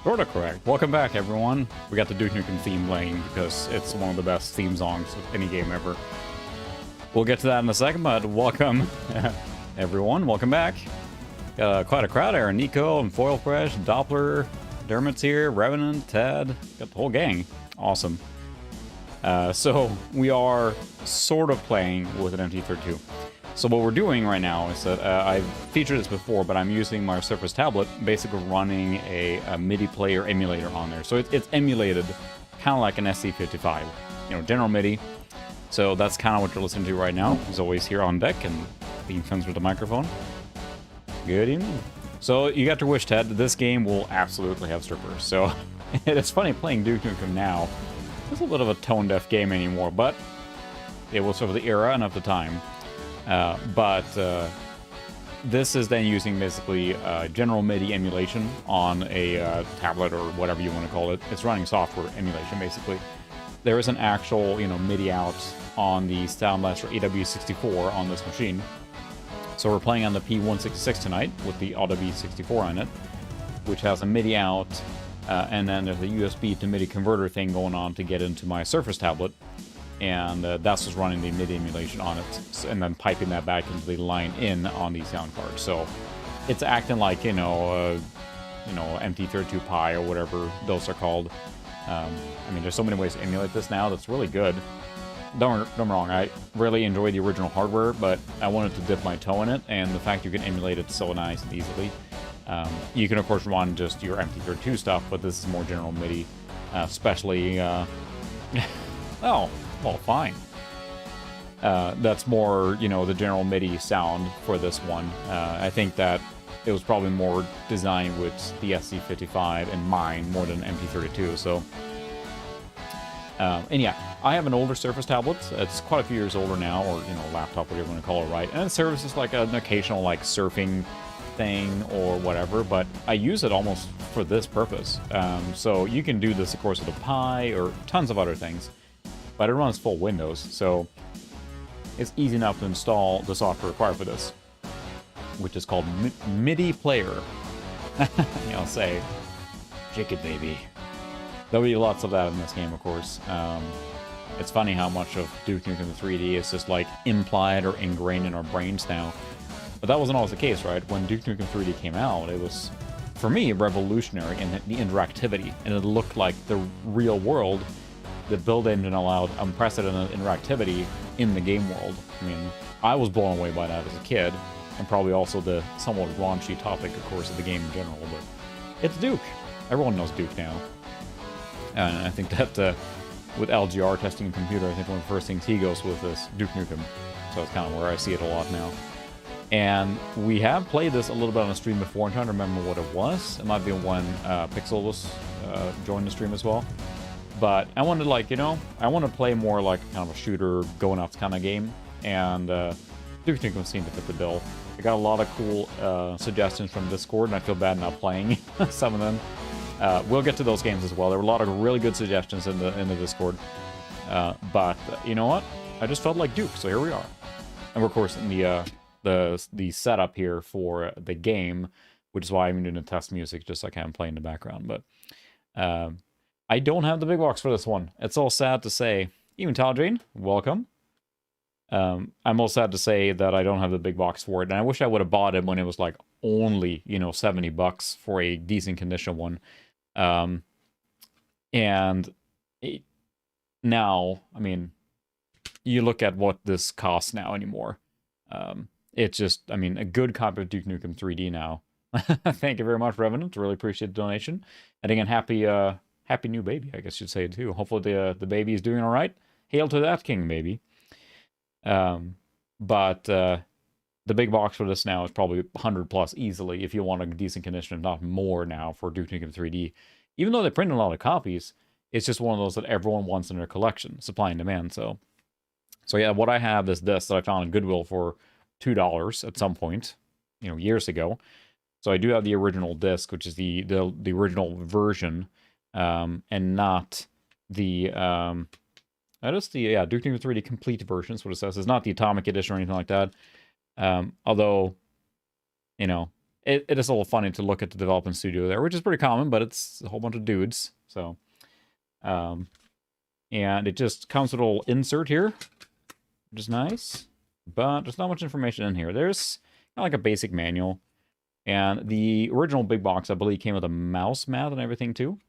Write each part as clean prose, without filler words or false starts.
Sorta correct. Welcome back, everyone. We got the Duke Nukem theme playing because it's one of the best theme songs of any game ever. We'll get to that in a second, but welcome, everyone. Welcome back. Got quite a crowd here. Nico and Foil Fresh, Doppler, Dermot's here, Revenant, Ted. Got the whole gang. Awesome. So we are sort of playing with an MT-32. So what we're doing right now is that I've featured this before, but I'm using my Surface tablet, basically running a MIDI player emulator on there. So it's emulated kind of like an SC55, you know, general MIDI. So that's kind of what you're listening to right now. He's always here on deck and being friends with the microphone. Good evening. So you got your wish, Ted. This game will absolutely have strippers. So it's funny playing Duke Nukem now. It's a little bit of a tone-deaf game anymore, but it was sort of the era and of the time. This is then using basically general MIDI emulation on a tablet or whatever you want to call it. It's running software emulation, basically. There is an actual, you know, MIDI out on the Sound Blaster AW64 on this machine. So we're playing on the P166 tonight with the AW64 on it, which has a MIDI out, and then there's a USB to MIDI converter thing going on to get into my Surface tablet. And that's what's running the MIDI emulation on it, and then piping that back into the line in on the sound card. So it's acting like, you know, MT32 Pi or whatever those are called. I mean, there's so many ways to emulate this now that's really good. Don't get me wrong, I really enjoy the original hardware, but I wanted to dip my toe in it, and the fact you can emulate it so nice and easily. You can, of course, run just your MT32 stuff, but this is more general MIDI, especially... oh... Well, fine. That's more, you know, the general MIDI sound for this one. I think that it was probably more designed with the SC55 in mind more than MT32, so... and yeah, I have an older Surface tablet. It's quite a few years older now, or, you know, laptop, whatever you want to call it, right? And it serves as like an occasional, like, surfing thing or whatever, but I use it almost for this purpose. So you can do this, of course, with a Pi or tons of other things. But it runs full Windows, so it's easy enough to install the software required for this, which is called MIDI Player. I'll say, chicken baby. There'll be lots of that in this game, of course. It's funny how much of Duke Nukem 3D is just like implied or ingrained in our brains now. But that wasn't always the case, right? When Duke Nukem 3D came out, it was, for me, revolutionary in the interactivity, and it looked like the real world. The build engine allowed unprecedented interactivity in the game world. I mean, I was blown away by that as a kid, and probably also the somewhat raunchy topic, of course, of the game in general, but it's Duke. Everyone knows Duke now. And I think that with LGR testing a computer, I think one of the first things he goes with is Duke Nukem. So that's kind of where I see it a lot now. And we have played this a little bit on the stream before. I'm trying to remember what it was. It might be when Pixel was joined the stream as well. But I wanted, like, you know, I want to play more like kind of a shooter, going nuts kind of game. And Duke Nukem seemed to fit the bill. I got a lot of cool suggestions from Discord, and I feel bad not playing some of them. We'll get to those games as well. There were a lot of really good suggestions in the Discord. But you know what? I just felt like Duke, so here we are. And we're, of course, in the setup here for the game, which is why I'm doing the test music, just so I can play in the background. But I don't have the big box for this one. It's all sad to say. Even Taldrain, welcome. I'm all sad to say that I don't have the big box for it, and I wish I would have bought it when it was like only, you know, $70 for a decent condition one. Now, I mean, you look at what this costs now anymore. It's just, I mean, a good copy of Duke Nukem 3D now. Thank you very much, Revenant. Really appreciate the donation. And again, happy new baby, I guess you'd say, too. Hopefully the baby is doing all right. Hail to that king, baby. But the big box for this now is probably 100 plus easily if you want a decent condition, if not more now, for Duke Nukem 3D. Even though they print a lot of copies, it's just one of those that everyone wants in their collection, supply and demand. So yeah, what I have is this that I found in Goodwill for $2 at some point, you know, years ago. So I do have the original disc, which is the original version. And not the, that is the, yeah, Duke Nukem 3D Complete version is what it says. It's not the Atomic Edition or anything like that. Although, you know, it is a little funny to look at the development studio there, which is pretty common, but it's a whole bunch of dudes. So, and it just comes with a little insert here, which is nice, but there's not much information in here. There's kind of like a basic manual, and the original big box, I believe, came with a mouse mat and everything too.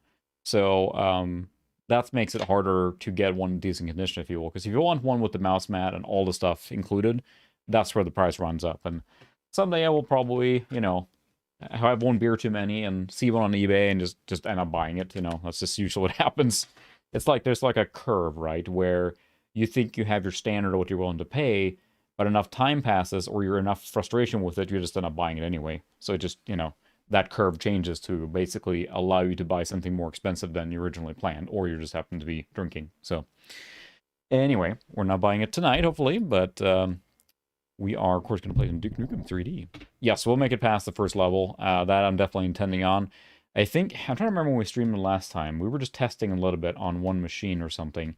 So, that makes it harder to get one in decent condition, if you will. Because if you want one with the mouse mat and all the stuff included, that's where the price runs up. And someday I will probably, you know, have one beer too many and see one on eBay and just end up buying it. You know, that's just usually what happens. It's like there's like a curve, right, where you think you have your standard of what you're willing to pay, but enough time passes or you're enough frustration with it, you just end up buying it anyway. So it just, you know, that curve changes to basically allow you to buy something more expensive than you originally planned, or you just happen to be drinking. So anyway, we're not buying it tonight, hopefully, but we are, of course, going to play some Duke Nukem 3D. Yes, we'll make it past the first level. That I'm definitely intending on. I think, I'm trying to remember when we streamed the last time. We were just testing a little bit on one machine or something.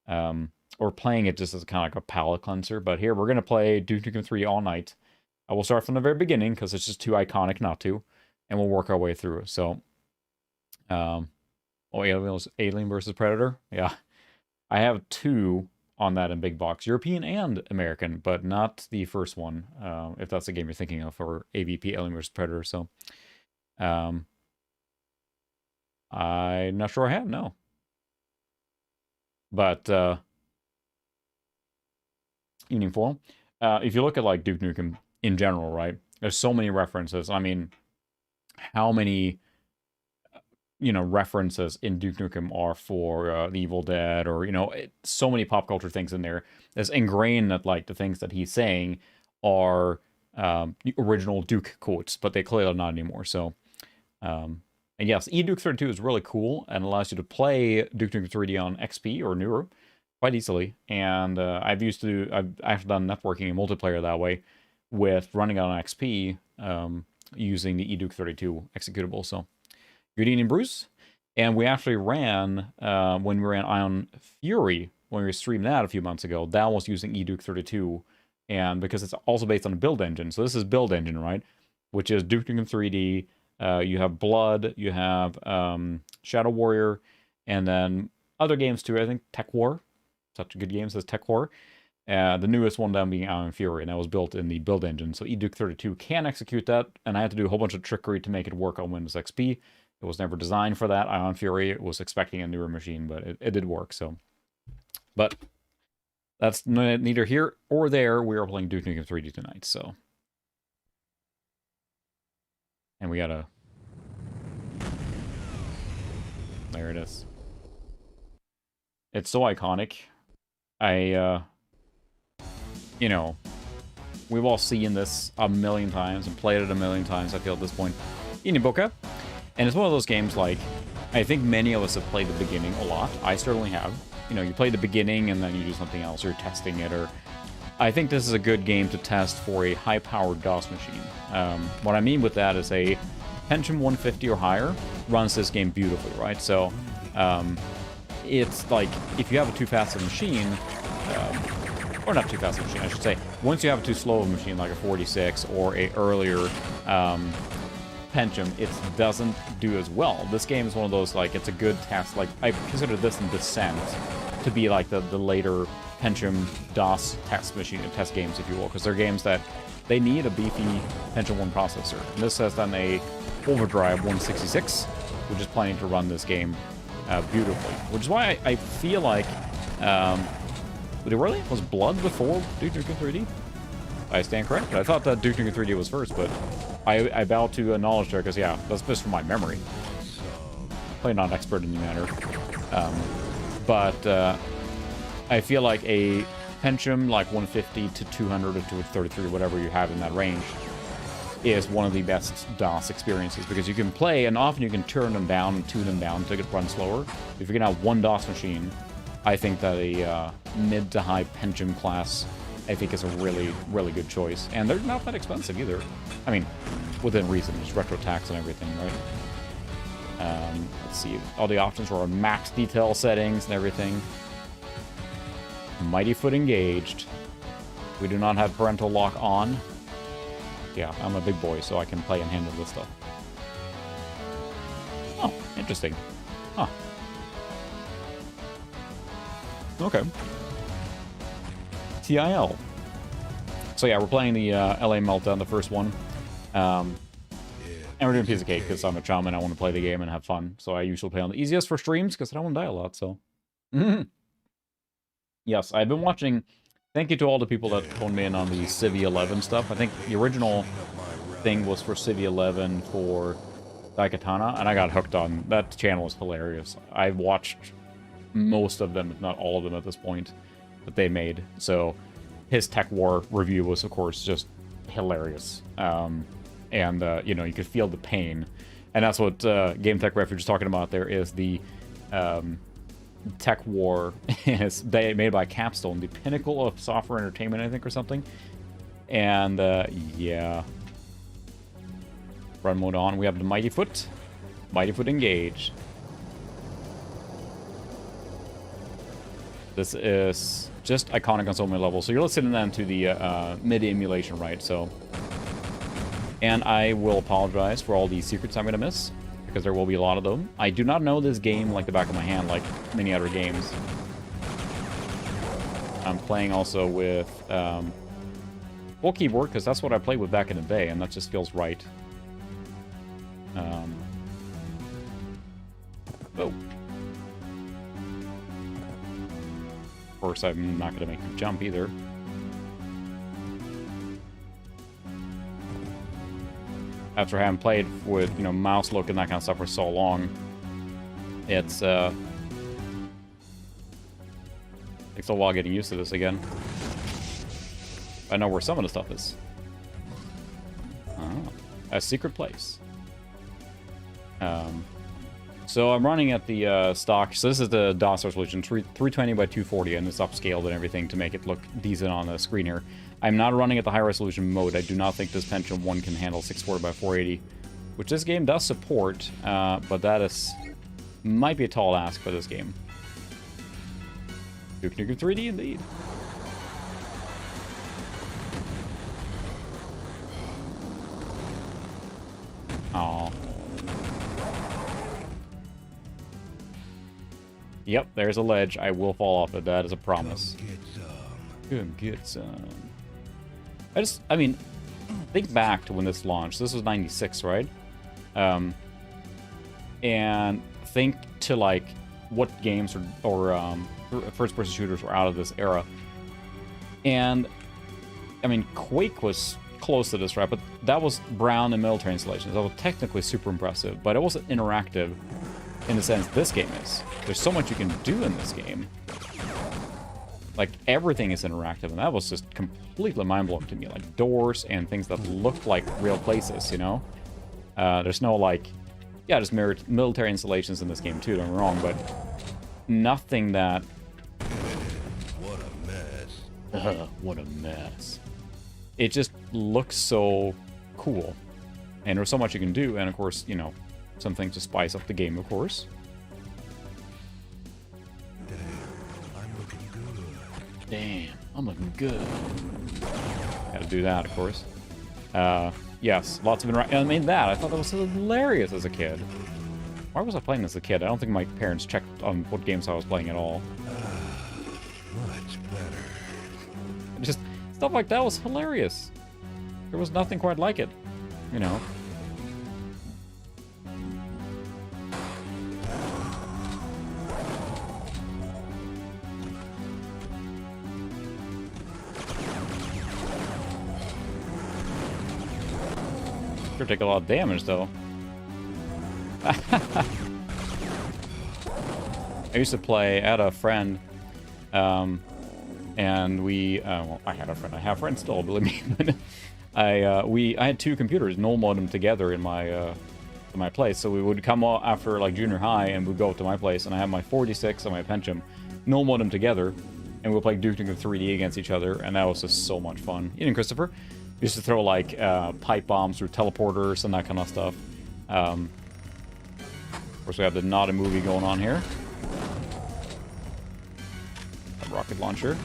Or playing it just as kind of like a palate cleanser. But here, we're going to play Duke Nukem 3 all night. I will start from the very beginning, because it's just too iconic not to. And we'll work our way through. So, oh, Alien versus Predator? Yeah. I have 2 on that in big box. European and American, but not the first one, if that's the game you're thinking of, or AVP, Alien vs. Predator. So, I'm not sure I have, no. But, Evening Forum. If you look at, like, Duke Nukem in general, right, there's so many references. I mean, how many, you know, references in Duke Nukem are for The Evil Dead, or, you know, so many pop culture things in there. It's ingrained that, like, the things that he's saying are the original Duke quotes, but they clearly are not anymore. So, and yes, eDuke 32 is really cool and allows you to play Duke Nukem 3D on XP or newer quite easily. And I've actually done networking and multiplayer that way with running it on XP, using the eDuke 32 executable. So, good evening, Bruce. And we actually ran, when we ran Ion Fury, when we streamed that a few months ago, that was using eDuke 32. And because it's also based on a build engine. So this is build engine, right? Which is Duke Nukem 3D. You have Blood, you have Shadow Warrior, and then other games too. I think Tech War. Such a good game as Tech War. The newest one down being Ion Fury, and that was built in the build engine. So eDuke 32 can execute that, and I had to do a whole bunch of trickery to make it work on Windows XP. It was never designed for that. Ion Fury was expecting a newer machine, but it did work. So, but that's neither here or there. We are playing Duke Nukem 3D tonight. So, and we gotta. There it is. It's so iconic. You know, we've all seen this a million times and played it a million times, I feel, at this point. Iniboka. And it's one of those games, like, I think many of us have played the beginning a lot. I certainly have. You know, you play the beginning and then you do something else, or you're testing it, or... I think this is a good game to test for a high-powered DOS machine. What I mean with that is a Pentium 150 or higher runs this game beautifully, right? So, it's like, if you have a too fast a machine... or not too fast a machine, I should say. Once you have a too slow a machine, like a 46 or a earlier Pentium, it doesn't do as well. This game is one of those, like, it's a good test. Like, I consider this in Descent to be like the later Pentium DOS test games, if you will, because they're games that they need a beefy Pentium 1 processor. And this has done a Overdrive 166, which is planning to run this game beautifully. Which is why I feel like... was Blood before Duke Nukem 3D? I stand corrected. I thought that Duke Nukem 3D was first, but I bow to knowledge there, because, yeah, that's just from my memory. Probably not an expert in the matter. But I feel like a Pentium, like 150 to 200 or 233, whatever you have in that range, is one of the best DOS experiences, because you can play, and often you can turn them down and tune them down to run slower. If you're going to have one DOS machine, I think that a mid to high Pentium class, I think, is a really, really good choice. And they're not that expensive either. I mean, within reason, there's retro tax and everything, right? Let's see, all the options are on max detail settings and everything. Mighty Foot engaged. We do not have parental lock on. Yeah, I'm a big boy, so I can play and handle this stuff. Oh, interesting. Huh. Okay. TIL. So yeah, we're playing the LA Meltdown, the first one. And we're doing a piece of cake because I'm a chum and I want to play the game and have fun. So I usually play on the easiest for streams because I don't want to die a lot, so. Yes, I've been watching... Thank you to all the people that phoned me in on the Civ 11 stuff. I think the original thing was for Civ 11 for Daikatana, and I got hooked on... That channel is hilarious. I've watched most of them, if not all of them at this point, that they made. So his Tech War review was, of course, just hilarious. You know, you could feel the pain. And that's what Game Tech Refuge is talking about there, is the Tech War is made by Capstone, the pinnacle of software entertainment, I think, or something. And, yeah. Run mode on. We have the Mighty Foot. Mighty Foot engage. This is just iconic on so many levels. So you're listening then to the MIDI emulation, right? So... And I will apologize for all these secrets I'm going to miss, because there will be a lot of them. I do not know this game like the back of my hand, like many other games. I'm playing also with full keyboard, because that's what I played with back in the day, and that just feels right. Oh. Of course, I'm not going to make you jump either. After having played with, you know, mouse look and that kind of stuff for so long, it's takes a while getting used to this again. I know where some of the stuff is. A secret place. So I'm running at the stock. So this is the DOS resolution, 320 by 240, and it's upscaled and everything to make it look decent on the screen here. I'm not running at the high resolution mode. I do not think this Pentium 1 can handle 640 by 480, which this game does support, but that is might be a tall ask for this game. Duke Nukem 3D indeed. Aww. Yep, there's a ledge. I will fall off it. That is a promise. Come get some. I mean, think back to when this launched. This was 96, right? And think to, like, what games or first-person shooters were out of this era. And, I mean, Quake was close to this, right? But that was brown and military installations. That was technically super impressive, but it wasn't interactive in the sense this game is. There's so much you can do in this game. Like, everything is interactive, and that was just completely mind-blowing to me. Like, doors and things that looked like real places, you know? There's no, like... Yeah, there's military installations in this game, too, don't get me wrong, but... Nothing that... What a mess. What a mess. It just looks so cool. And there's so much you can do, and of course, you know, some things to spice up the game, of course. Damn, I'm looking good. Gotta do that, of course. Yes, lots of interaction. I mean, I thought that was hilarious as a kid. Why was I playing as a kid? I don't think my parents checked on what games I was playing at all. Much better. Just stuff like that was hilarious. There was nothing quite like it, you know. Sure take a lot of damage, though. I used to play, I had a friend, and we, well, I had a friend, I have friends still, believe me, but I had two computers, null modem together in my place, so we would come after, like, junior high, and we'd go to my place, and I had my 46 and my Pentium, null modem together, and we'd play Duke Nukem 3D against each other, and that was just so much fun. You know, Christopher? We used to throw, like, pipe bombs through teleporters and that kind of stuff. Of course, we have the Not a Movie going on here. A rocket launcher.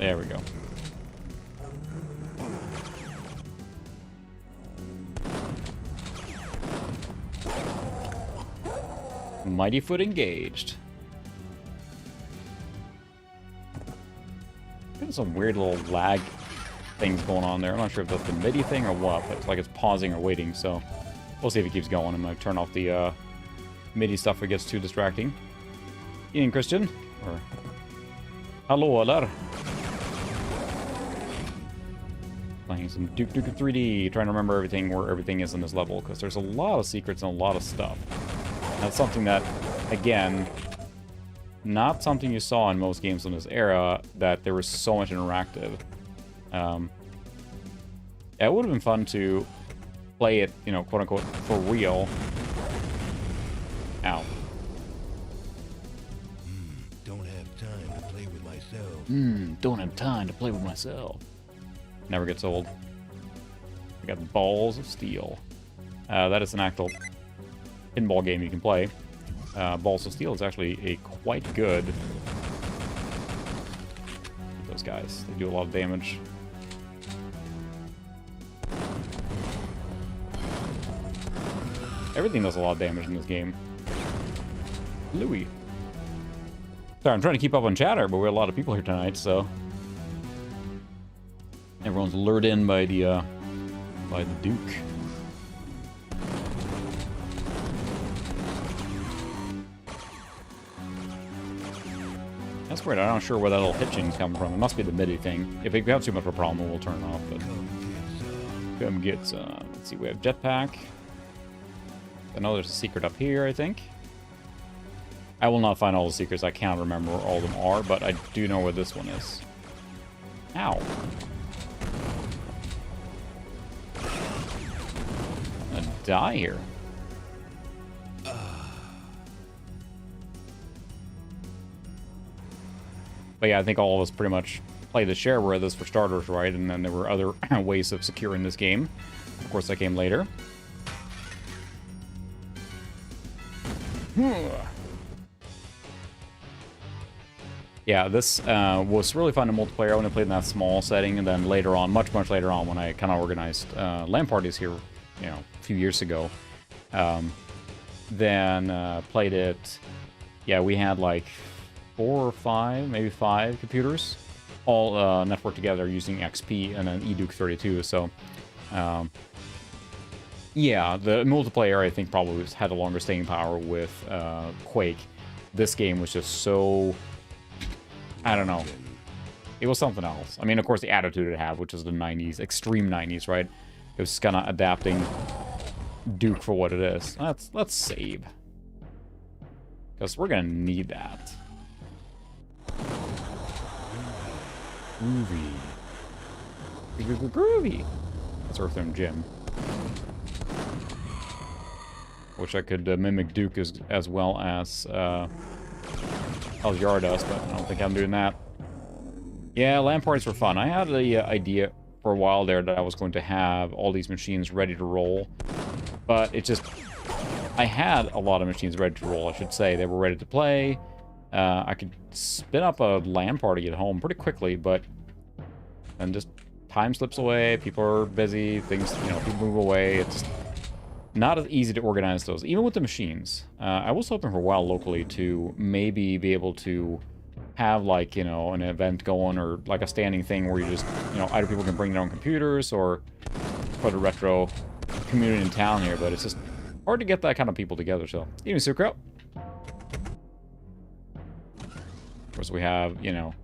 There we go. Mighty Foot engaged. There's some weird little lag things going on there. I'm not sure if that's the MIDI thing or what, but it's like it's pausing or waiting, so we'll see if it keeps going. I'm going to turn off the MIDI stuff if it gets too distracting. Ian Christian? Or... Hello, there. Playing some Duke Nukem 3D, trying to remember everything, where everything is in this level, because there's a lot of secrets and a lot of stuff. That's something that, again, not something you saw in most games in this era, that there was so much interactive. It would have been fun to play it, you know, quote-unquote, for real. Ow. Don't have time to play with myself. Don't have time to play with myself. Never gets old. We got Balls of Steel. That is an actual pinball game you can play. Balls of Steel is actually a quite good... Those guys, they do a lot of damage. Everything does a lot of damage in this game. Louis. Sorry, I'm trying to keep up on chatter, but we have a lot of people here tonight, so... Everyone's lured in by the Duke. That's weird. I'm not sure where that little hitching's coming from. It must be the MIDI thing. If it becomes too much of a problem, we'll turn it off. But come get some. Let's see. We have jetpack. I know there's a secret up here, I think. I will not find all the secrets. I can't remember where all of them are, but I do know where this one is. Ow. I'm gonna die here. But yeah, I think all of us pretty much played the shareware of this for starters, right? And then there were other ways of securing this game. Of course, that came later. Yeah, this was really fun in multiplayer. I only played in that small setting, and then later on, much later on, when I kind of organized LAN parties here, you know, a few years ago, then played it. Yeah, we had like 4 or 5, maybe 5 computers, all networked together using XP and then eDuke 32. So, yeah, the multiplayer I think probably had a longer staying power with Quake. This game was just so, I don't know. It was something else. I mean, of course, the attitude it had, which is the 90s, extreme 90s, right? It was kind of adapting Duke for what it is. Let's save, because we're gonna need that. Groovy. Groovy. Let's Earth and Gym. Wish I could mimic Duke as well as Yara does, but I don't think I'm doing that. Yeah, LAN parties were fun. I had the idea for a while there that I was going to have all these machines ready to roll, but it just... I had a lot of machines ready to roll, I should say. They were ready to play. I could spin up a LAN party at home pretty quickly, but then just time slips away, people are busy, things, you know, people move away. It's not as easy to organize those, even with the machines. I was hoping for a while locally to maybe be able to have, like, you know, an event going, or like a standing thing where you just, you know, either people can bring their own computers or put a retro community in town here, but it's just hard to get that kind of people together. So, even Sucro. Of course, we have, you know,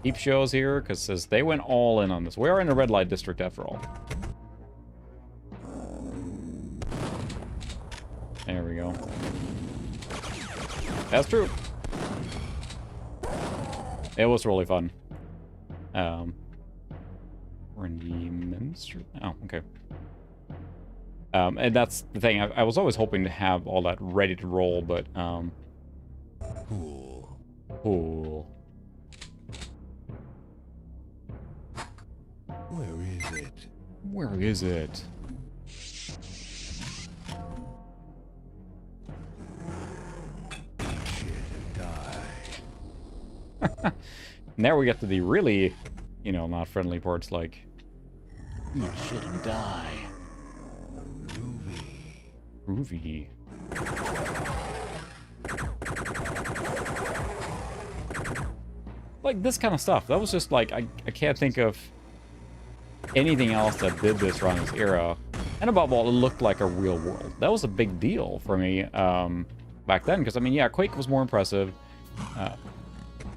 peep shows here, because they went all in on this. We are in a red light district after all. There we go. That's true. It was really fun. We're in the Minster. Oh, okay. And that's the thing. I was always hoping to have all that ready to roll, but Cool. cool. Where is it? Where is it? Shit, die. And there we get to the really, you know, not friendly parts like... You shouldn't die. Groovy. Like, this kind of stuff. That was just, like, I can't think of anything else that did this around this era. And above all, it looked like a real world. That was a big deal for me back then. Because, I mean, yeah, Quake was more impressive.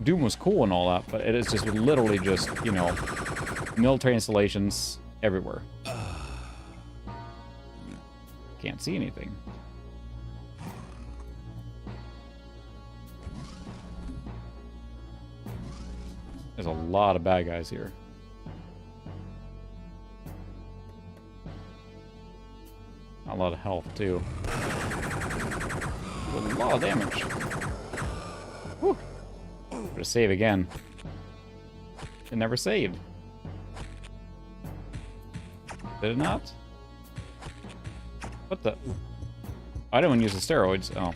Doom was cool and all that, but it is just literally just, you know, military installations everywhere. Can't see anything. There's a lot of bad guys here. A lot of health, too. A lot of damage. Whew. Better save again. It never saved. Did it not? What the? I didn't use the steroids. Oh.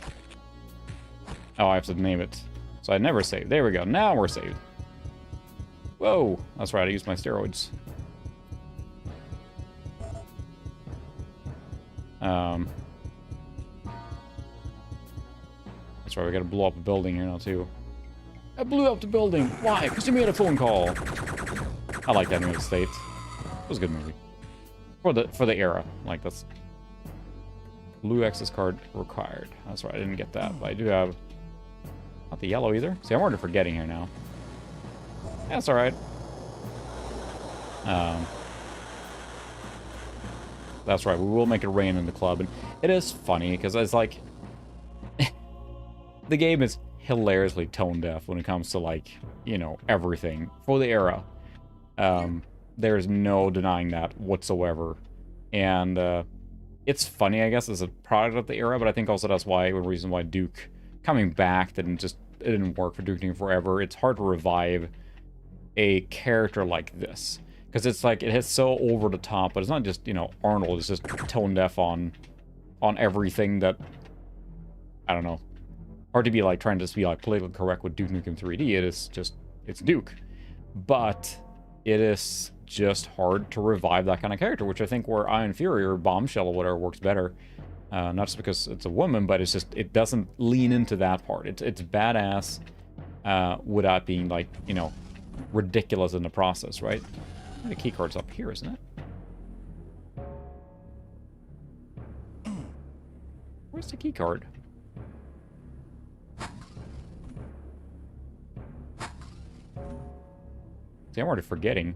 Oh, I have to name it. So I never saved. There we go. Now we're saved. Whoa. That's right. I used my steroids. That's right. We gotta blow up a building here now, too. I blew up the building. Why? Because you made a phone call. I like that movie state. It was a good movie. For the era. Like, that's... Blue access card required. That's right, I didn't get that. But I do have... Not the yellow either. See, I'm already forgetting here now. Yeah, that's alright. That's right, we will make it rain in the club. And it is funny, because it's like... the game is hilariously tone-deaf when it comes to, like, you know, everything. For the era. There's no denying that whatsoever. And, it's funny, I guess, as a product of the era, but I think also that's why, one reason why Duke coming back it didn't work for Duke Nukem Forever. It's hard to revive a character like this. Because it's like, it hits so over the top, but it's not just, you know, Arnold, it's just tone deaf on everything that, I don't know. Hard to be like, trying to just be like politically correct with Duke Nukem 3D. It is just, it's Duke. But it is just hard to revive that kind of character, which I think where Iron Fury or Bombshell or whatever works better. Not just because it's a woman, but it's just, it doesn't lean into that part. It's badass without being, like, you know, ridiculous in the process, right? The key card's up here, isn't it? Where's the key card? See, I'm already forgetting.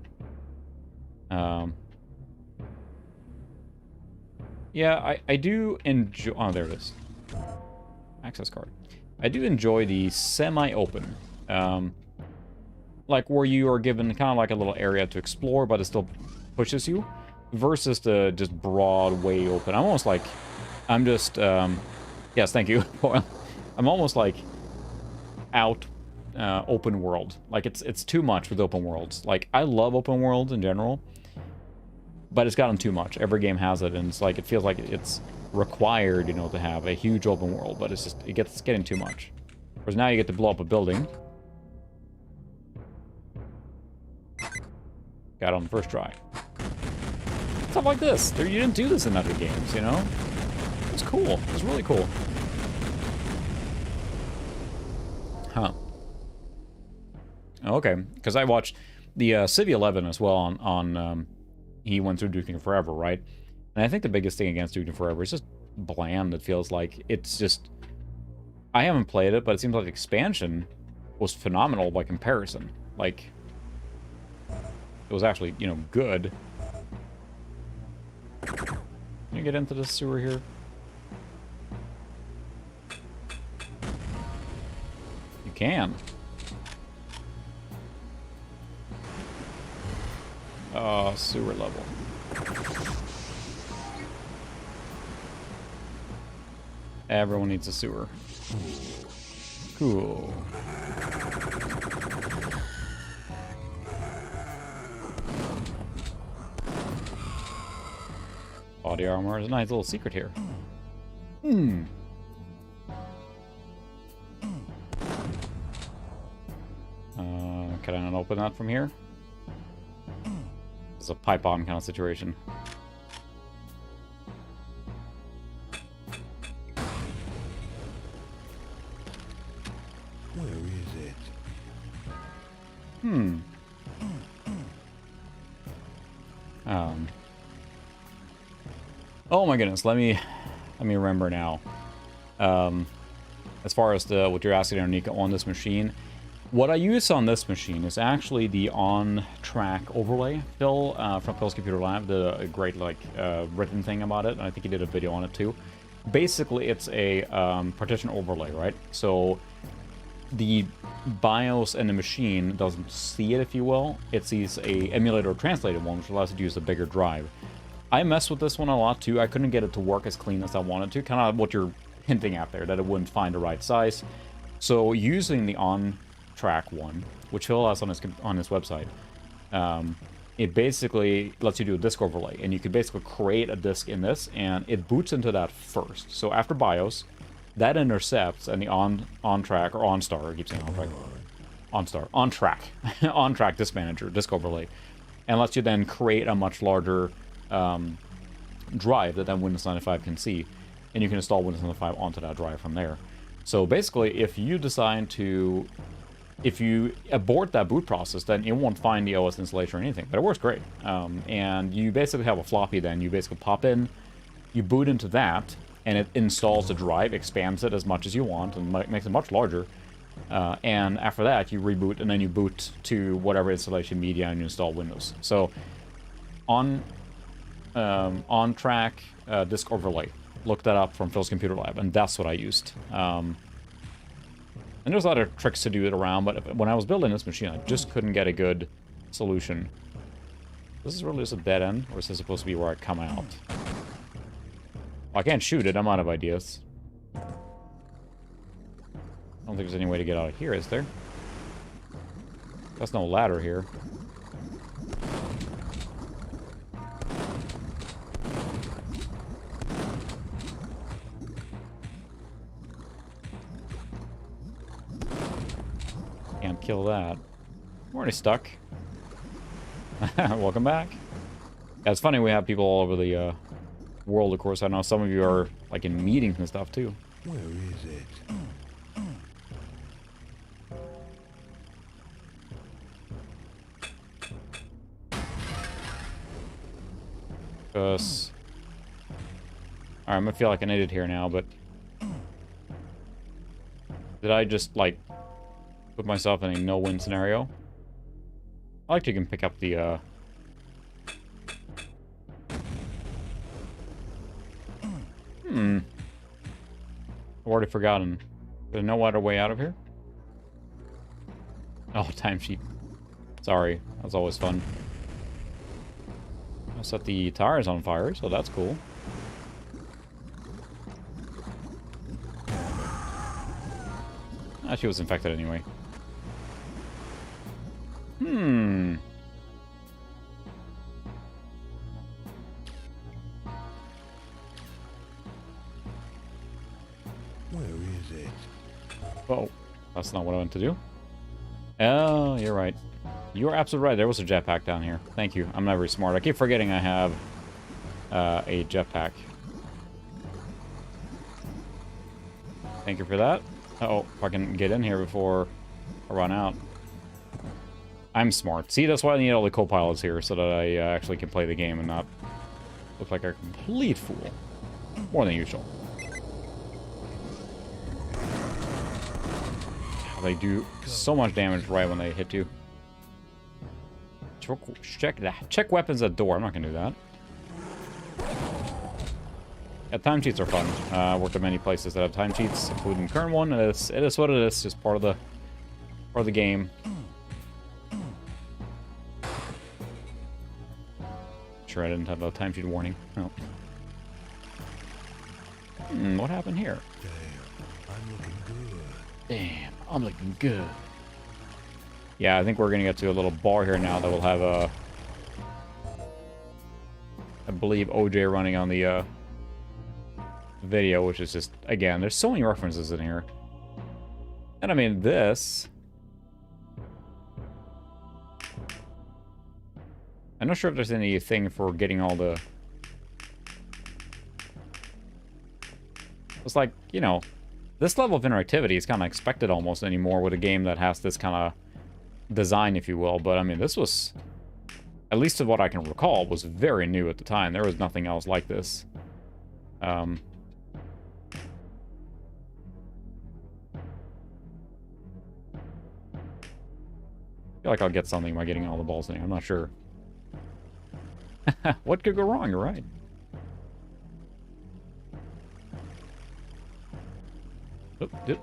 Yeah, I do enjoy... Oh, there it is. Access card. I do enjoy the semi-open. Like, where you are given kind of like a little area to explore, but it still pushes you. Versus the just broad, way open. I'm almost like... I'm just... yes, thank you. I'm almost like... out... open world. Like, it's too much with open worlds. Like, I love open worlds in general, but it's gotten too much. Every game has it, and it's like, it feels like it's required, you know, to have a huge open world, but it's just, it's getting too much. Whereas now you get to blow up a building. Got it on the first try. Stuff like this. You didn't do this in other games, you know? It's cool. It's really cool. Huh. Okay, because I watched the Civ 11 as well on he went through Duke Nukem Forever, right? And I think the biggest thing against Duke Nukem Forever is just bland. It feels like it's just... I haven't played it, but it seems like the expansion was phenomenal by comparison. Like, it was actually, you know, good. Can you get into the sewer here? You can. Sewer level. Everyone needs a sewer. Cool. Body armor. There's a nice little secret here. can I not open that from here? It's a pipe bomb kind of situation. Where is it? Oh my goodness, let me remember now. As far as what you're asking, Nika, on this machine, what I use on this machine is actually the on-track overlay. Phil from Phil's Computer Lab did a great written thing about it, and I think he did a video on it too. Basically, it's a partition overlay, right? So the BIOS and the machine doesn't see it, if you will. It sees a emulator or translated one, which allows you to use a bigger drive. I messed with this one a lot too. I couldn't get it to work as clean as I wanted to. Kind of what you're hinting at there, that it wouldn't find the right size. So using the on-track one, which Phil has on his website, it basically lets you do a disk overlay, and you can basically create a disk in this, and it boots into that first. So after BIOS, that intercepts, and the on-track, or OnStar, I keep saying on-track, OnStar, on-track, on-track disk manager, disk overlay, and lets you then create a much larger drive that then Windows 95 can see, and you can install Windows 95 onto that drive from there. So basically, if you decide to, if you abort that boot process, then it won't find the OS installation or anything, but it works great. And you basically have a floppy then, you basically pop in, you boot into that, and it installs the drive, expands it as much as you want, and makes it much larger. And after that, you reboot, and then you boot to whatever installation media, and you install Windows. So, on-track disk overlay. Look that up from Phil's Computer Lab, and that's what I used. And there's other tricks to do it around, but when I was building this machine, I just couldn't get a good solution. This is really just a dead end, or is this supposed to be where I come out? Well, I can't shoot it, I'm out of ideas. I don't think there's any way to get out of here, is there? There's no ladder here. Can't kill that. We're already stuck. Welcome back. Yeah, it's funny we have people all over the world, of course. I know some of you are like in meetings and stuff too. Where is it? Alright, I'm gonna feel like an idiot here now, but did I just like put myself in a no-win scenario? I like to can pick up the I've already forgotten. There's no other way out of here? Oh, timesheet. Sorry, that's always fun. I set the tires on fire, so that's cool. Ah, she was infected anyway. Where is it? Oh, that's not what I meant to do. Oh, you're right. You're absolutely right. There was a jetpack down here. Thank you. I'm not very smart. I keep forgetting I have a jetpack. Thank you for that. Uh-oh, if I can get in here before I run out. I'm smart. See, that's why I need all the co-pilots here, so that I actually can play the game and not look like a complete fool. More than usual. They do so much damage right when they hit you. Check that. Check weapons at door. I'm not gonna do that. Yeah, timesheets are fun. I worked at many places that have timesheets, including the current one. It is what it is. Just part of the game. Sure, I didn't have a timesheet warning. Oh. What happened here? Damn, I'm looking good. Damn, I'm looking good. Yeah, I think we're gonna get to a little bar here now that will have a, I believe, OJ running on the video, which is just, again, there's so many references in here. And I mean, this I'm not sure if there's anything for getting all the... It's like, you know, this level of interactivity is kind of expected almost anymore with a game that has this kind of design, if you will. But, I mean, this was, at least of what I can recall, was very new at the time. There was nothing else like this. I feel like I'll get something by getting all the balls in here. I'm not sure. What could go wrong? You're right. Oh, dip.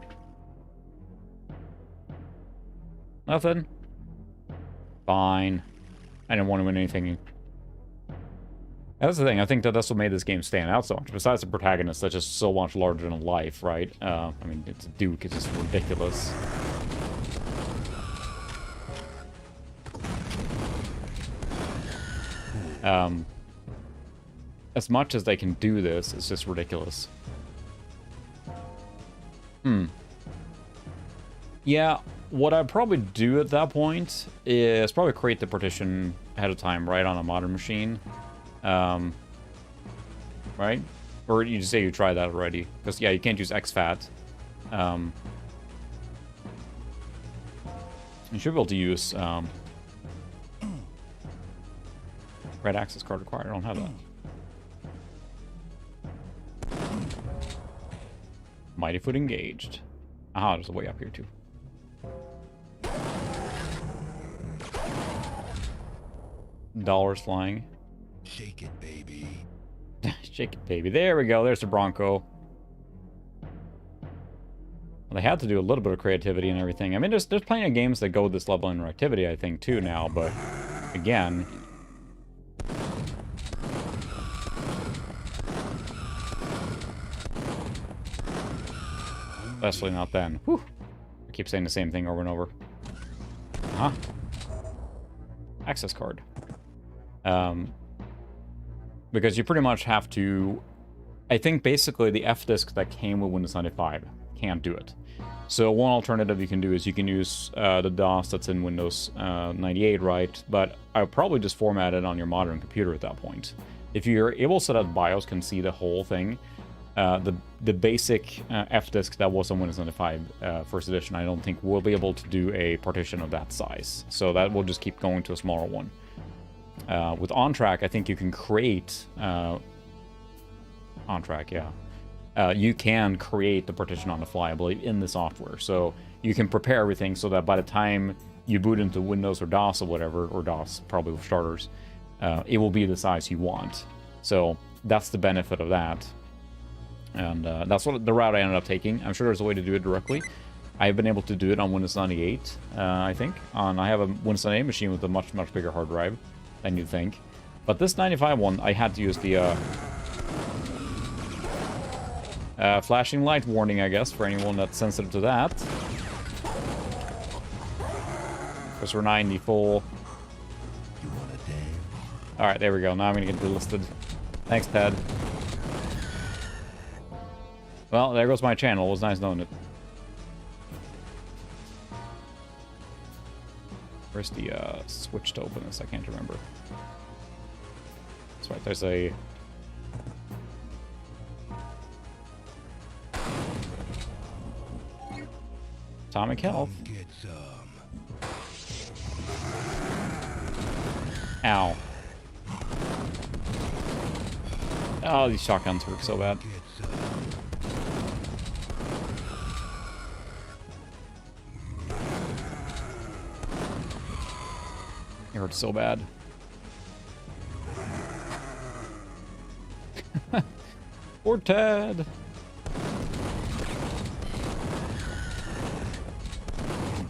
Nothing. Fine. I didn't want to win anything. That's the thing. I think that that's what made this game stand out so much. Besides the protagonist that's just so much larger than life, right? I mean, it's Duke. It's just ridiculous. As much as they can do this, it's just ridiculous. Yeah, what I'd probably do at that point is probably create the partition ahead of time, right, on a modern machine. Right? Or you just say you tried that already. Because, yeah, you can't use exFAT. You should be able to use... Red access card required. I don't have that. Mighty Foot engaged. Aha, there's a way up here, too. Dollars flying. Shake it, baby. Shake it, baby. There we go. There's the Bronco. Well, they had to do a little bit of creativity and everything. I mean, there's plenty of games that go with this level of interactivity, I think, too, now. But, again... Especially not then. Whew. I keep saying the same thing over and over. Huh? Access card. Because you pretty much have to... I think basically the F-disk that came with Windows 95 can't do it. So one alternative you can do is you can use the DOS that's in Windows 98, right? But I would probably just format it on your modern computer at that point. If you're able so that BIOS can see the whole thing, the basic F-disk that was on Windows 95 first edition, I don't think we'll be able to do a partition of that size. So that will just keep going to a smaller one. With OnTrack, I think you can create... OnTrack, yeah. You can create the partition on the fly, I believe, in the software. So you can prepare everything so that by the time you boot into Windows or DOS or whatever, or DOS probably with starters, it will be the size you want. So that's the benefit of that. And that's what the route I ended up taking. I'm sure there's a way to do it directly. I've been able to do it on Windows 98, I think. I have a Windows 98 machine with a much, much bigger hard drive than you'd think. But this 95 one, I had to use the flashing light warning, I guess, for anyone that's sensitive to that. Because we're 90 full. Alright, there we go. Now I'm going to get delisted. Thanks, Ted. Well, there goes my channel. It was nice knowing it. Where's the switch to open this? I can't remember. That's right, there's a... Atomic health. Ow. Oh, these shotguns work so bad. It hurts so bad. Poor Ted.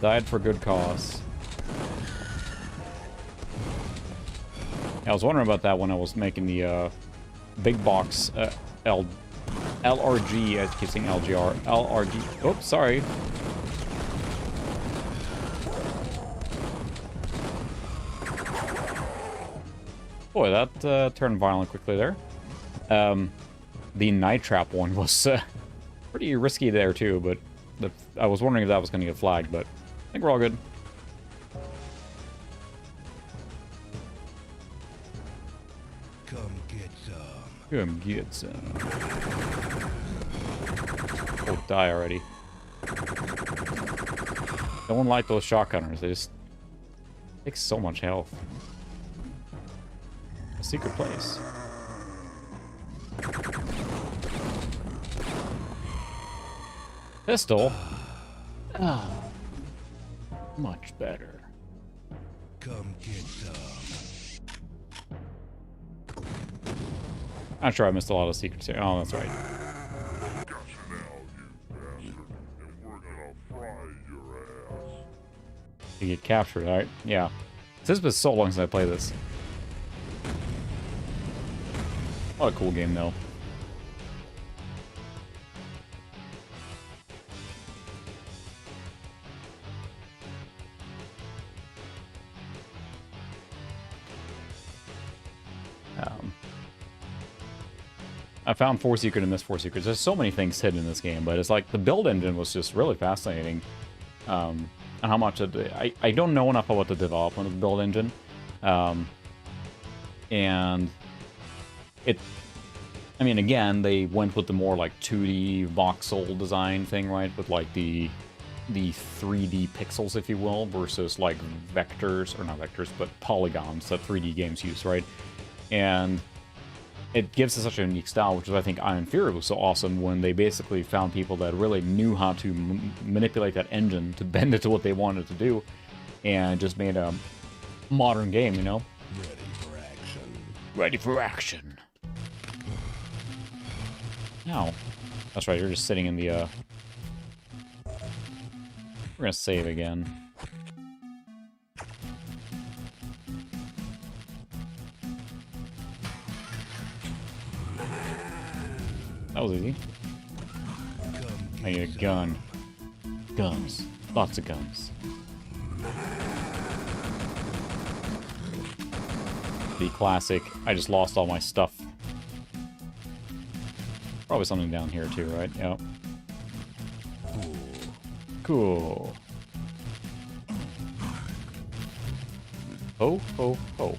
Died for good cause. I was wondering about that when I was making the big box LRG. I keep saying LGR. LRG. Oops, sorry. Boy, that turned violent quickly there. The night trap one was pretty risky there too, but I was wondering if that was going to get flagged, but I think we're all good. Come get some. Come get some. Oh, die already. Don't like those shotgunners. They just take so much health. A secret place. Pistol. Ah, much better. Come get some. I'm sure I missed a lot of secrets here. Oh, that's right. Gotcha now, you bastard, and we're gonna fry your ass. You get captured, alright? Yeah. This has been so long since I played this. What a cool game, though. I found 4 secrets and missed 4 secrets. There's so many things hidden in this game, but it's like the build engine was just really fascinating. And how much I don't know enough about the development of the build engine. And it, I mean, again, they went with the more like 2D voxel design thing, right? With like the 3D pixels, if you will, versus like vectors, or not vectors, but polygons that 3D games use, right? And it gives it such a unique style, which is, I think, Iron Fury was so awesome when they basically found people that really knew how to manipulate that engine to bend it to what they wanted to do, and just made a modern game, you know? Ready for action. Ready for action. No. That's right, you're just sitting in the, We're gonna save again. That was easy. I need a gun. Guns. Lots of guns. The classic, I just lost all my stuff. Probably something down here too, right? Yep. Cool. Oh, oh, oh.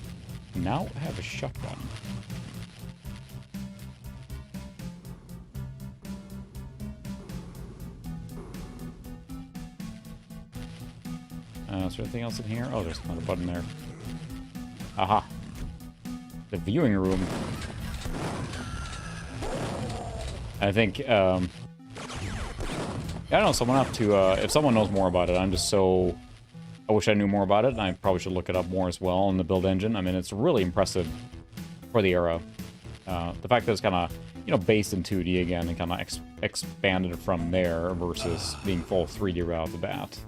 Now I have a shotgun. Is there anything else in here? Oh, there's another button there. Aha. The viewing room. I think, I don't know, someone have to, if someone knows more about it, I'm just so... I wish I knew more about it, and I probably should look it up more as well in the build engine. I mean, it's really impressive for the era. The fact that it's kind of, you know, based in 2D again, and kind of expanded from there versus being full 3D right off the bat.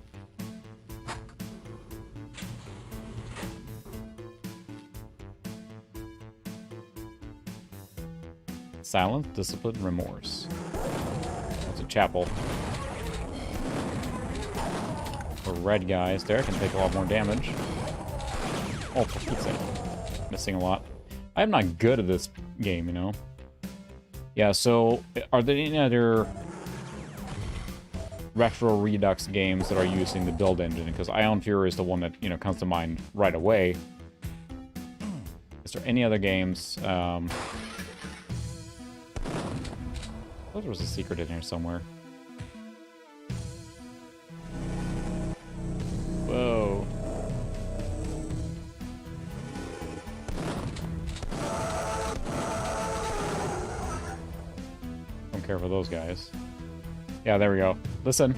Silence, discipline, remorse. That's a chapel. The red guys there can take a lot more damage. Oh, for Pete's sake. Missing a lot. I'm not good at this game, you know? Yeah, so are there any other Retro Redux games that are using the build engine? Because Ion Fury is the one that, you know, comes to mind right away. Is there any other games? I thought there was a secret in here somewhere. Whoa. Don't care for those guys. Yeah, there we go. Listen.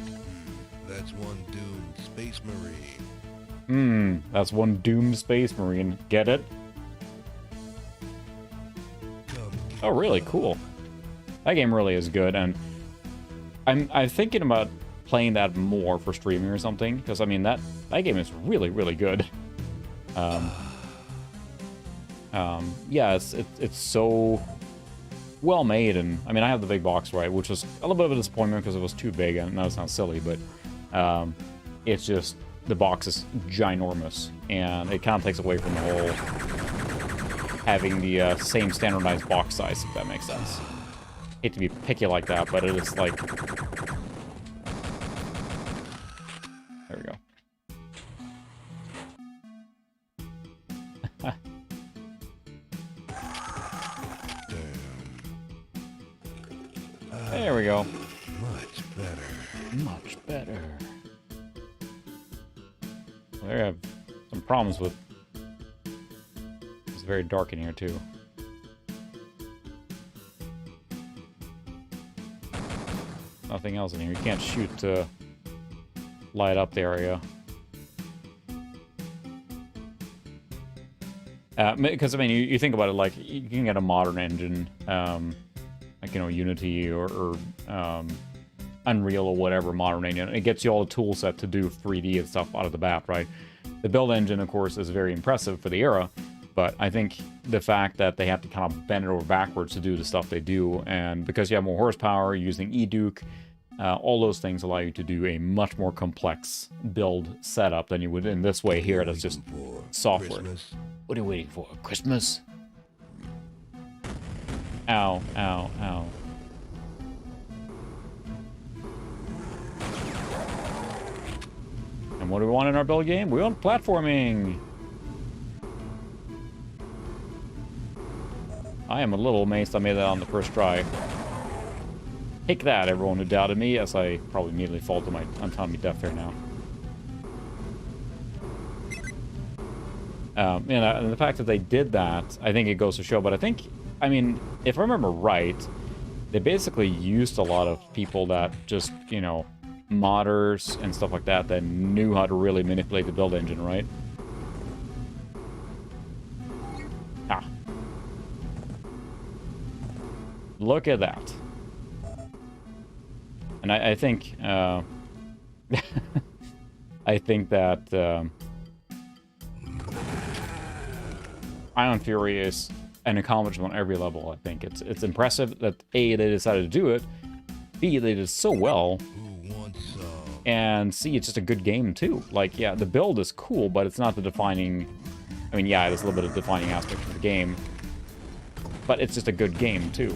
That's one doomed space marine. That's one doomed space marine. Get it? Oh, really? Cool. That game really is good, and I'm thinking about playing that more for streaming or something, because I mean that game is really, really good. Yeah, it's so well made, and I mean I have the big box, right, which was a little bit of a disappointment because it was too big, and I know it sounds silly, but it's just the box is ginormous, and it kind of takes away from the whole having the same standardized box size, if that makes sense. Hate to be picky like that, but it is like... There we go. There we go. Much better. Much better. There I have some problems with... It's very dark in here, too. Nothing else in here. You can't shoot to light up the area. Because, I mean, you think about it, like, you can get a modern engine, like, you know, Unity or Unreal or whatever modern engine. It gets you all the tool set to do 3D and stuff out of the bat, right? The build engine, of course, is very impressive for the era, but I think the fact that they have to kind of bend it over backwards to do the stuff they do, and because you have more horsepower, using Duke, all those things allow you to do a much more complex build setup than you would in this way here. That's just software. Christmas? What are you waiting for? Christmas? Ow, ow, ow. And what do we want in our build game? We want platforming. I am a little amazed I made that on the first try. Take that, everyone who doubted me, as I probably immediately fall to my untimely death here now. And the fact that they did that, I think it goes to show, but I mean, if I remember right, they basically used a lot of people that just, you know, modders and stuff like that that knew how to really manipulate the build engine, right? Ah. Look at that. And I think, I think that, Ion Fury is an accomplishment on every level, I think. It's impressive that, A, they decided to do it, B, they did so well, Who wants some? and C, it's just a good game, too. Like, yeah, the build is cool, but it's not the defining... I mean, yeah, it is a little bit of defining aspect of the game, but it's just a good game, too.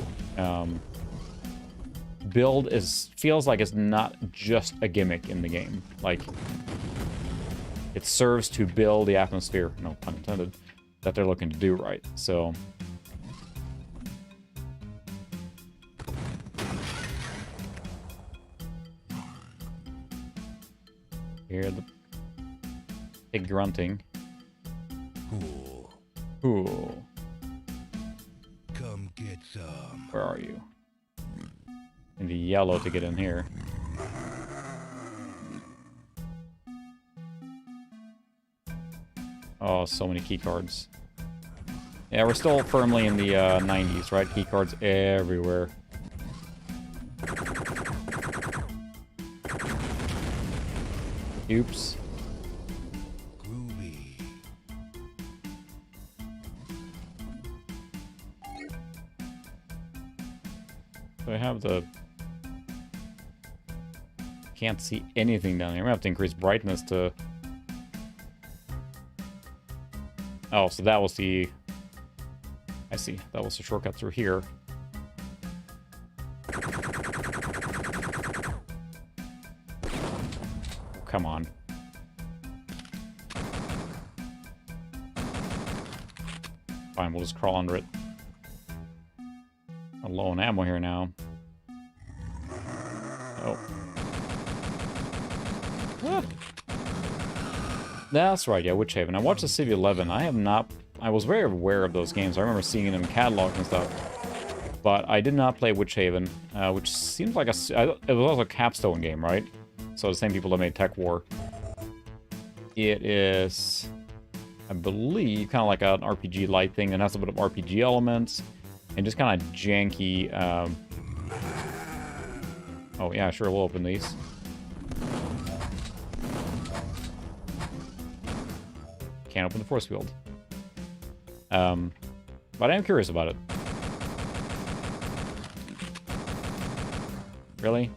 Build feels like it's not just a gimmick in the game. Like, it serves to build the atmosphere, no pun intended, that they're looking to do, right? So... Hear the pig grunting. Cool. Cool. Come get some. Where are you? In the yellow to get in here. Oh, so many key cards. Yeah, we're still firmly in the 90s, right? Key cards everywhere. Oops. Groovy. So I have the... Can't see anything down here. I'm gonna have to increase brightness to... Oh, so that was the... I see. That was the shortcut through here. Come on. Fine, we'll just crawl under it. I'm low on ammo here now. Oh. Ah. That's right, yeah, Witch Haven. I watched the City 11. I have not... I was very aware of those games. I remember seeing them in catalogs and stuff. But I did not play Witch Haven, which seems like it was also a capstone game, right? So the same people that made Tech War. It is, I believe, kind of like an RPG light thing that has a bit of RPG elements and just kind of janky. Oh yeah, sure, we'll open these. Can't open the force field. But I am curious about it. Really?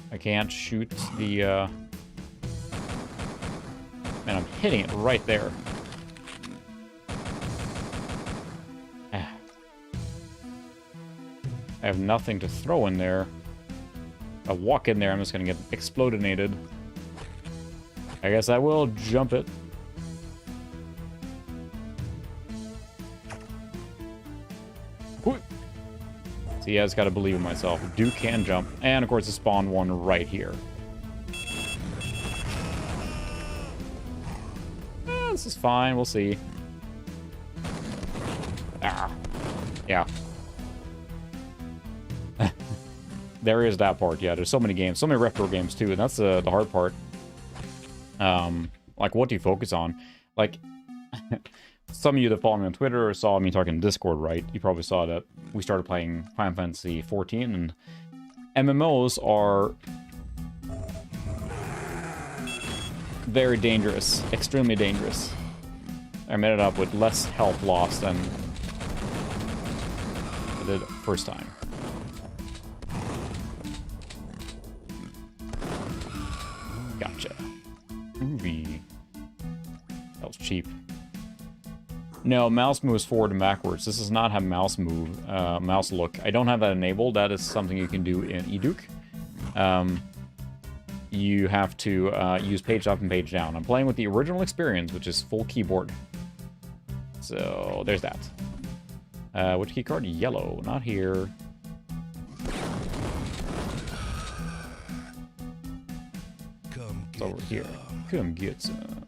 I can't shoot the, Man, I'm hitting it right there. Ah. I have nothing to throw in there. If I walk in there, I'm just gonna get explodinated. I guess I will jump it. See, I just gotta believe in myself. Duke can jump. And, of course, it spawned one right here. This is fine. We'll see. Ah. Yeah. There is that part. Yeah, there's so many games. So many retro games, too. And that's the hard part. Like, what do you focus on? Like, some of you that follow me on Twitter or saw me talking in Discord, right? You probably saw that we started playing Final Fantasy 14, and MMOs are very dangerous. Extremely dangerous. I made it up with less health loss than I did first time. Gotcha. Movie. That was cheap. No, mouse moves forward and backwards. This does not have mouse look. I don't have that enabled. That is something you can do in eDuke. You have to use page up and page down. I'm playing with the original experience, which is full keyboard. So, there's that. Which keycard? Yellow. Not here. It's over here. Come get some.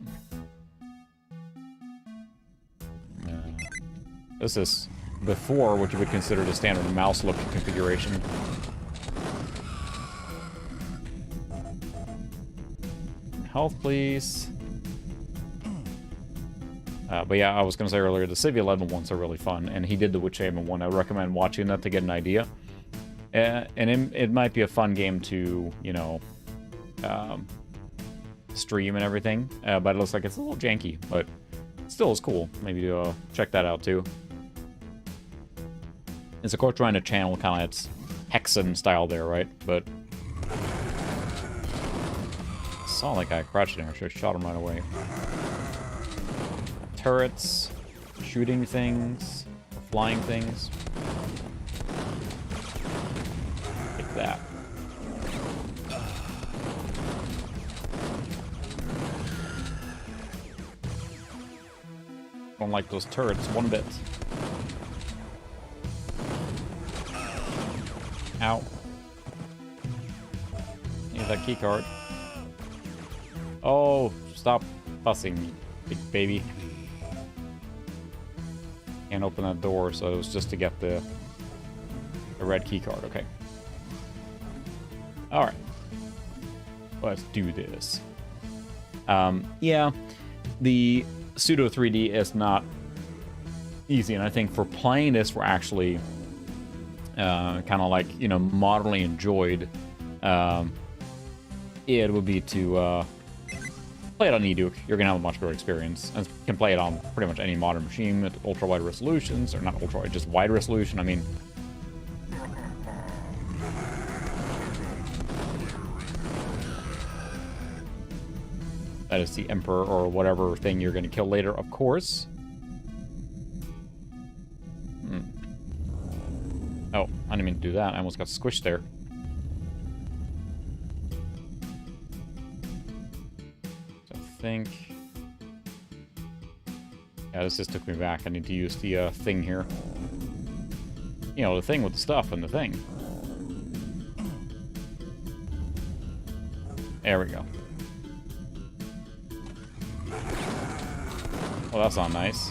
This is before what you would consider the standard mouse look configuration. Health, please. But yeah, I was going to say earlier, the Civ 11 ones are really fun, and he did the Witch Haven one. I would recommend watching that to get an idea. And it might be a fun game to, you know, stream and everything, but it looks like it's a little janky, but still is cool. Maybe to check that out too. It's of course trying to channel kind of its Hexen style there, right? But I saw that guy crouching there. I should have shot him right away. Turrets, shooting things, flying things. Like that. Don't like those turrets one bit. Ow. Need that keycard. Oh, stop fussing me, big baby. Can't open that door, so it was just to get the red keycard. Okay. Alright. Let's do this. Yeah, the pseudo 3D is not easy, and I think for playing this, we're actually kind of like, you know, moderately enjoyed. It would be to play it on eDuke. You're gonna have a much better experience, and can play it on pretty much any modern machine with ultra wide resolutions, or not ultra wide, just wide resolution. I mean, that is the Emperor or whatever thing you're gonna kill later, of course. Oh, I didn't mean to do that. I almost got squished there. So I think... yeah, this just took me back. I need to use the thing here. You know, the thing with the stuff and the thing. There we go. Well, that's not nice.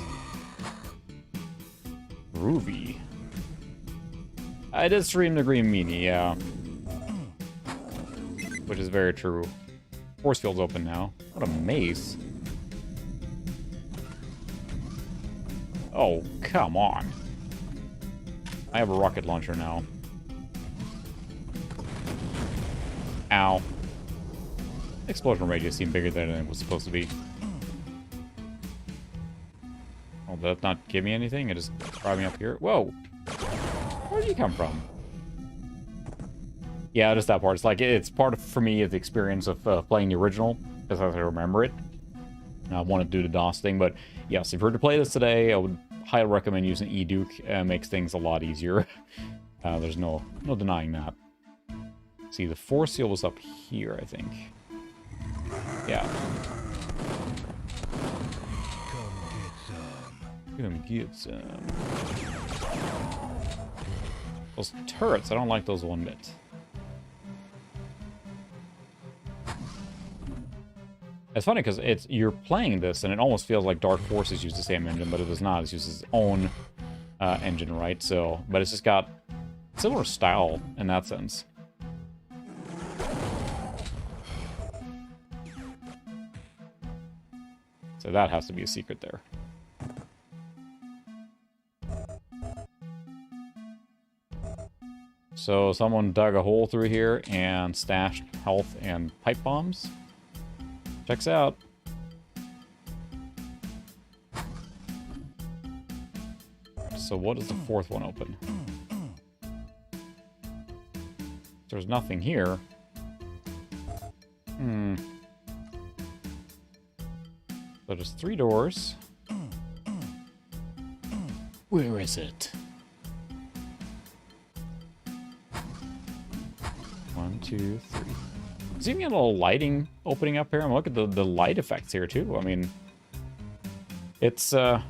Groovy. I did stream the Green Meanie, yeah. Which is very true. Force field's open now. What a maze. Oh, come on. I have a rocket launcher now. Ow. Explosion radius seemed bigger than it was supposed to be. Oh, did that not give me anything? It just brought me up here. Whoa! Where did you come from? Yeah, just that part. It's like, it's part of, for me, of the experience of playing the original, because I remember it. I want to do the DOS thing, but yes, if you were to play this today, I would highly recommend using eDuke. It makes things a lot easier. There's no denying that. See, the force seal was up here, I think. Yeah. Come get some. Come get some. Those turrets, I don't like those one bit. It's funny because you're playing this and it almost feels like Dark Forces used the same engine, but it does not. It uses its own engine, right? So, but it's just got similar style in that sense. So that has to be a secret there. So someone dug a hole through here and stashed health and pipe bombs. Checks out. So what does the fourth one open? There's nothing here. So there's 3 doors. Where is it? 1, 2, 3. There's even a little lighting opening up here. I mean, look at the light effects here, too. I mean, it's, you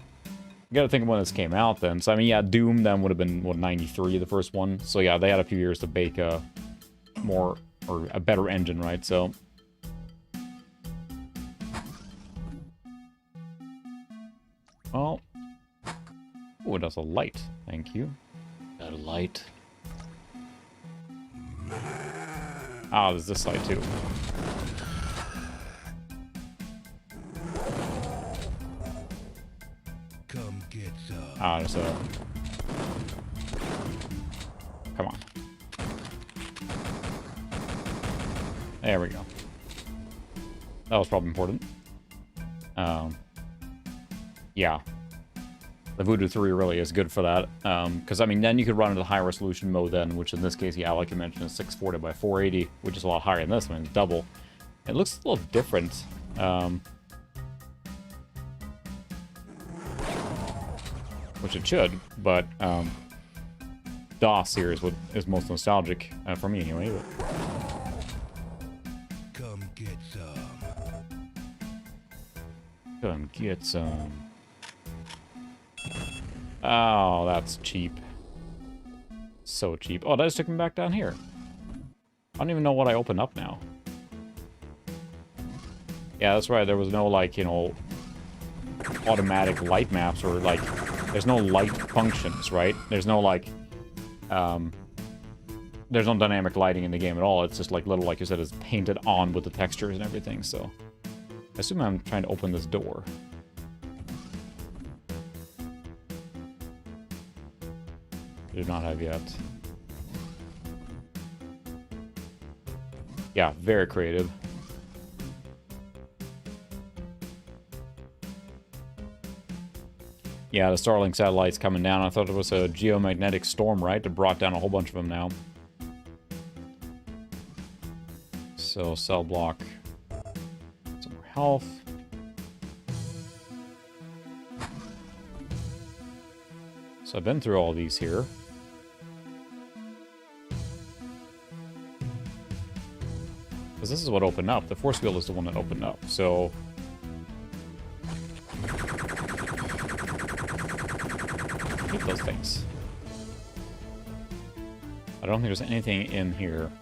gotta think of when this came out then. So, I mean, yeah, Doom then would have been, what, 93, the first one. So, yeah, they had a few years to bake a more, or a better engine, right? So, well, oh, it has a light. Thank you. Got a light. Ah, there's this side too. Come get some. Ah, there's a... Come on. There we go. That was probably important. Yeah. The Voodoo 3 really is good for that. Because, I mean, then you could run into high resolution mode then, which in this case, yeah, like you mentioned, is 640 by 480, which is a lot higher than this one. It's double. It looks a little different. Which it should, but DOS here is what is most nostalgic for me anyway. But... Come get some. Come get some. Oh, that's cheap. So cheap. Oh, that just took me back down here. I don't even know what I opened up now. Yeah, that's right. There was no, like, you know, automatic light maps or, like, there's no light functions, right? There's no, like, there's no dynamic lighting in the game at all. It's just, like, little, like you said, it's painted on with the textures and everything, so... I assume I'm trying to open this door. Do not have yet. Yeah, very creative. Yeah, the Starlink satellite's coming down. I thought it was a geomagnetic storm, right? It brought down a whole bunch of them now. So, cell block. Some more health. So I've been through all these here. Because this is what opened up. The force field is the one that opened up, so... I hate those things. I don't think there's anything in here.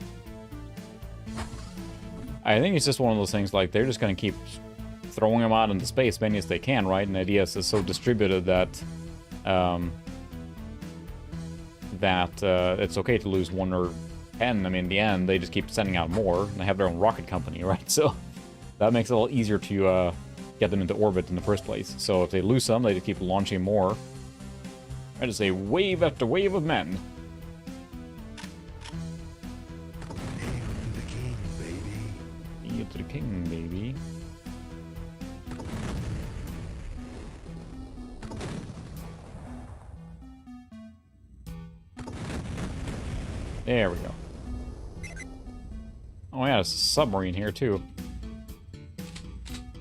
I think it's just one of those things, like, they're just going to keep throwing them out into space as many as they can, right? And the idea is so distributed that... it's okay to lose 1 or 10. I mean, in the end, they just keep sending out more, and they have their own rocket company, right? So that makes it a little easier to get them into orbit in the first place. So if they lose some, they just keep launching more. I just say wave after wave of men. Hail to the king, baby. Hail to the king, baby. There we go. Oh yeah, there's a submarine here too.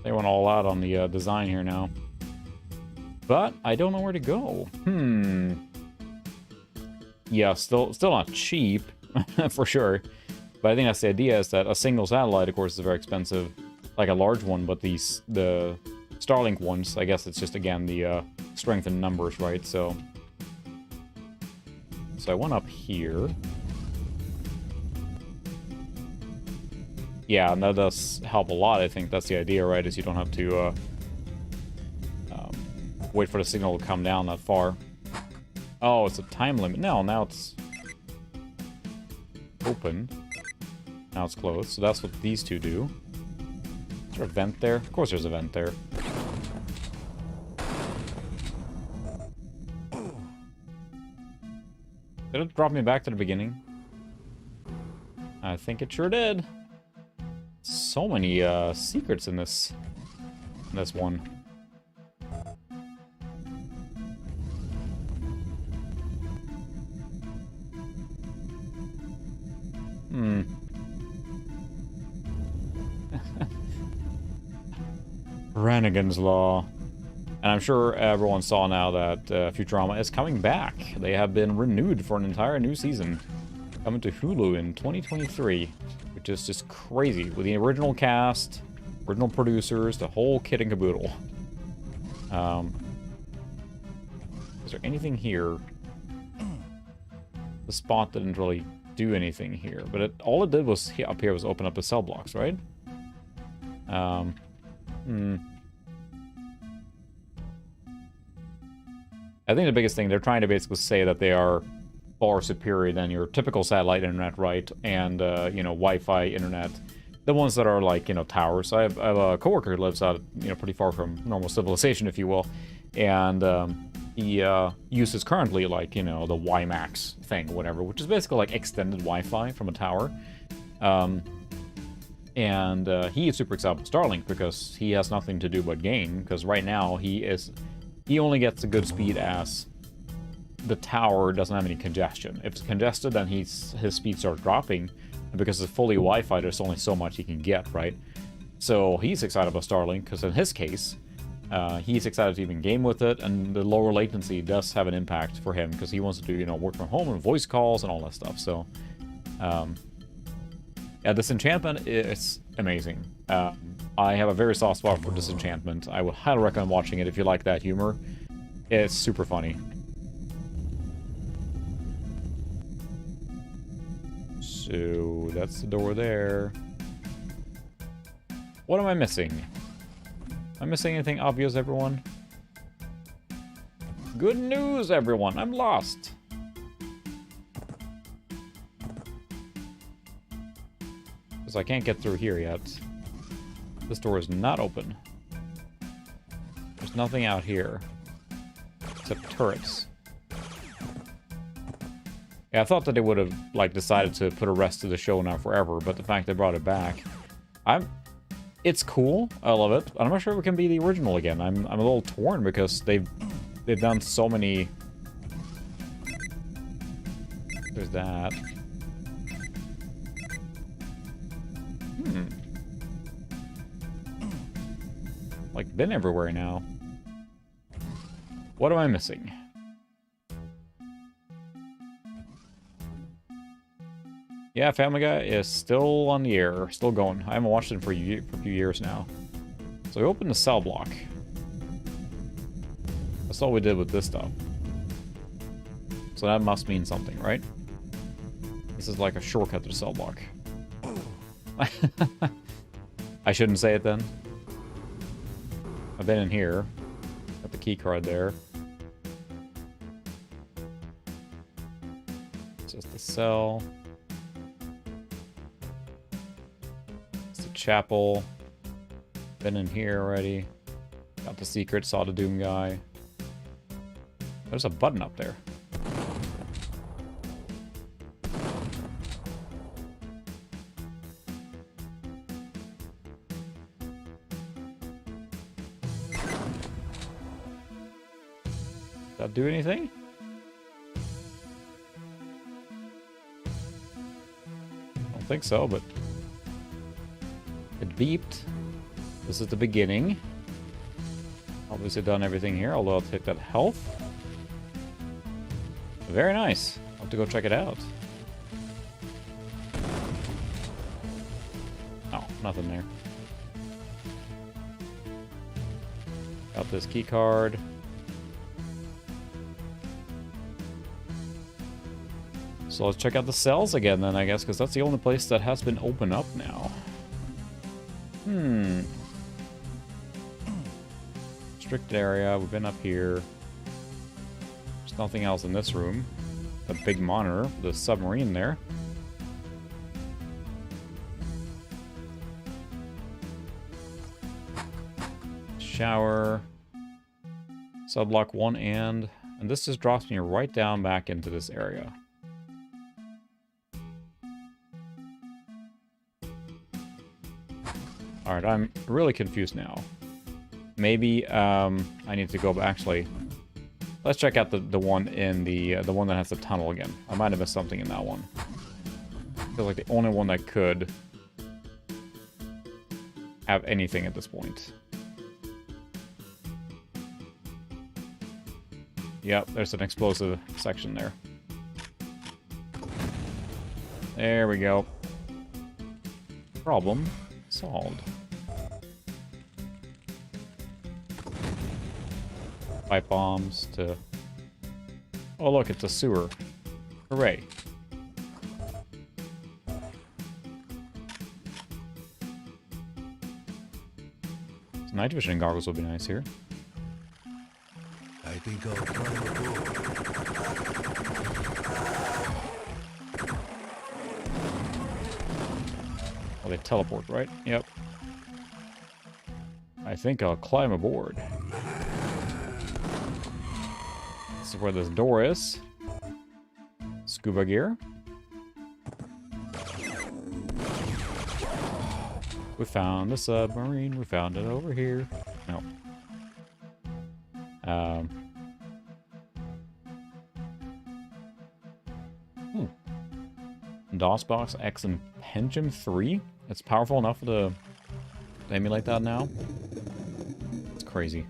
They went all out on the design here now. But I don't know where to go. Yeah, still not cheap, for sure. But I think that's the idea, is that a single satellite, of course, is very expensive. Like a large one, but the Starlink ones, I guess it's just, again, the strength in numbers, right? So So I went up here. Yeah, and that does help a lot. I think that's the idea, right? Is you don't have to wait for the signal to come down that far. Oh, it's a time limit. No, now it's open. Now it's closed. So that's what these two do. Is there a vent there? Of course there's a vent there. Did it drop me back to the beginning? I think it sure did. So many secrets in this one. Brannigan's Law. And I'm sure everyone saw now that Futurama is coming back. They have been renewed for an entire new season. Coming to Hulu in 2023. Which is just crazy. With the original cast, original producers, the whole kit and caboodle. Is there anything here? The spot didn't really do anything here. But all it did was up here was open up the cell blocks, right? I think the biggest thing, they're trying to basically say that they are far superior than your typical satellite internet, right? And, you know, Wi-Fi internet. The ones that are like, you know, towers. I have a coworker who lives out, you know, pretty far from normal civilization, if you will. And he uses currently, like, you know, the WiMAX thing, whatever, which is basically like extended Wi-Fi from a tower. And he is super excited about Starlink because he has nothing to do but gain. Because right now he only gets a good speed as the tower doesn't have any congestion. If it's congested, then his speed starts dropping. And because it's fully Wi-Fi, there's only so much he can get, right? So he's excited about Starlink because in his case, he's excited to even game with it, and the lower latency does have an impact for him because he wants to do, you know, work from home and voice calls and all that stuff. So, yeah, Disenchantment is amazing. I have a very soft spot for Disenchantment. I would highly recommend watching it if you like that humor. It's super funny. So, that's the door there. What am I missing? Am I missing anything obvious, everyone? Good news, everyone! I'm lost! Because I can't get through here yet. This door is not open. There's nothing out here. Except turrets. Yeah, I thought that they would have, like, decided to put a rest to the show now forever, but the fact they brought it back... It's cool. I love it. I'm not sure if it can be the original again. I'm a little torn because they've done so many... There's that. Like, been everywhere now. What am I missing? Yeah, Family Guy is still on the air, still going. I haven't watched it for a few years now. So we opened the cell block. That's all we did with this stuff. So that must mean something, right? This is like a shortcut to the cell block. I shouldn't say it then. I've been in here. Got the key card there. It's just the cell. Chapel. Been in here already. Got the secret, saw the Doom guy. There's a button up there. Does that do anything? I don't think so, but it beeped. This is the beginning. Obviously done everything here, although I'll take that health. Very nice. I'll have to go check it out. Oh, nothing there. Got this key card. So let's check out the cells again then, I guess, because that's the only place that has been opened up now. Restricted area, we've been up here. There's nothing else in this room. A big monitor, the submarine there. Shower. Sublock 1 and this just drops me right down back into this area. Alright, I'm really confused now. Maybe I need to go back. Actually, let's check out the one in the one that has the tunnel again. I might have missed something in that one. I feel like the only one that could have anything at this point. Yep, there's an explosive section there. There we go. Problem solved. Pipe bombs to... Oh look, it's a sewer. Hooray. Some night vision goggles would be nice here. I think I'll try the door. Oh, they teleport, right? Yep. I think I'll climb aboard. This is where this door is. Scuba gear. We found the submarine. We found it over here. No. DOSBox X and Pentium 3? It's powerful enough to emulate that now? It's crazy.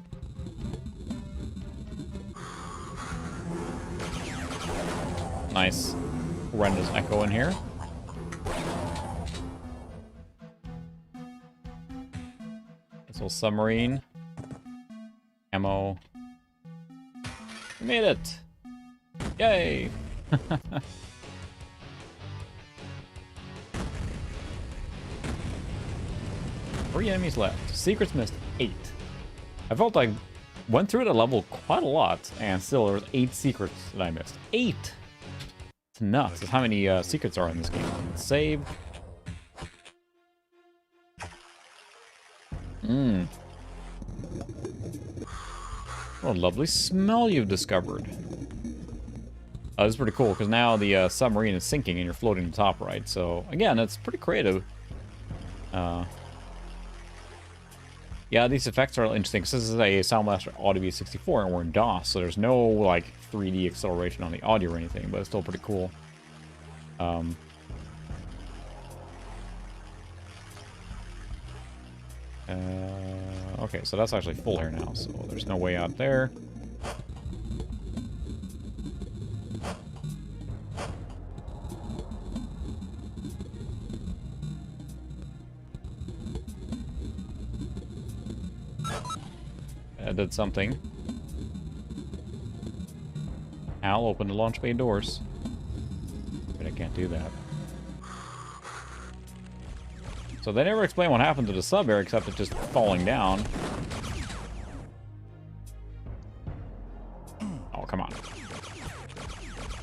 Nice horrendous echo in here. This little submarine. Ammo. We made it! Yay! 3 enemies left. Secrets missed 8. I felt I went through the level quite a lot, and still there was 8 secrets that I missed. 8! It's nuts. That's how many secrets are in this game. Let's save. What a lovely smell you've discovered. This is pretty cool, because now the submarine is sinking and you're floating to the top right. So, again, it's pretty creative. Yeah, these effects are interesting, because this is a Sound Blaster Audio 64 and we're in DOS, so there's no, like, 3D acceleration on the audio or anything, but it's still pretty cool. Okay, so that's actually full here now, so there's no way out there. I did something. Al, open the launch bay doors. But I can't do that. So they never explain what happened to the sub air except it just falling down. Oh, come on.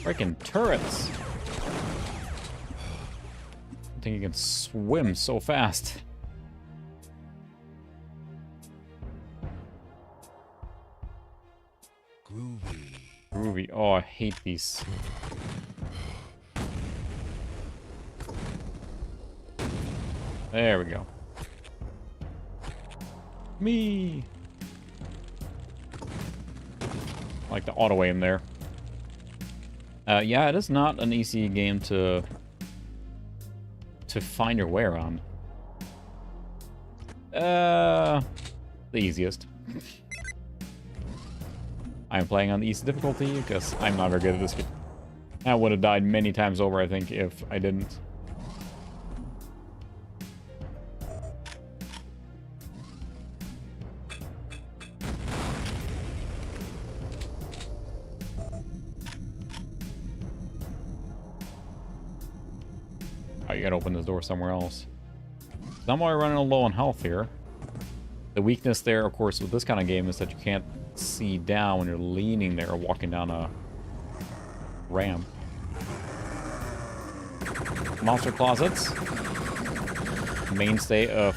Freaking turrets. I think you can swim so fast. Groovy. Oh, I hate these. There we go. Me. Like the auto aim there. Yeah, it is not an easy game to find your way around. The easiest. I'm playing on the easy difficulty because I'm not very good at this game. I would have died many times over, I think, if I didn't. you gotta open this door somewhere else. So I'm already running low on health here. The weakness there, of course, with this kind of game is that you can't see down when you're leaning there or walking down a ramp. Monster closets. Mainstay of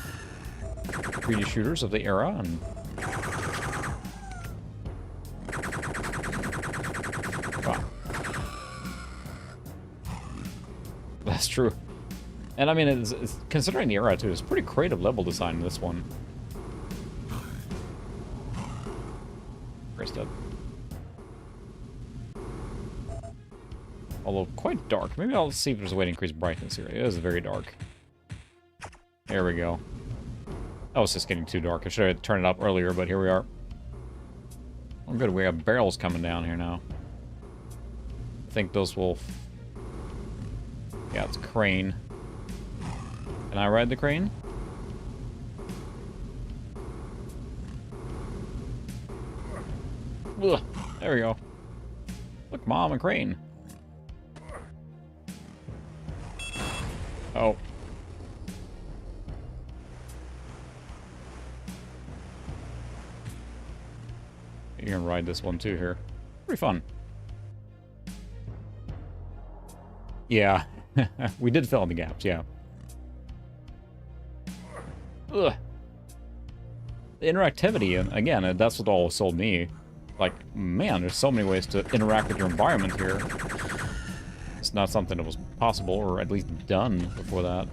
3D shooters of the era. And wow. That's true. And I mean, it's considering the era too, it's pretty creative level design in this one. First up. Although quite dark. Maybe I'll see if there's a way to increase brightness here. It is very dark. There we go. That was just getting too dark. I should have turned it up earlier, but here we are. Oh, good. We have barrels coming down here now. I think those will... Yeah, it's a crane. Can I ride the crane? Ugh, there we go. Look, Mom, a crane. Oh. You can ride this one too here. Pretty fun. Yeah. We did fill in the gaps, yeah. Ugh. The interactivity, and again, that's what always sold me. Like, man, there's so many ways to interact with your environment here. It's not something that was possible, or at least done before that.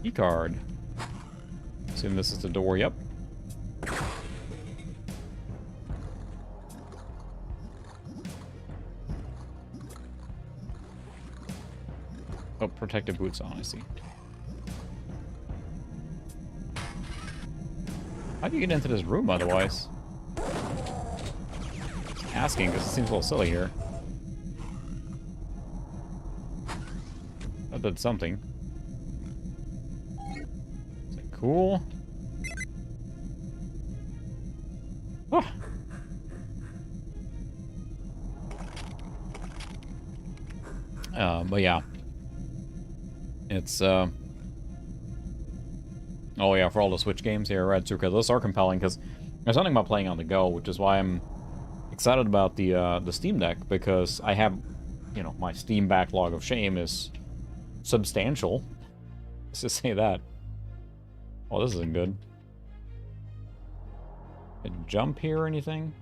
Key card. Assume this is the door, yep. Oh, protective boots on, I see. How do you get into this room otherwise? Asking, because it seems a little silly here. That did something. Is it cool? Oh. But yeah. It's, oh yeah, for all the Switch games here, right, because those are compelling, because there's something about playing on the go, which is why I'm excited about the Steam Deck, because I have, you know, my Steam backlog of shame is substantial. Let's just say that. Oh, this isn't good. Can I jump here or anything?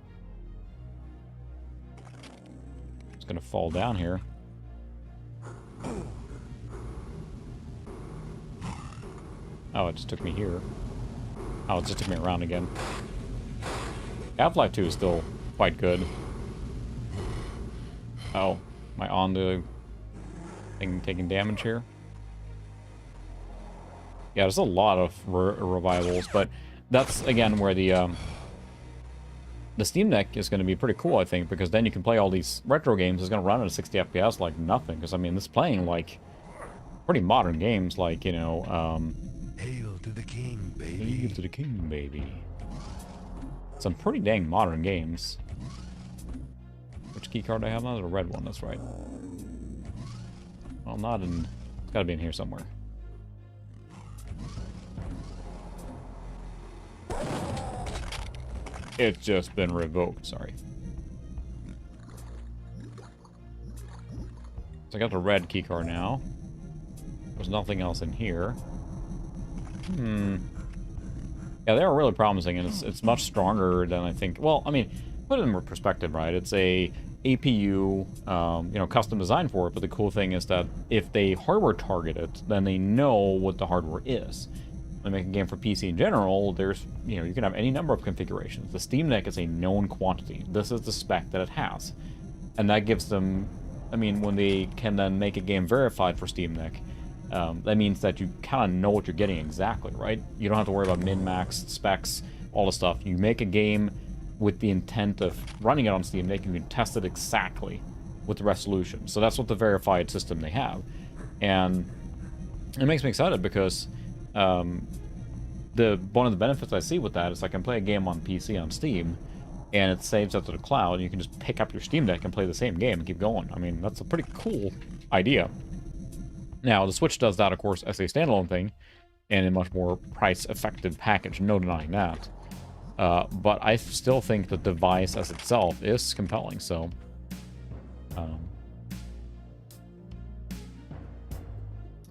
It's gonna fall down here. Oh, it just took me here. Oh, it just took me around again. Half-Life 2 is still quite good. Oh, am I on the thing taking damage here? Yeah, there's a lot of revivals, but that's, again, where the Steam Deck is going to be pretty cool, I think, because then you can play all these retro games. It's going to run at 60 FPS like nothing, because, I mean, it's playing, like, pretty modern games, like, you know, Hail to the king, baby. Hail to the king, baby. Some pretty dang modern games. Which keycard do I have now? The red one, that's right. Well, not in... It's gotta be in here somewhere. It's just been revoked, sorry. So I got the red keycard now. There's nothing else in here. Yeah, they are really promising, and it's much stronger than I think. Well, I mean, put it in perspective, right? It's a APU, you know, custom designed for it, but the cool thing is that if they hardware target it, then they know what the hardware is. When they make a game for PC in general, there's, you know, you can have any number of configurations. The Steam Deck is a known quantity. This is the spec that it has. And that gives them, I mean, when they can then make a game verified for Steam Deck, that means that you kind of know what you're getting exactly, right? You don't have to worry about min-max, specs, all the stuff. You make a game with the intent of running it on Steam Deck, and you can test it exactly with the resolution. So that's what the verified system they have. And it makes me excited because one of the benefits I see with that is I can play a game on PC on Steam, and it saves up to the cloud, and you can just pick up your Steam Deck and play the same game and keep going. I mean, that's a pretty cool idea. Now, the Switch does that, of course, as a standalone thing, and a much more price-effective package, no denying that. But I still think the device as itself is compelling, so...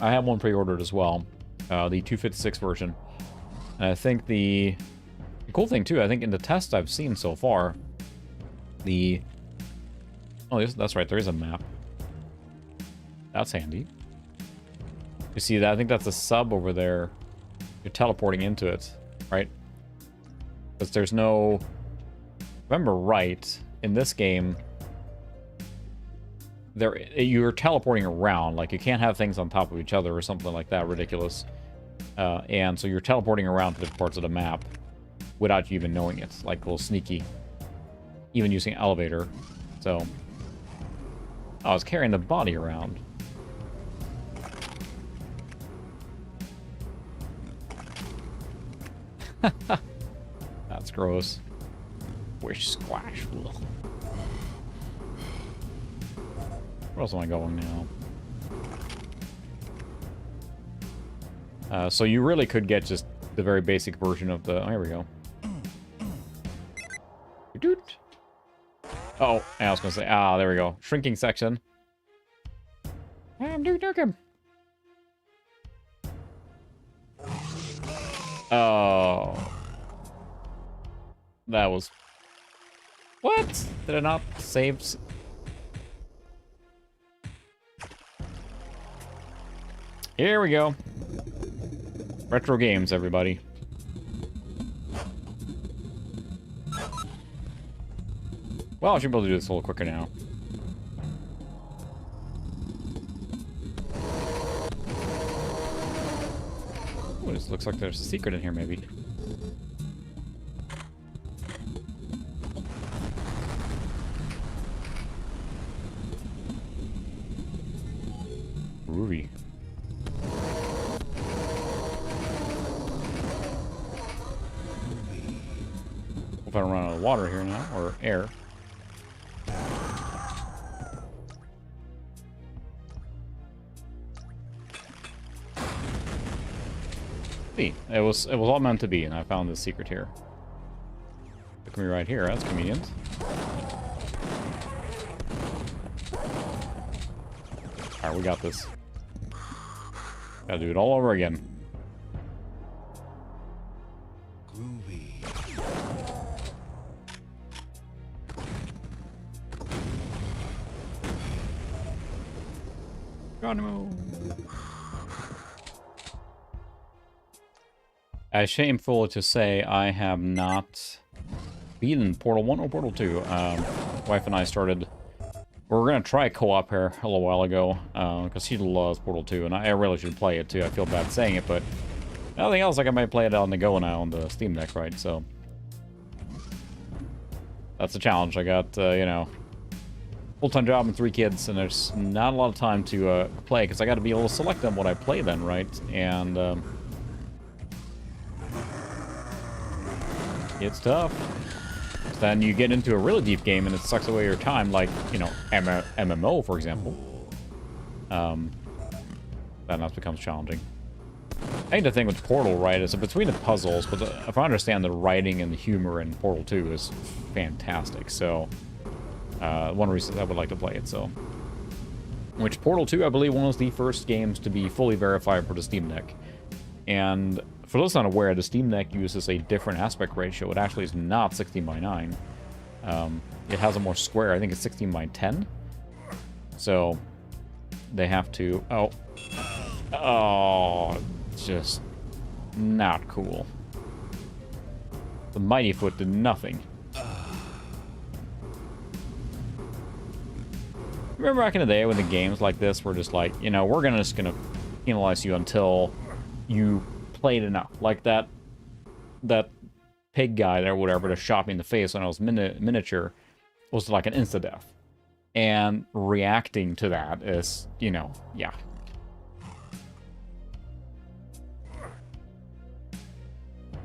I have one pre-ordered as well, the 256 version. And I think the cool thing, too, I think in the tests I've seen so far, oh, that's right, there is a map. That's handy. You see that? I think that's a sub over there. You're teleporting into it, right? Because there's no... If I remember right, in this game, you're teleporting around. Like, you can't have things on top of each other or something like that ridiculous. And so you're teleporting around to different parts of the map without you even knowing it. Like, a little sneaky. Even using elevator. So... I was carrying the body around. That's gross. Wish squash. Ugh. Where else am I going now? So you really could get just the very basic version of the... Oh, here we go. Doot. Oh, I was going to say... Ah, there we go. Shrinking section. I'm Duke Nukem. Oh. That was... What? Did I not save... Here we go. Retro games, everybody. Well, I should be able to do this a little quicker now. Ooh, this looks like there's a secret in here, maybe. Groovy. Hope I don't run out of water here now, or air. See, it was all meant to be, and I found this secret here. Took me right here. That's convenient. All right, we got this. Gotta do it all over again. Groovy. Geronimo. As shameful to say, I have not beaten Portal 1 or Portal 2. Wife and I started... We were going to try co-op here a little while ago, because she loves Portal 2, and I really should play it too. I feel bad saying it, but nothing else, like I might play it on the go now on the Steam Deck, right? So that's a challenge. I got, you know, full-time job and 3 kids, and there's not a lot of time to play, because I got to be able to select on what I play then, right? And it's tough. Then you get into a really deep game and it sucks away your time, like, you know, MMO, for example. Then that becomes challenging. I think the thing with Portal, right, is that between the puzzles, but if I understand the writing and the humor in Portal 2 is fantastic, so one reason I would like to play it, so. Which Portal 2, I believe, one of the first games to be fully verified for the Steam Deck. And for those not aware, the Steam Deck uses a different aspect ratio. It actually is not 16:9. It has a more square. I think it's 16:10. So they have to... Oh, just not cool. The Mighty Foot did nothing. Remember back in the day when the games like this were just like, you know, we're just gonna penalize you until you played enough. Like that pig guy there, whatever, that shot me in the face when I was miniature was like an insta-death. And reacting to that is, you know, yeah.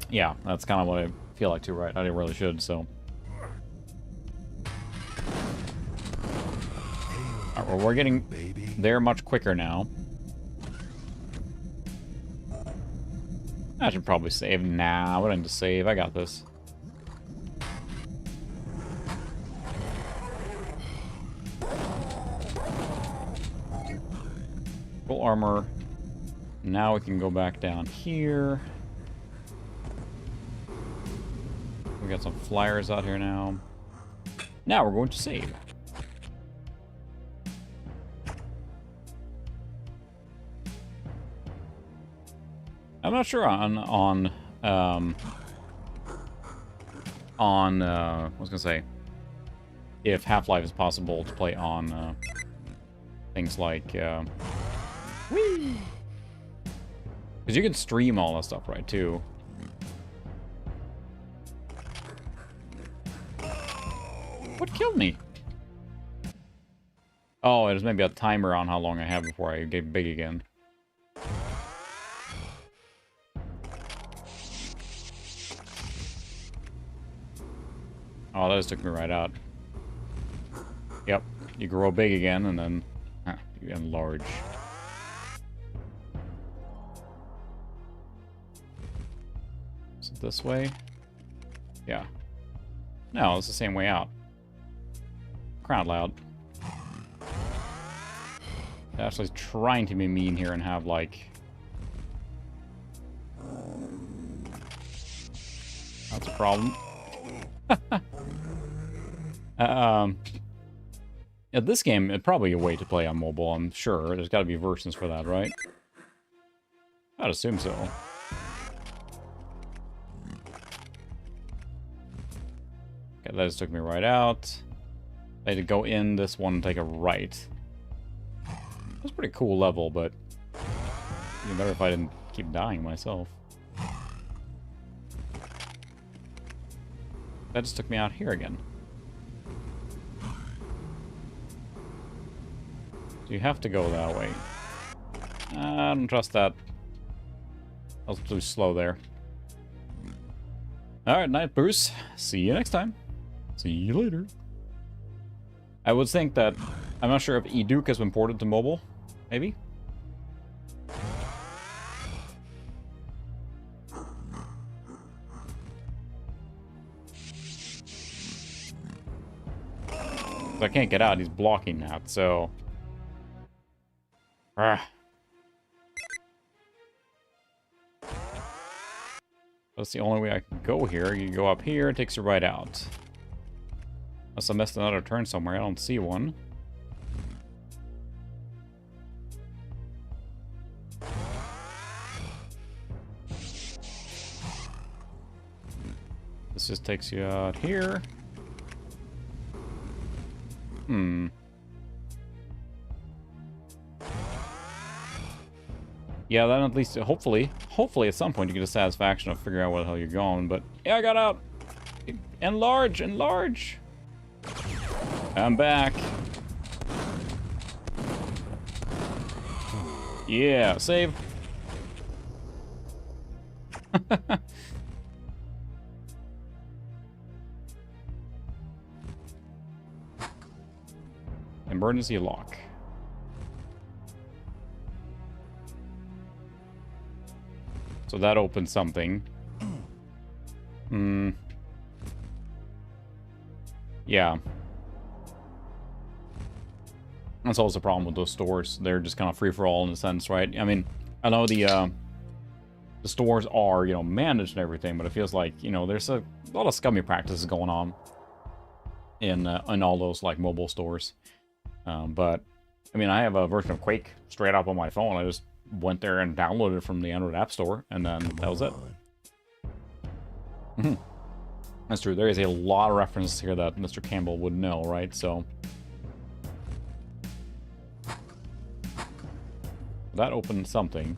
Yeah, that's kind of what I feel like too, right? I really should, so. Alright, well, we're getting there much quicker now. I should probably save. Nah, we don't need to save. I got this. Full armor. Now we can go back down here. We got some flyers out here now. Now we're going to save. I'm not sure I was gonna say if Half-Life is possible to play on things like because you can stream all that stuff, right? Too. What killed me? Oh, there's maybe a timer on how long I have before I get big again. Oh, that just took me right out. Yep, you grow big again, and then you enlarge. Is it this way? Yeah. No, it's the same way out. Crowd loud. Ashley's trying to be mean here and have, like... That's a problem. Yeah, this game, it's probably a way to play on mobile, I'm sure. There's got to be versions for that, right? I'd assume so. Okay, that just took me right out. I had to go in this one and take a right. That's a pretty cool level, but even better if I didn't keep dying myself. That just took me out here again. So you have to go that way. I don't trust that. I was too slow there. Alright, night, Bruce. See you next time. See you later. I would think that... I'm not sure if Duke has been ported to mobile. Maybe? I can't get out. He's blocking that, so... That's the only way I can go here. You go up here, it takes you right out. Unless I missed another turn somewhere. I don't see one. This just takes you out here. Yeah, then at least, hopefully at some point you get a satisfaction of figuring out where the hell you're going, but... Yeah, I got out! Enlarge! Enlarge! I'm back. Yeah, save. Emergency lock. So that opens something. Yeah. That's always the problem with those stores. They're just kind of free-for-all in a sense, right? I mean, I know the stores are, you know, managed and everything, but it feels like, you know, there's a lot of scummy practices going on in all those, like, mobile stores. But, I mean, I have a version of Quake straight up on my phone. I just went there and downloaded it from the Android App Store, and then that was it. That's true. There is a lot of references here that Mr. Campbell would know, right? So that opened something.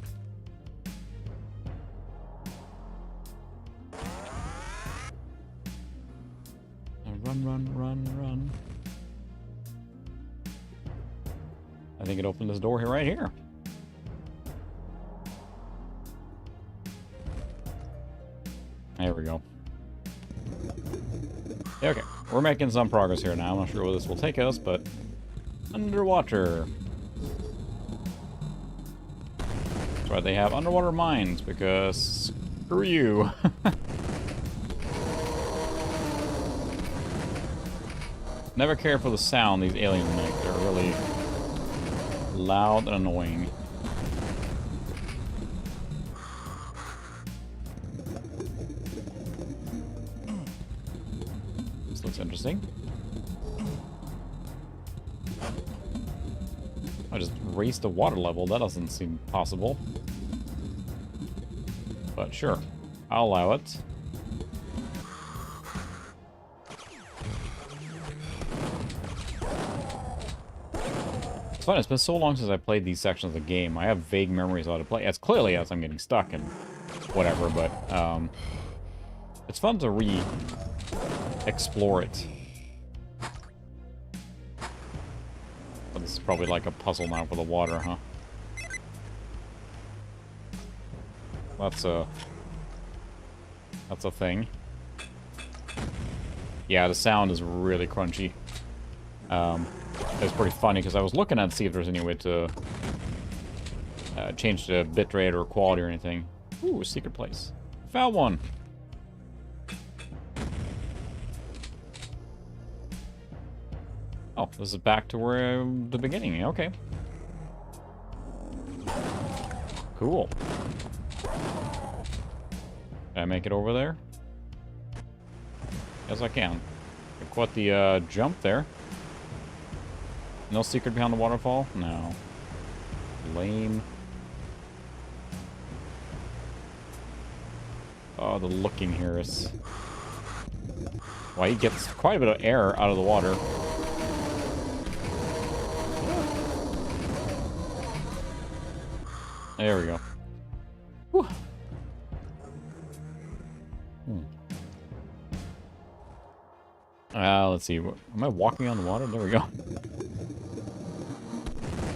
Run, run, run, run. I think it opened this door here, right here. There we go. Okay, we're making some progress here now. I'm not sure where this will take us, but underwater. That's right, they have underwater mines because Screw you. Never cared for the sound these aliens make. They're really loud and annoying. This looks interesting. I just raised the water level. That doesn't seem possible. But sure, I'll allow it. It's fun, it's been so long since I played these sections of the game. I have vague memories of how to play. As clearly as I'm getting stuck and whatever, but it's fun to re-explore it. But this is probably like a puzzle now for the water, huh? That's a thing. Yeah, the sound is really crunchy. It's pretty funny because I was looking at see if there's any way to change the bitrate or quality or anything. Ooh, a secret place. Found one. Oh, this is back to where the beginning. Okay. Cool. Can I make it over there? Yes, I can. Quite the jump there. No secret behind the waterfall? No. Lame. Oh, the looking here is... Well, he gets quite a bit of air out of the water. There we go. Whew. Let's see. Am I walking on the water? There we go.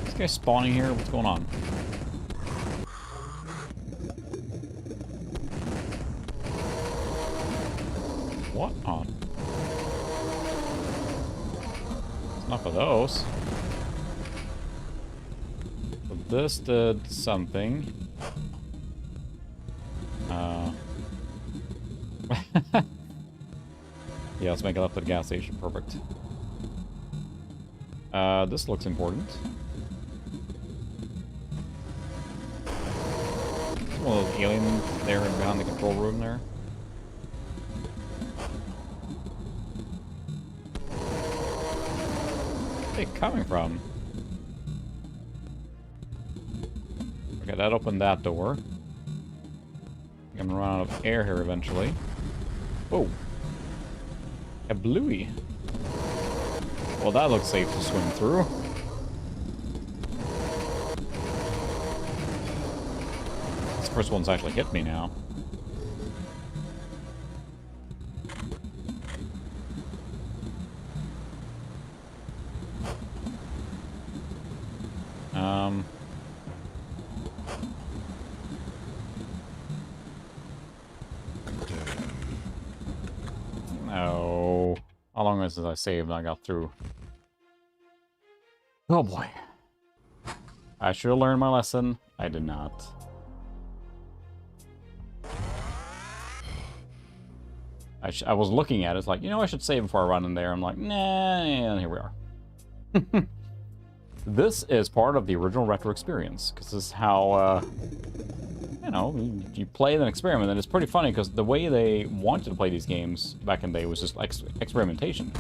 This guy spawning here? What's going on? What on? It's not for those. But this did something. Yeah, let's make it up to the gas station. Perfect. This looks important. One of those aliens there behind the control room there. Where are they coming from? Okay, that opened that door. I'm gonna run out of air here eventually. Whoa. A bluey. Well, that looks safe to swim through. This first one's actually hit me now. No. How long was it since I saved and I got through? Oh boy. I should have learned my lesson. I did not. I was looking at it, it's like, you know, I should save before I run in there. I'm like, nah, and here we are. This is part of the original retro experience, because this is how, you know, you play an experiment, and it's pretty funny, because the way they wanted to play these games back in the day was just experimentation.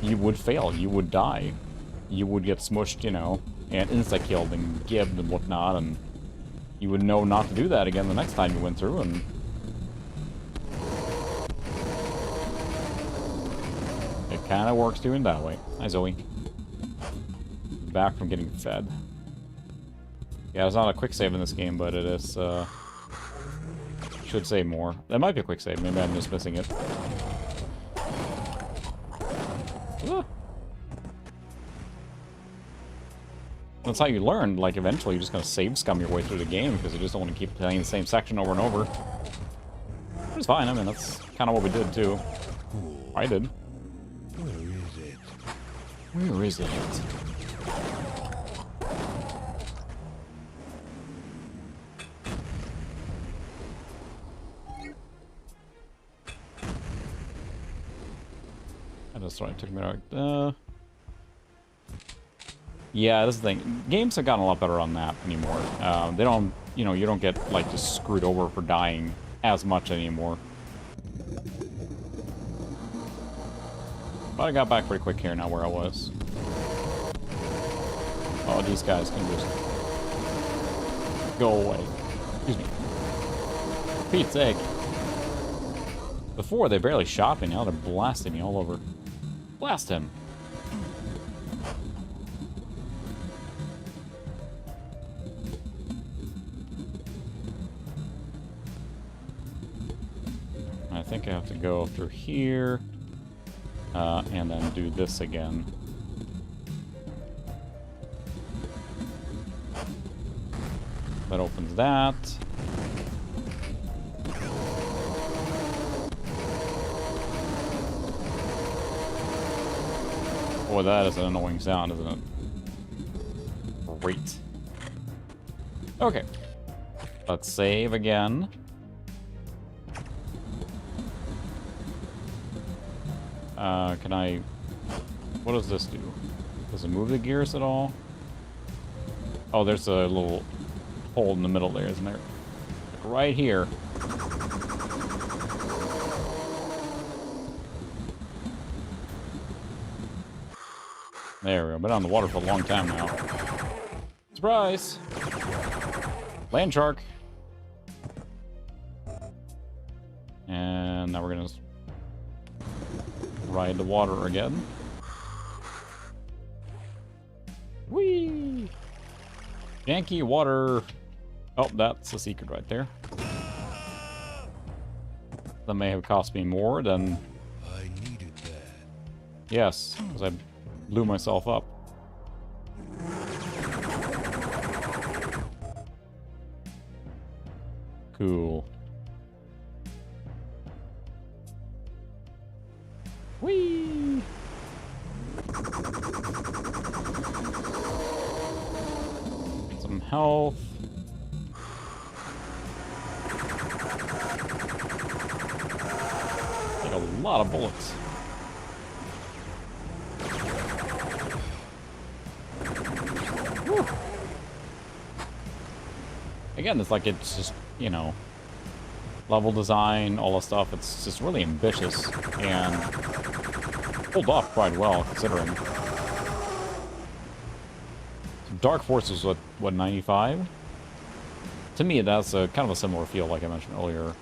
You would fail, you would die, you would get smushed, you know, and insta-killed and gibbed and whatnot, and you would know not to do that again the next time you went through, and... it kind of works doing that way. Hi, Zoe. Back from getting fed. Yeah, it's not a quick save in this game, but it is, should save more. That might be a quick save, maybe I'm just missing it. Ah. That's how you learn, like, eventually you're just gonna save scum your way through the game, because you just don't want to keep playing the same section over and over. It's fine, I mean, that's kind of what we did, too. I did. Where is it? Where is it? That's right. It took me out. Yeah, this is the thing. Games have gotten a lot better on that anymore. They don't, you know, you don't get, like, just screwed over for dying as much anymore. But I got back pretty quick here now where I was. Oh, these guys can just go away. Excuse me. Pete's sake. Before, they barely shot me. Now they're blasting me all over. Blast him. I think I have to go through here. And then do this again. That opens that. Boy, that is an annoying sound, isn't it? Great. Okay. Let's save again. Can I... What does this do? Does it move the gears at all? Oh, there's a little hole in the middle there, isn't there? Like right here. There we go. Been on the water for a long time now. Surprise! Land shark. And now we're gonna ride the water again. Whee! Yankee water. Oh, that's a secret right there. That may have cost me more than... I needed that. Yes, because I blew myself up. Cool. Whee! Get some health. Take a lot of bullets. Woo. Again, it's like it's just, you know, level design, all the stuff. It's just really ambitious and pulled off quite well, considering. Dark Force was what 95? To me, that's a kind of a similar feel, like I mentioned earlier.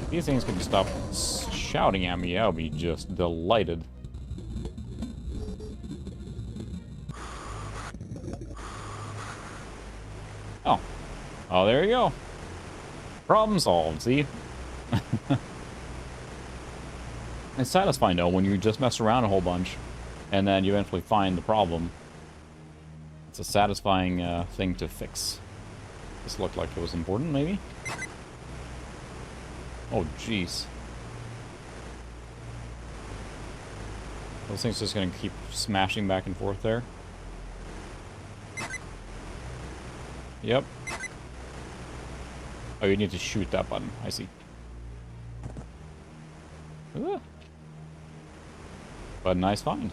If these things could stop shouting at me, I'll be just delighted. Oh. Oh, there you go. Problem solved, see? It's satisfying, though, when you just mess around a whole bunch, and then you eventually find the problem. It's a satisfying thing to fix. This looked like it was important, maybe? Oh, jeez. Those things just gonna keep smashing back and forth there. Yep. Oh, you need to shoot that button. I see. Ah. But nice find.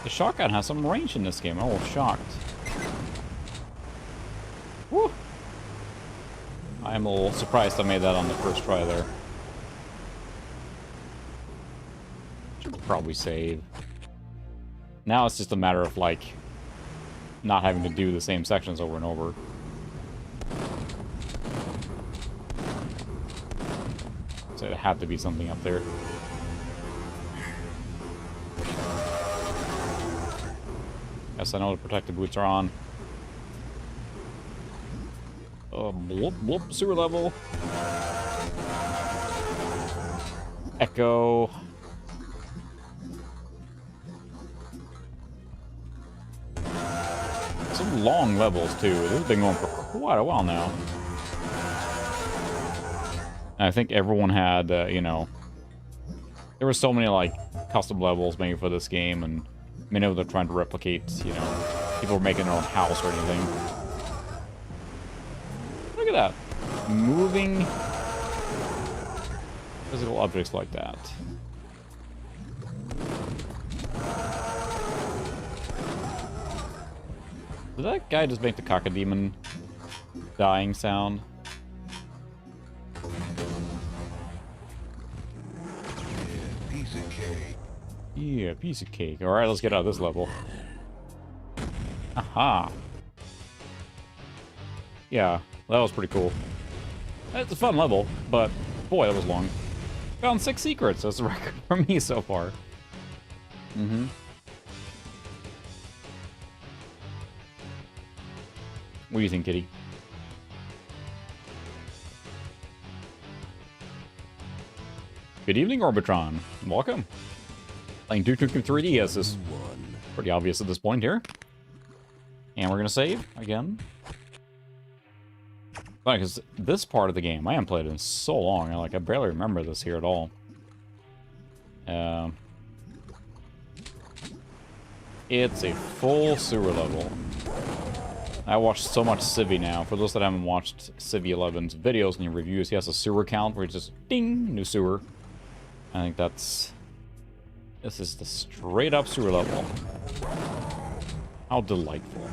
The shotgun has some range in this game. I'm a little shocked. Woo! I am a little surprised I made that on the first try there. Should probably save. Now it's just a matter of, like, not having to do the same sections over and over. So it had to be something up there. Yes, I know the protective boots are on. Bloop, bloop, sewer level. Echo. Some long levels, too. This has been going for quite a while now. And I think everyone had, you know... There were so many, like, custom levels made for this game, and many of them trying to replicate, you know, people were making their own house or anything. Look at that. Moving physical objects like that. Did that guy just make the cacodemon dying sound? Piece of cake. Yeah, piece of cake. Alright, let's get out of this level. Aha. Yeah, that was pretty cool. It's a fun level, but boy, that was long. Found 6 secrets. That's a record for me so far. Mm-hmm. What do you think, Kitty? Good evening, Orbitron. Welcome. Playing Duke Nukem 3D. Yes, this is pretty obvious at this point here. And we're going to save again. Funny, because this part of the game, I haven't played in so long. I barely remember this here at all. It's a full sewer level. I watched so much Civvy now. For those that haven't watched Civvy 11's videos and reviews, he has a sewer count where it's just ding, new sewer. I think that's... This is the straight up sewer level. How delightful.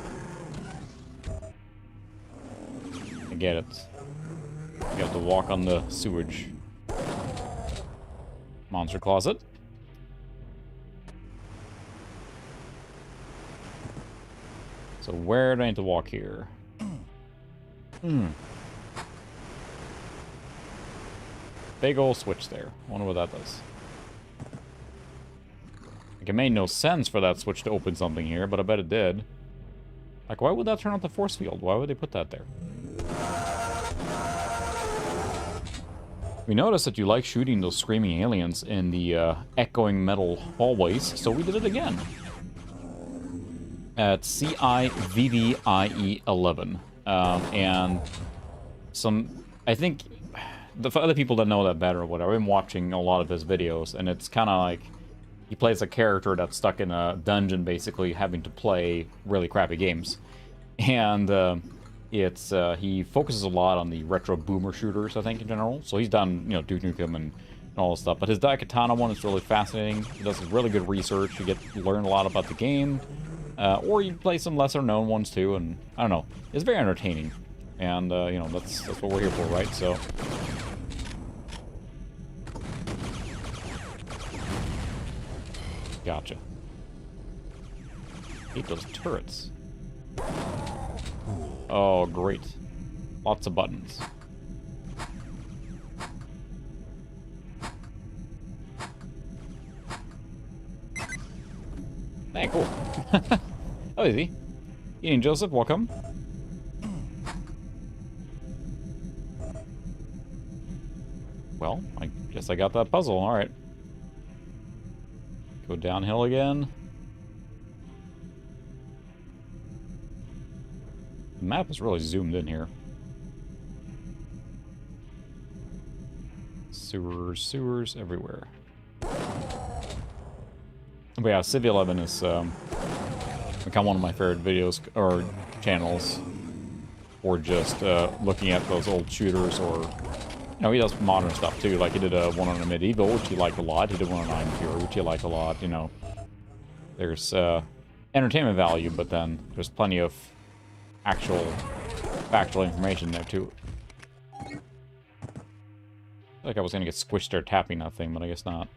I get it. You have to walk on the sewage. Monster closet. So where do I need to walk here? Big ol' switch there. Wonder what that does. Like, it made no sense for that switch to open something here, but I bet it did. Like, why would that turn on the force field? Why would they put that there? We noticed that you like shooting those screaming aliens in the echoing metal hallways, so we did it again. At CIVVIE11. And I think, the other people that know that better or whatever, I've been watching a lot of his videos, and it's kind of like, he plays a character that's stuck in a dungeon, basically, having to play really crappy games. And he focuses a lot on the retro boomer shooters, I think, in general. So he's done, you know, Duke Nukem and all this stuff. But his Daikatana one is really fascinating. He does really good research. You learn a lot about the game. Or you play some lesser-known ones, too. And, I don't know, it's very entertaining. And, you know, that's what we're here for, right? So... Gotcha. Hate those turrets. Oh, great. Lots of buttons. Hey, cool. Oh, easy. Eating Joseph, welcome. Well, I guess I got that puzzle. Alright. Go downhill again. The map is really zoomed in here. Sewers everywhere. But yeah, Civ 11 is become one of my favorite videos or channels for just looking at those old shooters, or you know, he does modern stuff too. Like he did one on a Medieval, which he liked a lot. He did one on Iron Fury, which he liked a lot. You know, there's entertainment value, but then there's plenty of actual factual information there too. I feel like I was gonna get squished there tapping that thing, but I guess not.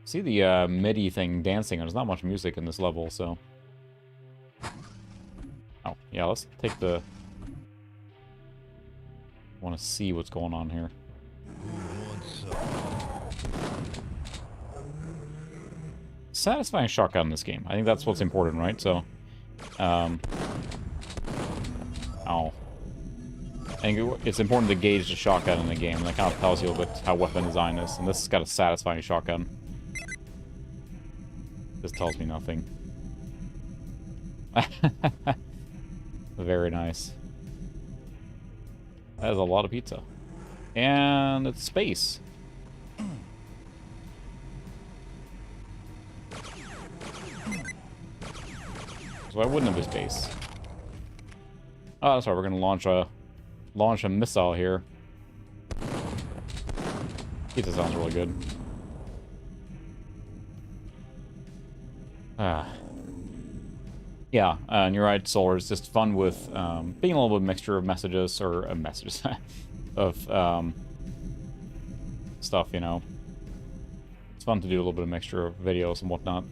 See the MIDI thing dancing. There's not much music in this level, so. Oh yeah, let's take the. Want to see what's going on here. Satisfying shotgun in this game. I think that's what's important, right? So, oh. I think it's important to gauge the shotgun in the game, and that kind of tells you a little bit how weapon design is. And this has got a satisfying shotgun. This tells me nothing. Very nice. That is a lot of pizza. And it's space. So why wouldn't it be space? Oh, that's right. We're gonna launch a missile here. Pizza sounds really good. Yeah, and you're right, Solar. It's just fun with being a little bit mixture of messages or messages of stuff. You know, it's fun to do a little bit of mixture of videos and whatnot.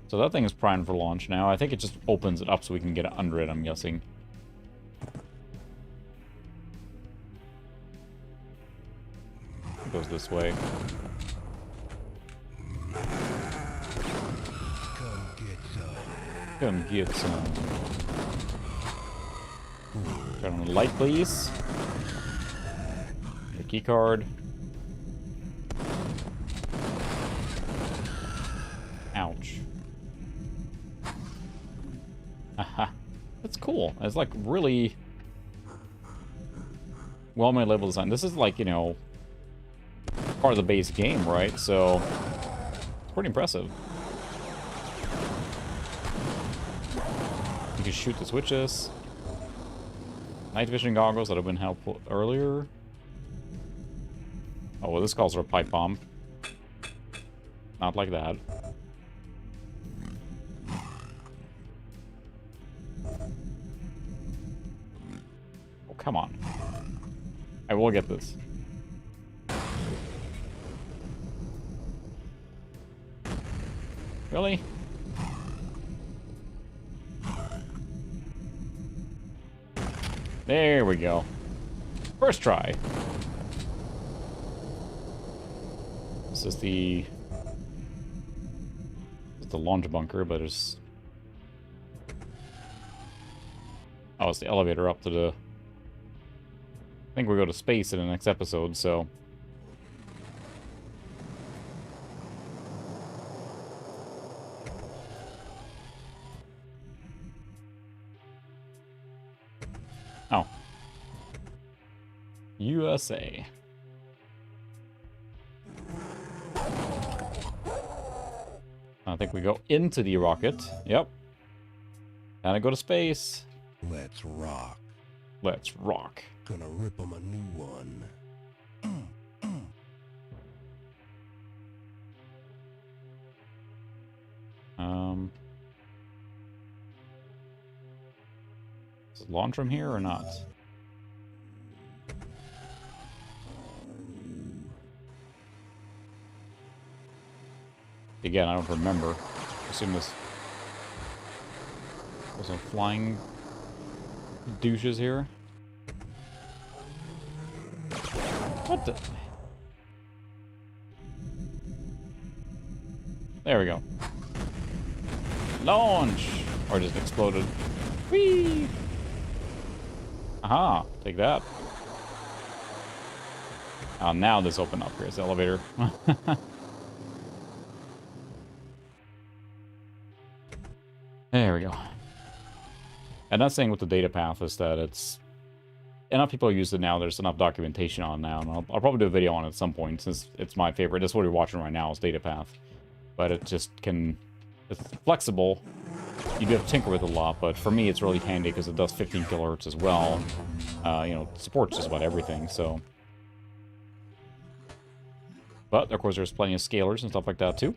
So that thing is primed for launch now. I think it just opens it up so we can get it under it, I'm guessing. It goes this way. Come get some. Turn on the light, please. The key card. Ouch. Haha. That's cool. It's like really well-made level design. This is like, you know, part of the base game, right? So it's pretty impressive. You can shoot the switches. Night vision goggles that have been helpful earlier. Oh, well, this calls for a pipe bomb. Not like that. Oh, come on. I will get this. Really? There we go. First try. This is the launch bunker, but it's... Oh, it's the elevator up to the... I think we'll go to space in the next episode, so... Oh. USA. I think we go into the rocket. Yep. And I go to space. Let's rock. Let's rock. Gonna rip 'em a new one. Does it launch from here or not? Again, I don't remember. I assume this was some flying douches here. What the? There we go. Launch! Or just exploded. Whee! Aha! Take that. Oh, now this opened up. Here's the elevator. There we go. And that's saying with the data path is that it's... Enough people use it now, there's enough documentation on it now, and I'll probably do a video on it at some point, since it's my favorite. That's what we're watching right now, is data path. But it just can... It's flexible. You do have to tinker with it a lot, but for me it's really handy because it does 15 kilohertz as well. You know, it supports just about everything, so... But, of course, there's plenty of scalars and stuff like that, too.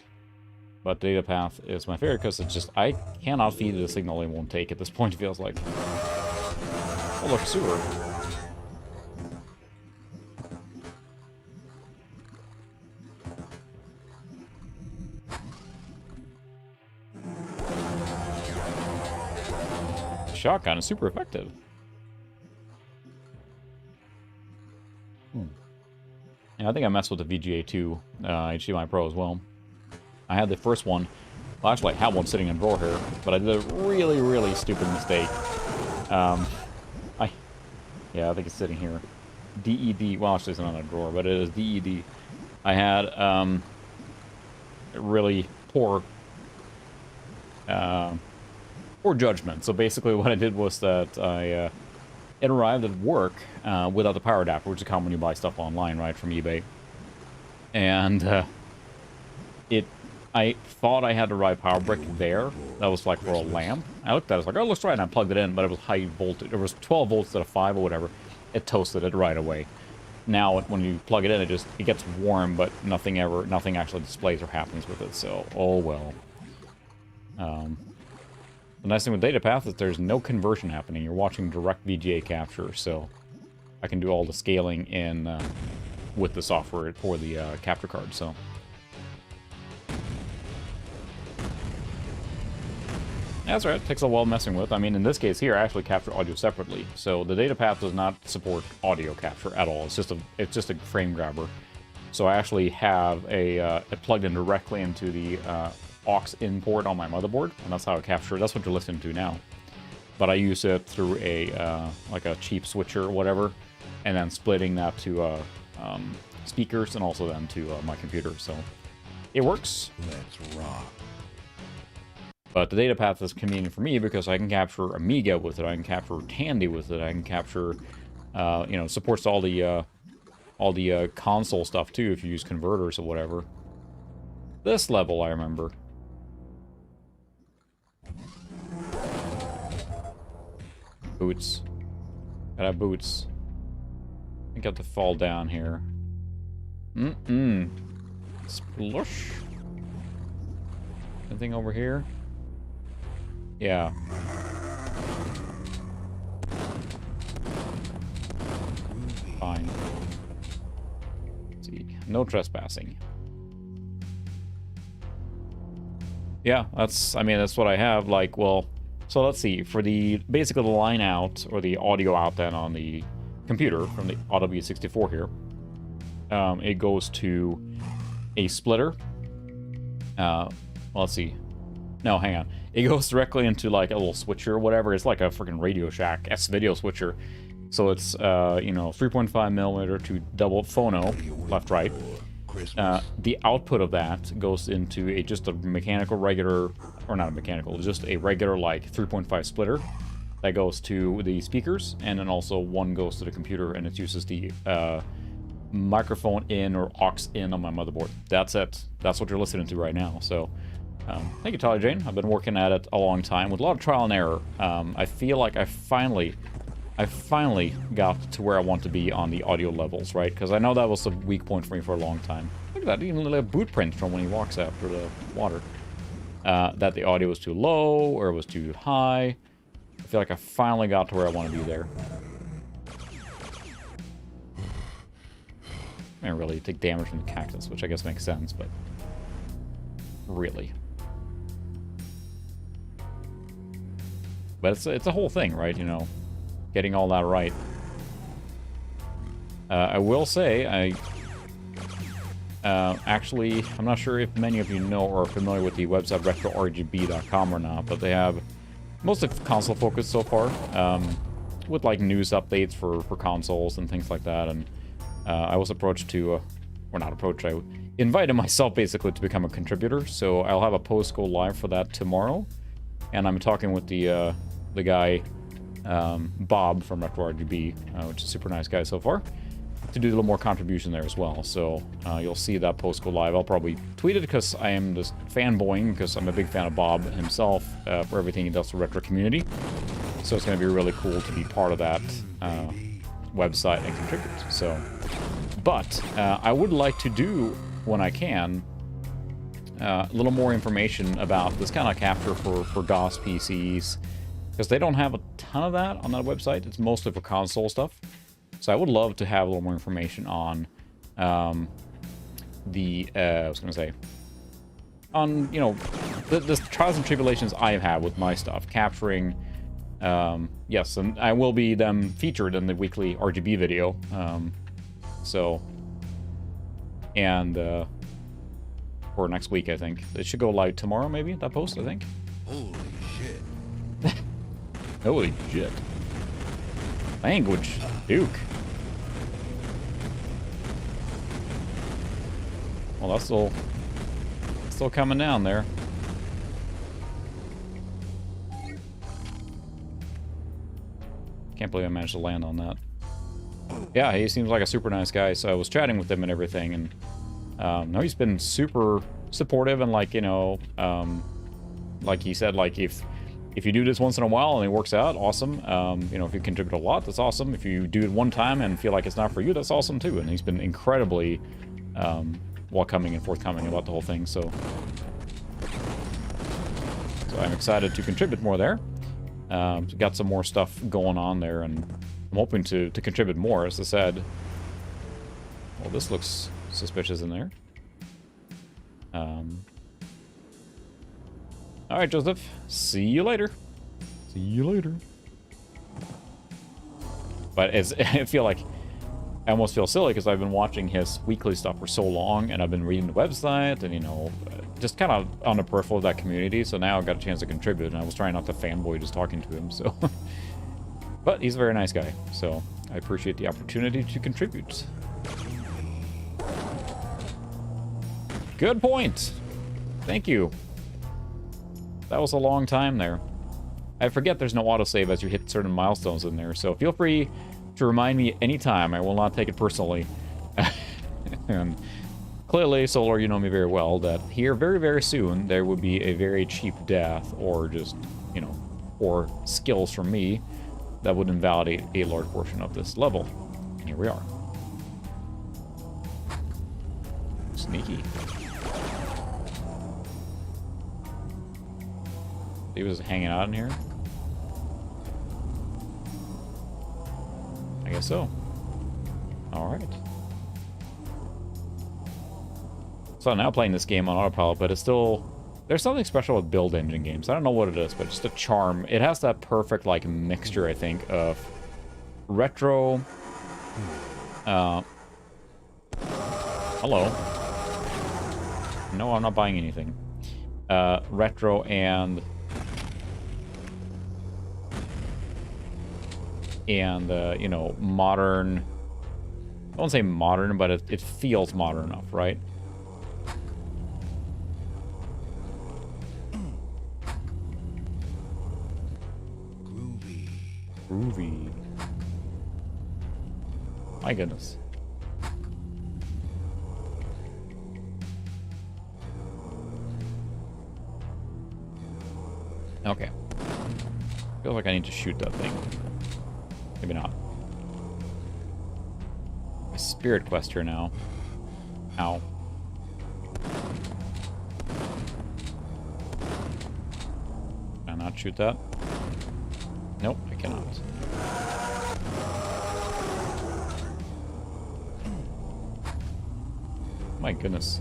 But data path is my favorite because it's just, I cannot feed it a signal it won't take at this point, it feels like. Oh, look, sewer. Shotgun is super effective. Yeah, I think I messed with the VGA2 HDMI Pro as well. I had the first one. Well, actually, I have one sitting in a drawer here, but I did a really, really stupid mistake. Yeah, I think it's sitting here. DED. Well, actually, it's not in a drawer, but it is DED. I had really poor judgment. So basically, what I did was that it arrived at work without the power adapter, which is common when you buy stuff online, right, from eBay, and it I thought I had the right power brick there. That was like for a lamp. I looked at it, I was like, oh, it looks right, and I plugged it in, but it was high voltage. It was 12 volts instead of 5 or whatever. It toasted it right away. Now, when you plug it in, it gets warm, but nothing actually displays or happens with it, so, oh well. The nice thing with data path is there's no conversion happening. You're watching direct VGA capture, so I can do all the scaling in with the software for the capture card, so... That's right, it takes a while messing with. I mean, in this case here, I actually capture audio separately. So the data path does not support audio capture at all. It's just a frame grabber. So I actually have it plugged in directly into the aux in port on my motherboard, and that's how I capture it. That's what you're listening to now. But I use it through a like a cheap switcher or whatever, and then splitting that to speakers and also then to my computer. So it works. Let's rock. But the data path is convenient for me because I can capture Amiga with it, I can capture Tandy with it, I can capture, you know, supports all the console stuff too if you use converters or whatever. This level, I remember. Boots. Gotta have boots. I got to fall down here. Splush. Anything over here? Yeah. Fine. Let's see. No trespassing. Yeah, that's what I have. Like, well, so let's see. For basically the line out, or the audio out then on the computer from the AW64 here, it goes to a splitter. Well, let's see. No, hang on. It goes directly into like a little switcher or whatever. It's like a freaking Radio Shack S-Video switcher. So it's, you know, 3.5mm to double phono, left-right. The output of that goes into just a mechanical regular, or not a mechanical, just a regular like 3.5 splitter that goes to the speakers, and then also one goes to the computer, and it uses the microphone in or aux in on my motherboard. That's it. That's what you're listening to right now. So. Thank you, Tyler Jane. I've been working at it a long time with a lot of trial and error. I feel like I finally got to where I want to be on the audio levels, right? Because I know that was a weak point for me for a long time. Look at that, even a little boot print from when he walks after the water. That the audio was too low or it was too high. I feel like I finally got to where I want to be there. I didn't really take damage from the cactus, which I guess makes sense, but really. But it's a whole thing, right? You know, getting all that right. I will say, actually, I'm not sure if many of you know or are familiar with the website retrorgb.com or not, but they have mostly console focused so far, with like news updates for consoles and things like that. And I was approached to, or not approached, I invited myself basically to become a contributor. So I'll have a post go live for that tomorrow, and I'm talking with the guy Bob from RetroRGB, which is a super nice guy so far, to do a little more contribution there as well. So you'll see that post go live. I'll probably tweet it because I am just fanboying, because I'm a big fan of Bob himself for everything he does for retro community. So it's going to be really cool to be part of that website and contribute. So, but I would like to do, when I can, a little more information about this kind of capture for DOS PCs, because they don't have a ton of that on that website. It's mostly for console stuff. So I would love to have a little more information on I was going to say, on, you know, the trials and tribulations I have had with my stuff, capturing, yes, and I will be them featured in the weekly RGB video, so, and, for next week, I think. It should go live tomorrow, maybe, that post, I think. Holy shit. Holy shit. Language, Duke. Well, that's still coming down there. Can't believe I managed to land on that. Yeah, he seems like a super nice guy, so I was chatting with him and everything, and no, he's been super supportive and like, you know, like he said, like if you do this once in a while and it works out, awesome. You know, if you contribute a lot, that's awesome. If you do it one time and feel like it's not for you, that's awesome too. And he's been incredibly welcoming and forthcoming about the whole thing. So I'm excited to contribute more there. Got some more stuff going on there, and I'm hoping to contribute more. As I said, well, this looks suspicious in there. All right, Joseph. See you later. See you later. But I feel like I almost feel silly because I've been watching his weekly stuff for so long, and I've been reading the website, and you know, just kind of on the peripheral of that community. So now I've got a chance to contribute, and I was trying not to fanboy just talking to him. So, but he's a very nice guy, so I appreciate the opportunity to contribute. Good point. Thank you. That was a long time there. I forget there's no autosave as you hit certain milestones in there, so feel free to remind me anytime. I will not take it personally. And clearly, Solar, you know me very well, that here very, very soon there would be a very cheap death, or just, you know, or skills from me that would invalidate a large portion of this level. And here we are. Sneaky. He was hanging out in here? I guess so. Alright. So I'm now playing this game on autopilot, but it's still... There's something special with build engine games. I don't know what it is, but just a charm. It has that perfect, like, mixture, I think, of retro... Hello. No, I'm not buying anything. Retro and... you know, modern. I won't say modern, but it feels modern enough, right? Groovy. Groovy. My goodness. Okay. Feels like I need to shoot that thing. Maybe not. A spirit quest here now. Ow. Can I not shoot that? Nope, I cannot. My goodness.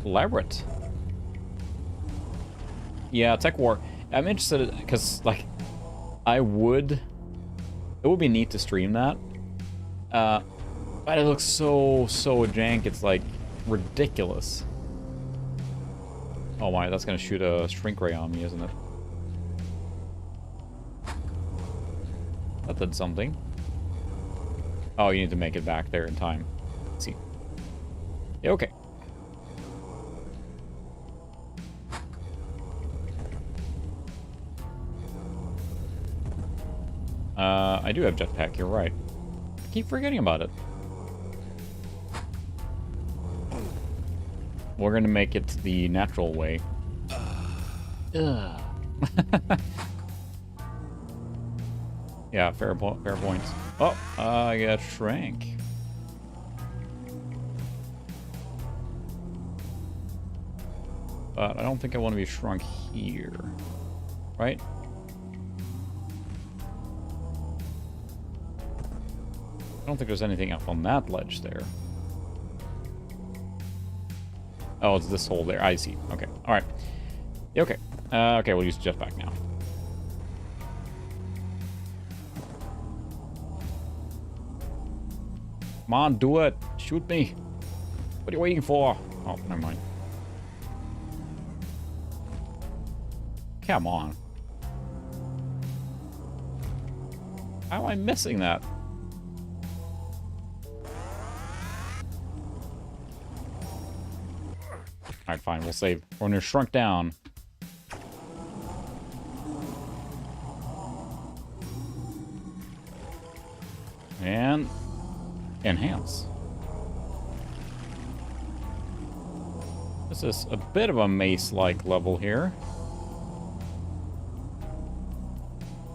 Elaborate. Yeah, Tech War. I'm interested because, like, it would be neat to stream that. But it looks so jank, it's like ridiculous. Oh my, that's gonna shoot a shrink ray on me, isn't it? That did something. Oh, you need to make it back there in time. Let's see. Yeah, okay. I do have jetpack, you're right. I keep forgetting about it. We're gonna make it the natural way. Ugh. Yeah, fair points. Oh, I got shrank. But I don't think I want to be shrunk here. Right? I don't think there's anything up on that ledge there. Oh, it's this hole there. I see. Okay. All right. Okay. Okay, we'll use jetpack now. Come on, do it. Shoot me. What are you waiting for? Oh, never mind. Come on. How am I missing that? Alright, fine, we'll save. We're gonna shrunk down. And enhance. This is a bit of a maze-like level here.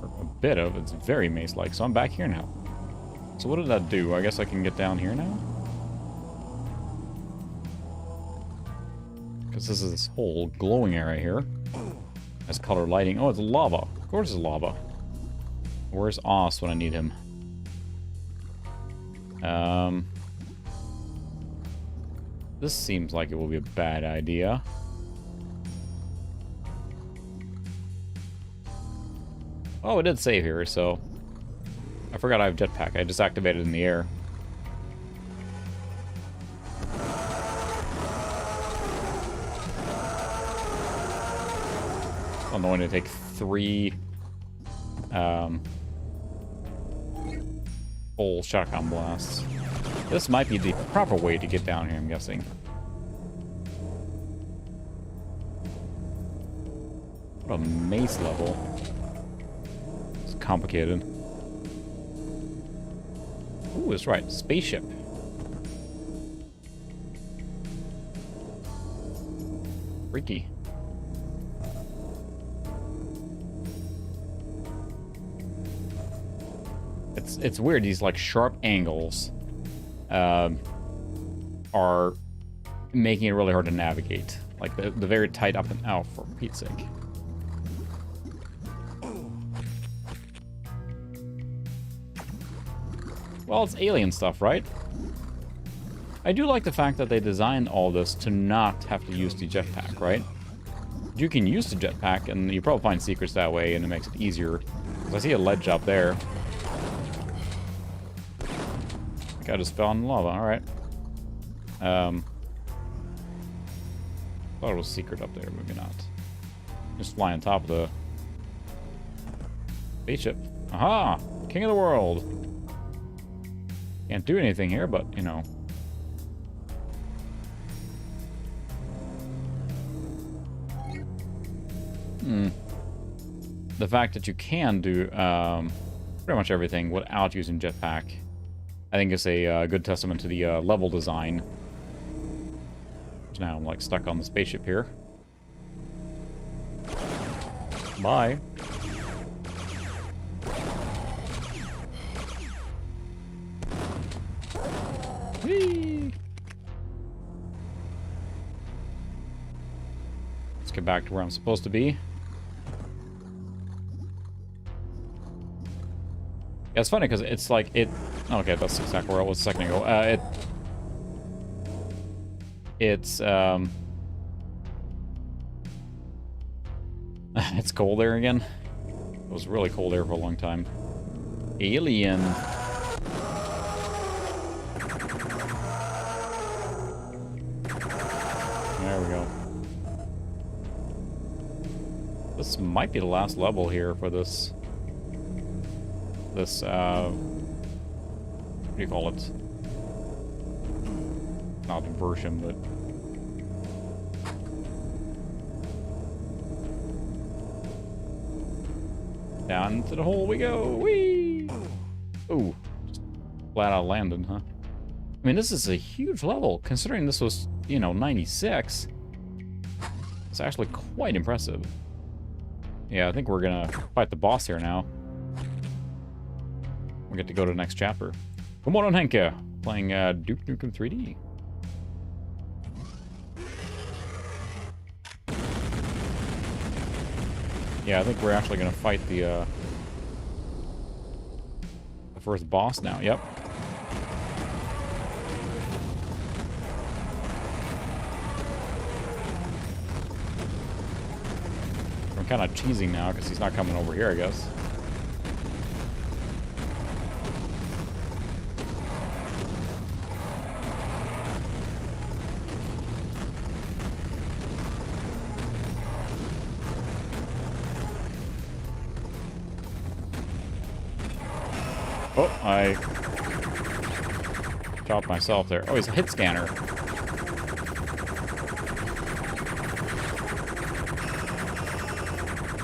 Or a bit of, it's very maze-like, so I'm back here now. So what did that do? I guess I can get down here now? Because this is this whole glowing area here. Has color lighting. Oh, it's lava. Of course it's lava. Where's Oz when I need him? This seems like it will be a bad idea. Oh, it did save here, so... I forgot I have jetpack. I just activated it in the air. Annoying to take 3 full shotgun blasts. This might be the proper way to get down here, I'm guessing. What a maze level. It's complicated. Ooh, that's right. Spaceship. Freaky. It's weird. These like sharp angles are making it really hard to navigate. Like the very tight up and out, for Pete's sake. Well, it's alien stuff, right? I do like the fact that they designed all this to not have to use the jetpack, right? You can use the jetpack, and you probably find secrets that way, and it makes it easier. 'Cause I see a ledge up there. I just fell in lava, alright. Thought it was secret up there, maybe not. Just fly on top of the spaceship. Aha! King of the world! Can't do anything here, but, you know. The fact that you can do pretty much everything without using jetpack, I think is a good testament to the level design. So now I'm like stuck on the spaceship here. Bye. Whee! Let's get back to where I'm supposed to be. Yeah, it's funny because it's like it. Okay, that's exactly where I was a second ago. It's it's cold there again. It was really cold there for a long time. Alien. There we go. This might be the last level here for this. What do you call it? Not a version, but down into the hole we go. Whee! Ooh, just flat out landed, huh? I mean, this is a huge level considering this was, you know, 96. It's actually quite impressive. Yeah, I think we're gonna fight the boss here now. We get to go to the next chapter. Come on, Henke, playing Duke Nukem 3D. Yeah, I think we're actually gonna fight the first boss now. Yep. I'm kind of cheesing now because he's not coming over here, I guess. Oh, I chopped myself there. Oh, he's a hit scanner.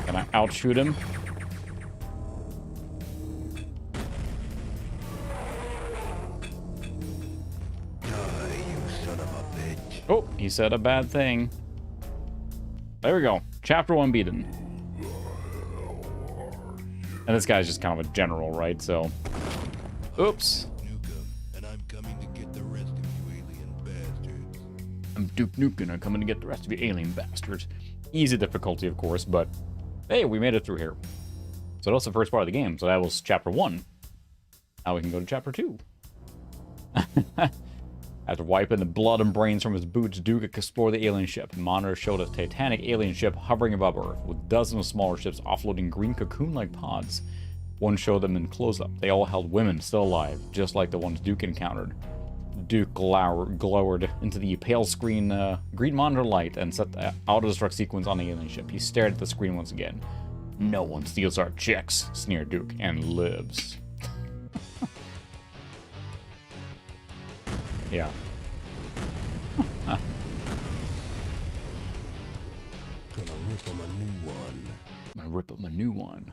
Can I outshoot him? Die, you son of a bitch. Oh, he said a bad thing. There we go. Chapter 1 beaten. And this guy's just kind of a general, right? So, oops. Nukem, and I'm coming to get the rest of you alien bastards. I'm Duke Nukem. I'm coming to get the rest of you alien bastards. Easy difficulty, of course, but hey, we made it through here. So that's the first part of the game. So that was chapter 1. Now we can go to chapter 2. After wiping the blood and brains from his boots, Duke explored the alien ship. Monitors showed a titanic alien ship hovering above Earth, with dozens of smaller ships offloading green cocoon-like pods. One showed them in close-up. They all held women still alive, just like the ones Duke encountered. Duke glowered into the pale screen, green monitor light and set the auto-destruct sequence on the alien ship. He stared at the screen once again. No one steals our chicks, sneered Duke, and lives. Yeah. Gonna rip him a new one. I'm gonna rip up my new one.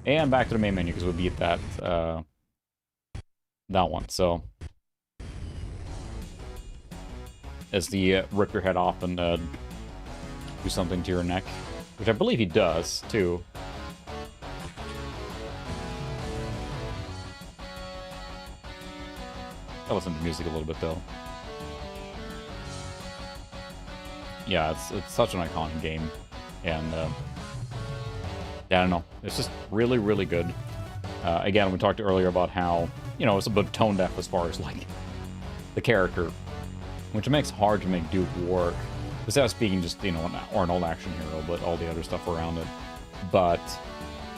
And back to the main menu because we beat that that one. So it's the rip your head off and do something to your neck, which I believe he does too. I listen to music a little bit though. Yeah, it's such an iconic game, and yeah, I don't know, it's just really, really good. Again, we talked earlier about how, you know, it's a bit tone deaf as far as like the character, which makes it hard to make Duke work. Instead of speaking just, you know, an old action hero, but all the other stuff around it. But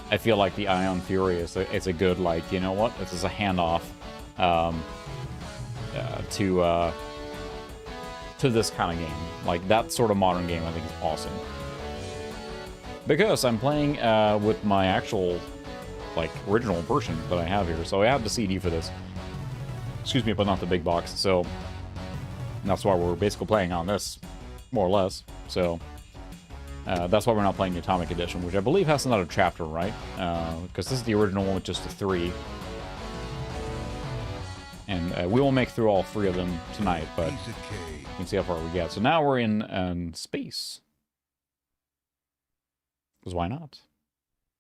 I feel like the Ion Fury is it's a good, like, you know what, this is a handoff to this kind of game. Like, that sort of modern game I think is awesome. Because I'm playing with my actual, like, original version that I have here. So I have the CD for this. Excuse me, but not the big box. So that's why we're basically playing on this, more or less. So that's why we're not playing the Atomic Edition, which I believe has another chapter, right? Because this is the original one with just the 3. And we won't make through all 3 of them tonight, but you can see how far we get. So now we're in space. Because why not?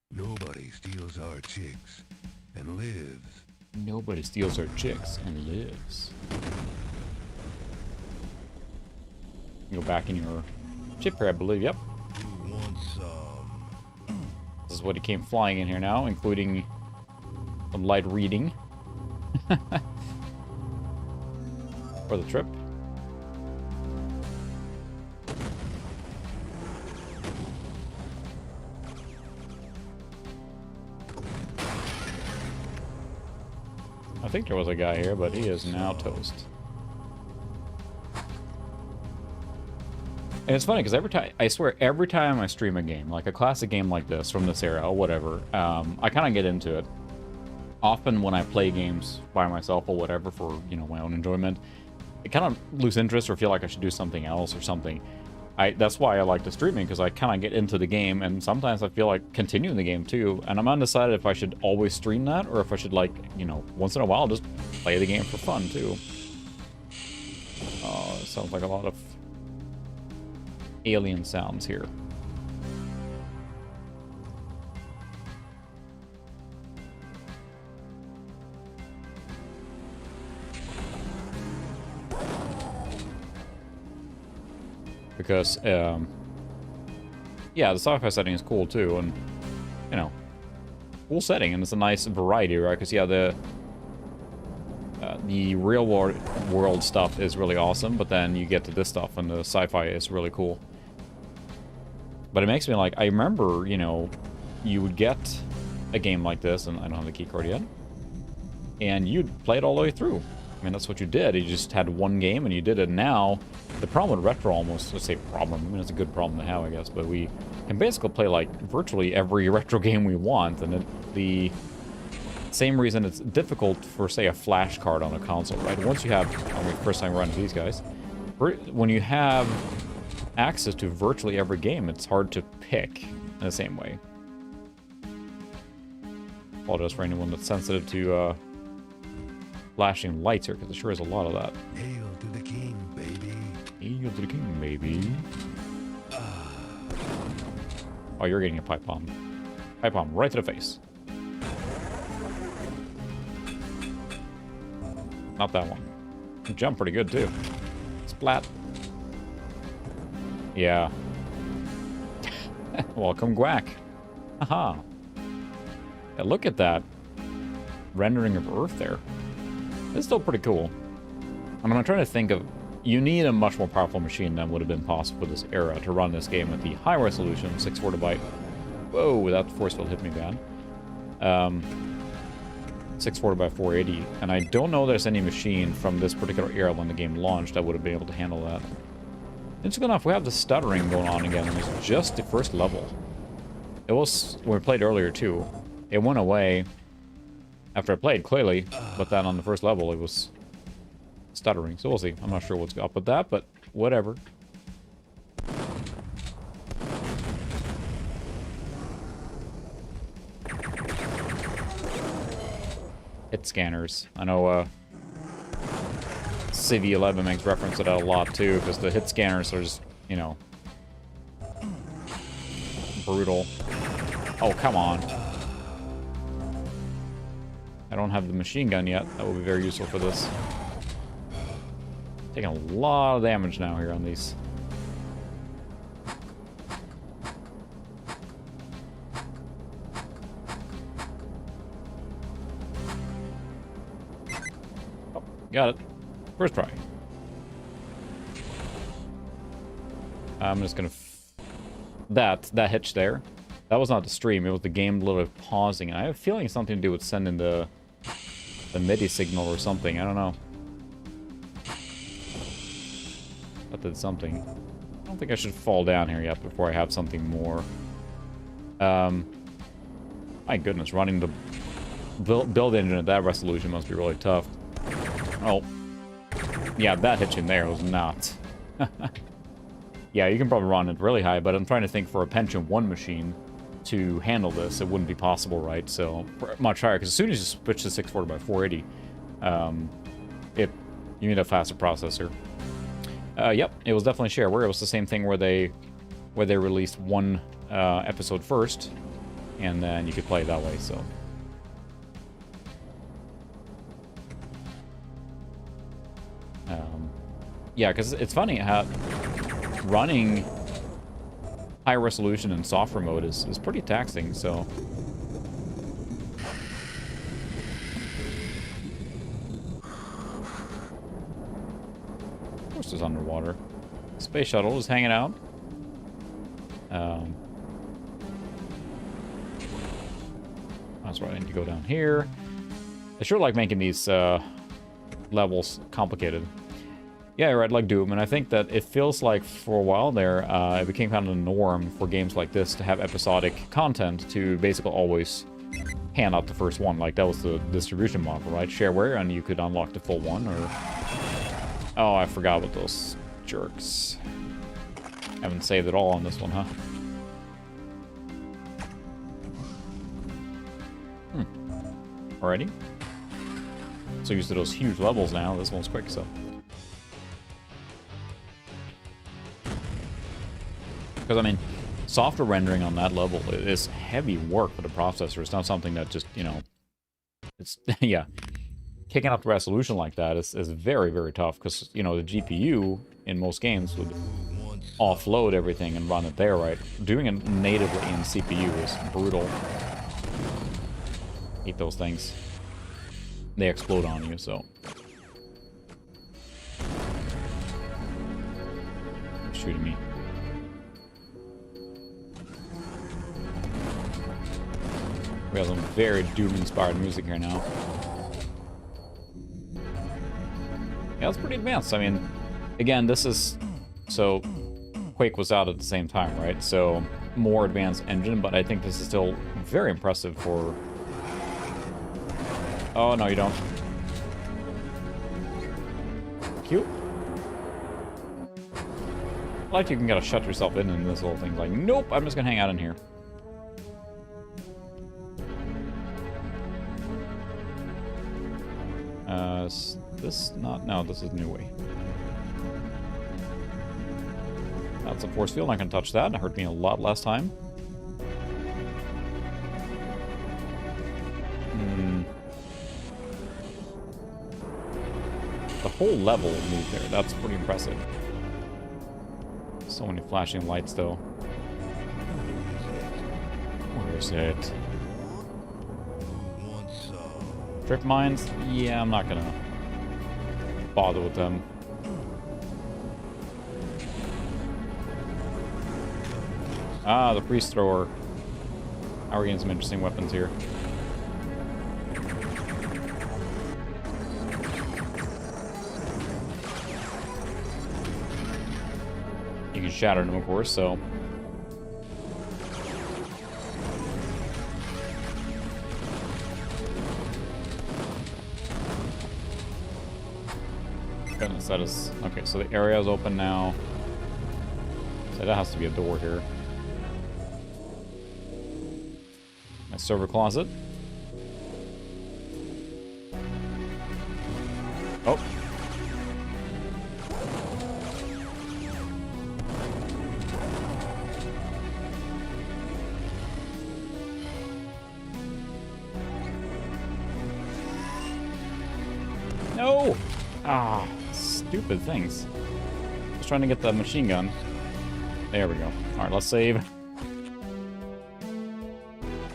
Nobody steals our chicks and lives. Nobody steals our chicks and lives. You go back in your chip here, I believe. Yep. You want some? This is what he came flying in here now, including some light reading. For the trip. I think there was a guy here, but he is now toast. And it's funny because every time, I swear, every time I stream a game, like a classic game like this from this era or whatever, I kind of get into it. Often when I play games by myself or whatever for, you know, my own enjoyment, I kind of lose interest or feel like I should do something else or something. That's why I like the streaming, because I kind of get into the game, and sometimes I feel like continuing the game too, and I'm undecided if I should always stream that or if I should, like, you know, once in a while just play the game for fun too. Oh, it sounds like a lot of alien sounds here. Because, yeah, the sci-fi setting is cool too, and, you know, cool setting, and it's a nice variety, right? Because, yeah, the real world stuff is really awesome, but then you get to this stuff, and the sci-fi is really cool. But it makes me like, I remember, you know, you would get a game like this, and I don't have the key card yet, and you'd play it all the way through. I mean, that's what you did. You just had one game and you did it. Now, the problem with retro almost, let's say problem, I mean, it's a good problem to have, I guess, but we can basically play, like, virtually every retro game we want, and the same reason it's difficult for, say, a flash card on a console, right? Once you have, I mean, first time we run into these guys, when you have access to virtually every game, it's hard to pick in the same way. Apologize for anyone that's sensitive to, flashing lights here, because there sure is a lot of that. Hail to the king, baby. Hail of the king, maybe. Oh, you're getting a pipe bomb. Pipe bomb right to the face. Not that one. You jump pretty good, too. Splat. Yeah. Welcome, Gwack. Haha. Yeah, look at that rendering of Earth there. It's still pretty cool. I mean, I'm trying to think of... You need a much more powerful machine than would have been possible for this era to run this game at the high resolution, 64 KB. Whoa, that force field hit me bad. 640 by 480, and I don't know there's any machine from this particular era when the game launched that would have been able to handle that. Interesting enough, we have the stuttering going on again, and it's just the first level. It was when we played earlier too. It went away after I played, clearly, but then on the first level it was stuttering, so we'll see. I'm not sure what's up with that, but whatever. Hit scanners. I know CV11 makes reference to that a lot too, because the hit scanners are just, you know, brutal. Oh, come on. I don't have the machine gun yet. That will be very useful for this. Taking a lot of damage now here on these. Oh, got it. First try. I'm just gonna... That hitch there. That was not the stream. It was the game literally pausing. And I have a feeling it's something to do with sending the MIDI signal or something. I don't know. That did something. I don't think I should fall down here yet before I have something more. My goodness, running the build engine at that resolution must be really tough. Oh. Yeah, that hitch in there was not. Yeah, you can probably run it really high, but I'm trying to think for a Pentium 1 machine to handle this, it wouldn't be possible, right? So, much higher, because as soon as you switch to 640 by 480, you need a faster processor. Yep, it was definitely shareware. It was the same thing where they released one episode first, and then you could play it that way, so... yeah, because it's funny how running high resolution in software mode is pretty taxing, so... Of course it's underwater. Space shuttle is hanging out. That's right, I need to go down here. I sure like making these levels complicated. Yeah, right, like Doom, and I think that it feels like for a while there, it became kind of the norm for games like this to have episodic content to basically always hand out the first one. Like, that was the distribution model, right? Shareware, and you could unlock the full one, or... Oh, I forgot about those jerks. Haven't saved it all on this one, huh? Alrighty. So used to those huge levels now, this one's quick, so... Because, I mean, software rendering on that level is heavy work for the processor. It's not something that just, you know... It's, yeah. Kicking up the resolution like that is very, very tough. Because, you know, the GPU in most games would offload everything and run it there, right? Doing it natively in CPU is brutal. Hate those things. They explode on you, so... Shooting me. We have some very Doom-inspired music here now. Yeah, it's pretty advanced. I mean, again, this is... So, Quake was out at the same time, right? So, more advanced engine, but I think this is still very impressive for... Oh, no, you don't. Cute. Like you can gotta shut yourself in this whole thing. Like, nope, I'm just gonna hang out in here. This not... No, this is New Way. That's a force field. I can touch that. It hurt me a lot last time. The whole level moved there. That's pretty impressive. So many flashing lights, though. Where is it? Trip mines? Yeah, I'm not gonna bother with them. Ah, the priest thrower. Now we're getting some interesting weapons here. You can shatter them, of course, so... Goodness, that is... Okay, so the area is open now. So that has to be a door here. My server closet. Oh. No! Ah, stupid things. Just trying to get the machine gun. There we go. Alright, let's save.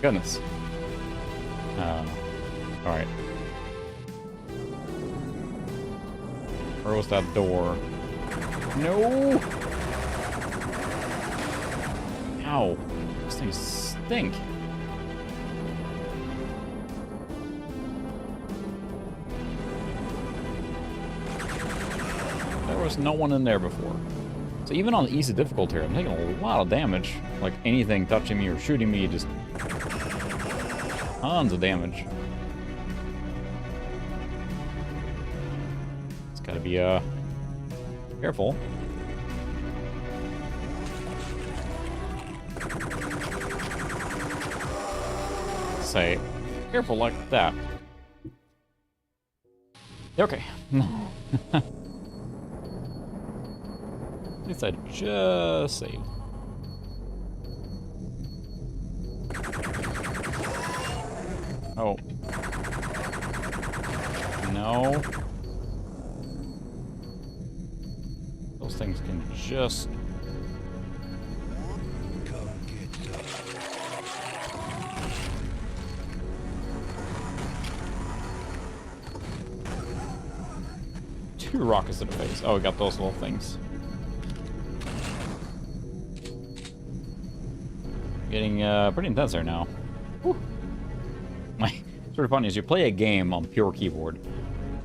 Goodness. Alright. Where was that door? No! Ow. These things stink. There was no one in there before. So even on the easy difficulty here, I'm taking a lot of damage. Like anything touching me or shooting me, just tons of damage. It's gotta be, careful. Say, careful like that. Okay. At least I just saved. Oh. No. Those things can just... Two rockets in the face. Oh, we got those little things. Getting pretty intense there now. Whew. My sort of funny is you play a game on pure keyboard.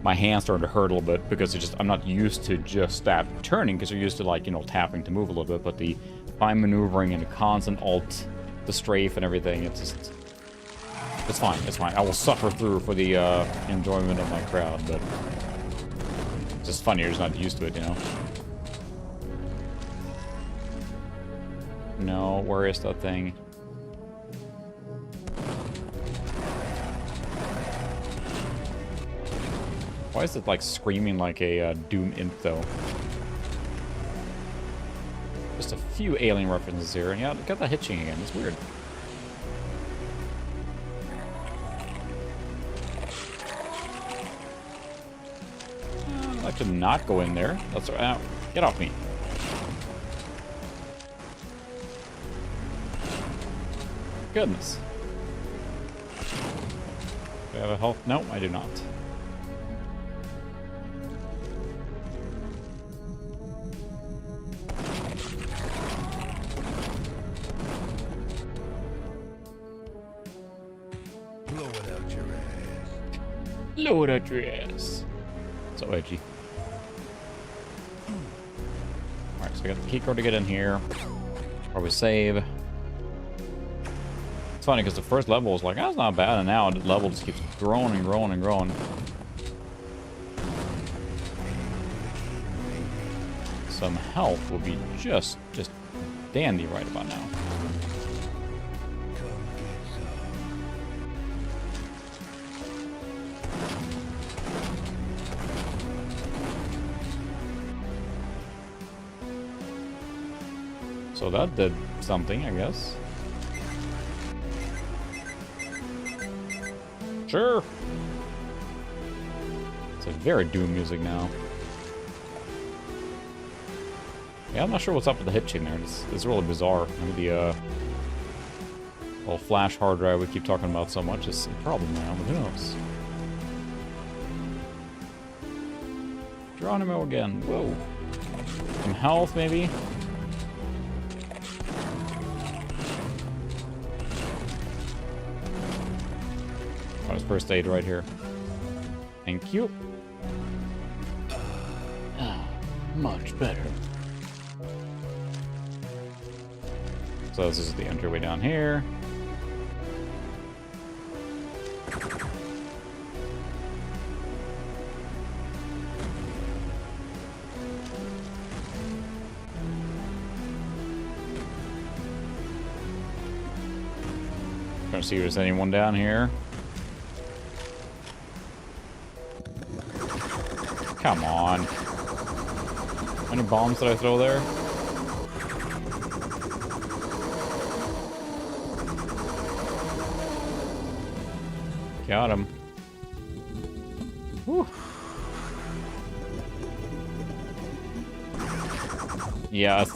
My hands started to hurt a little bit because I'm not used to just that turning, because you're used to, like, you know, tapping to move a little bit, but the fine maneuvering and the constant alt, the strafe and everything, it's fine, it's fine. I will suffer through for the enjoyment of my crowd, but it's just funny, you're just not used to it, you know? No, where is that thing? Why is it like screaming like a Doom imp though? Just a few alien references here, and yeah, got that hitching again. It's weird. I'd like to not go in there. That's get off me. Goodness. Do I have a health? No, I do not. Blow it out your ass. Blow it out your ass. So edgy. Alright, so I got the key card to get in here. Or we save. It's funny because the first level was like, that's not bad, and now the level just keeps growing and growing and growing. Some health will be just dandy right about now. So that did something, I guess. Sure. It's a very Doom music now. Yeah, I'm not sure what's up with the hitching there. It's really bizarre. Maybe the little flash hard drive we keep talking about so much is a problem now, but who knows? Geronimo again. Whoa. Some health, maybe? Oh, there's first aid right here. Thank you. Ah, much better. So this is the entryway down here. Trying to see if there's anyone down here. Come on. How many bombs did I throw there? Got him. Whew. Yeah, it's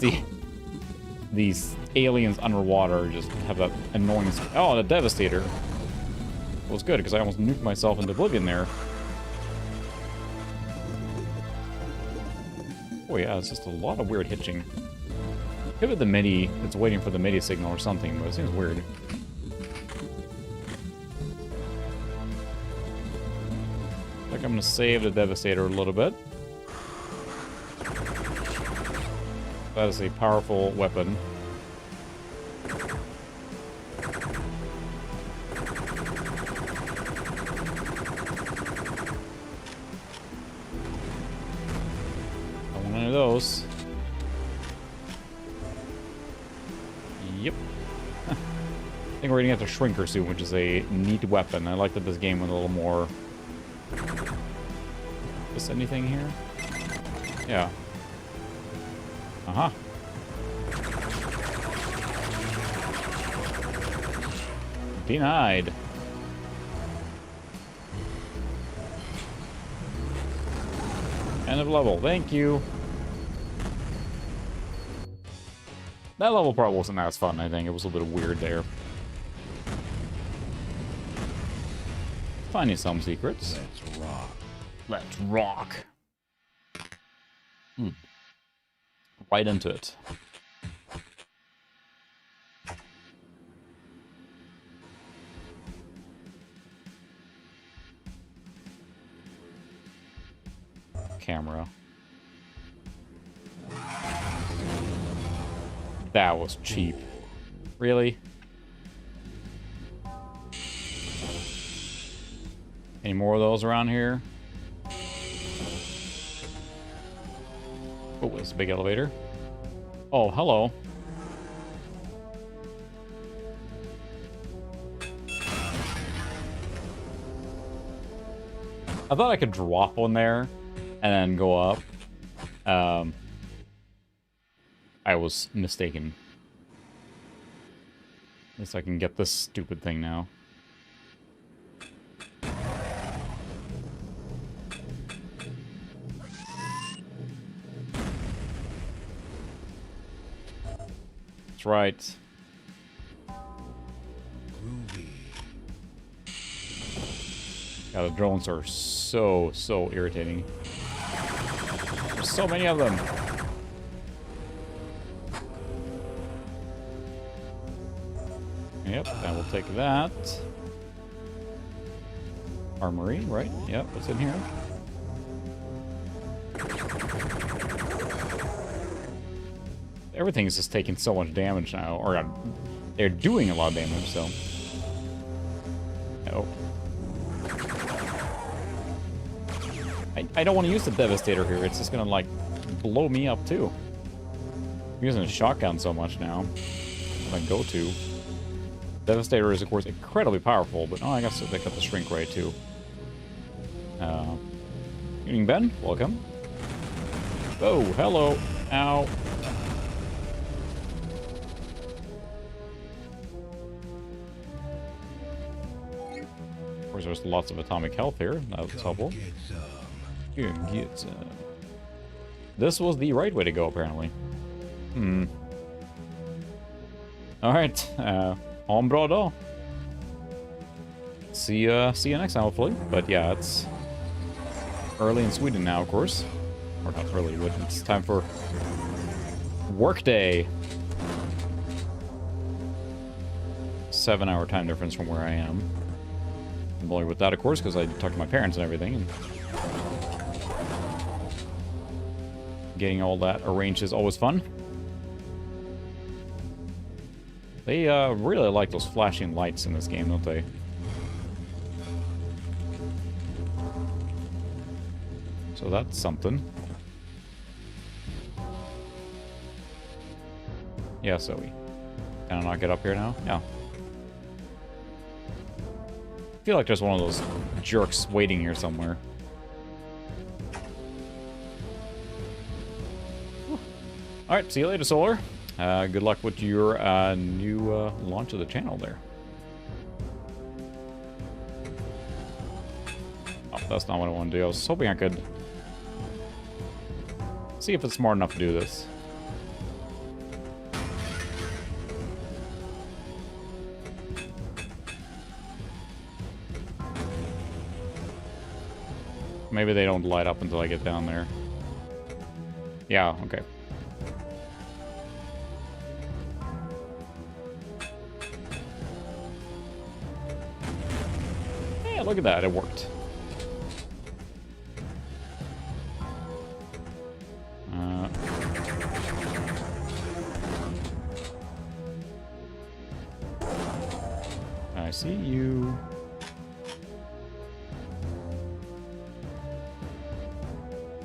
these aliens underwater just have that annoying... Oh, the Devastator. It was good, because I almost nuked myself into oblivion there. Oh yeah, it's just a lot of weird hitching. Maybe the MIDI, it's waiting for the MIDI signal or something, but it seems weird. I think I'm gonna save the Devastator a little bit. That is a powerful weapon. I want one of those. Yep. I think we're gonna get the Shrinker soon, which is a neat weapon. I like that this game went a little more... Is anything here? Yeah. Uh-huh. Denied. End of level. Thank you. That level part wasn't as fun, I think. It was a little weird there. Finding some secrets. Let's rock. Let's rock. Right into it. Camera. That was cheap. Really? Any more of those around here? Oh, it's a big elevator. Oh, hello. I thought I could drop one there and then go up. I was mistaken. At least I can get this stupid thing now. That's right. Groovy. Yeah, the drones are so irritating. There's so many of them. Yep, I will take that. Armory, right? Yep, what's in here? Everything's just taking so much damage now, or they're doing a lot of damage, so. Oh. I don't want to use the Devastator here, it's just gonna, like, blow me up, too. I'm using a shotgun so much now. My go-to. Devastator is, of course, incredibly powerful, but oh, I guess they got the shrink right, too. Evening, Ben. Welcome. Oh, hello. Ow. course, there's lots of atomic health here. That's helpful. Get some. You can get some. This was the right way to go, apparently. Alright, ha en bra dag. See you next time, hopefully. But yeah, it's early in Sweden now, of course. Or not early, but it's time for workday. 7-hour time difference from where I am. I'm familiar with that, of course, because I talked to my parents and everything. And getting all that arranged is always fun. They really like those flashing lights in this game, don't they? So that's something. Yeah, so we can I not get up here now? Yeah. I feel like there's one of those jerks waiting here somewhere. Alright, see you later, Solar. Good luck with your new launch of the channel there. Oh, that's not what I want to do. I was hoping I could see if it's smart enough to do this. Maybe they don't light up until I get down there. Yeah, okay. Yeah, look at that, it worked. I see you.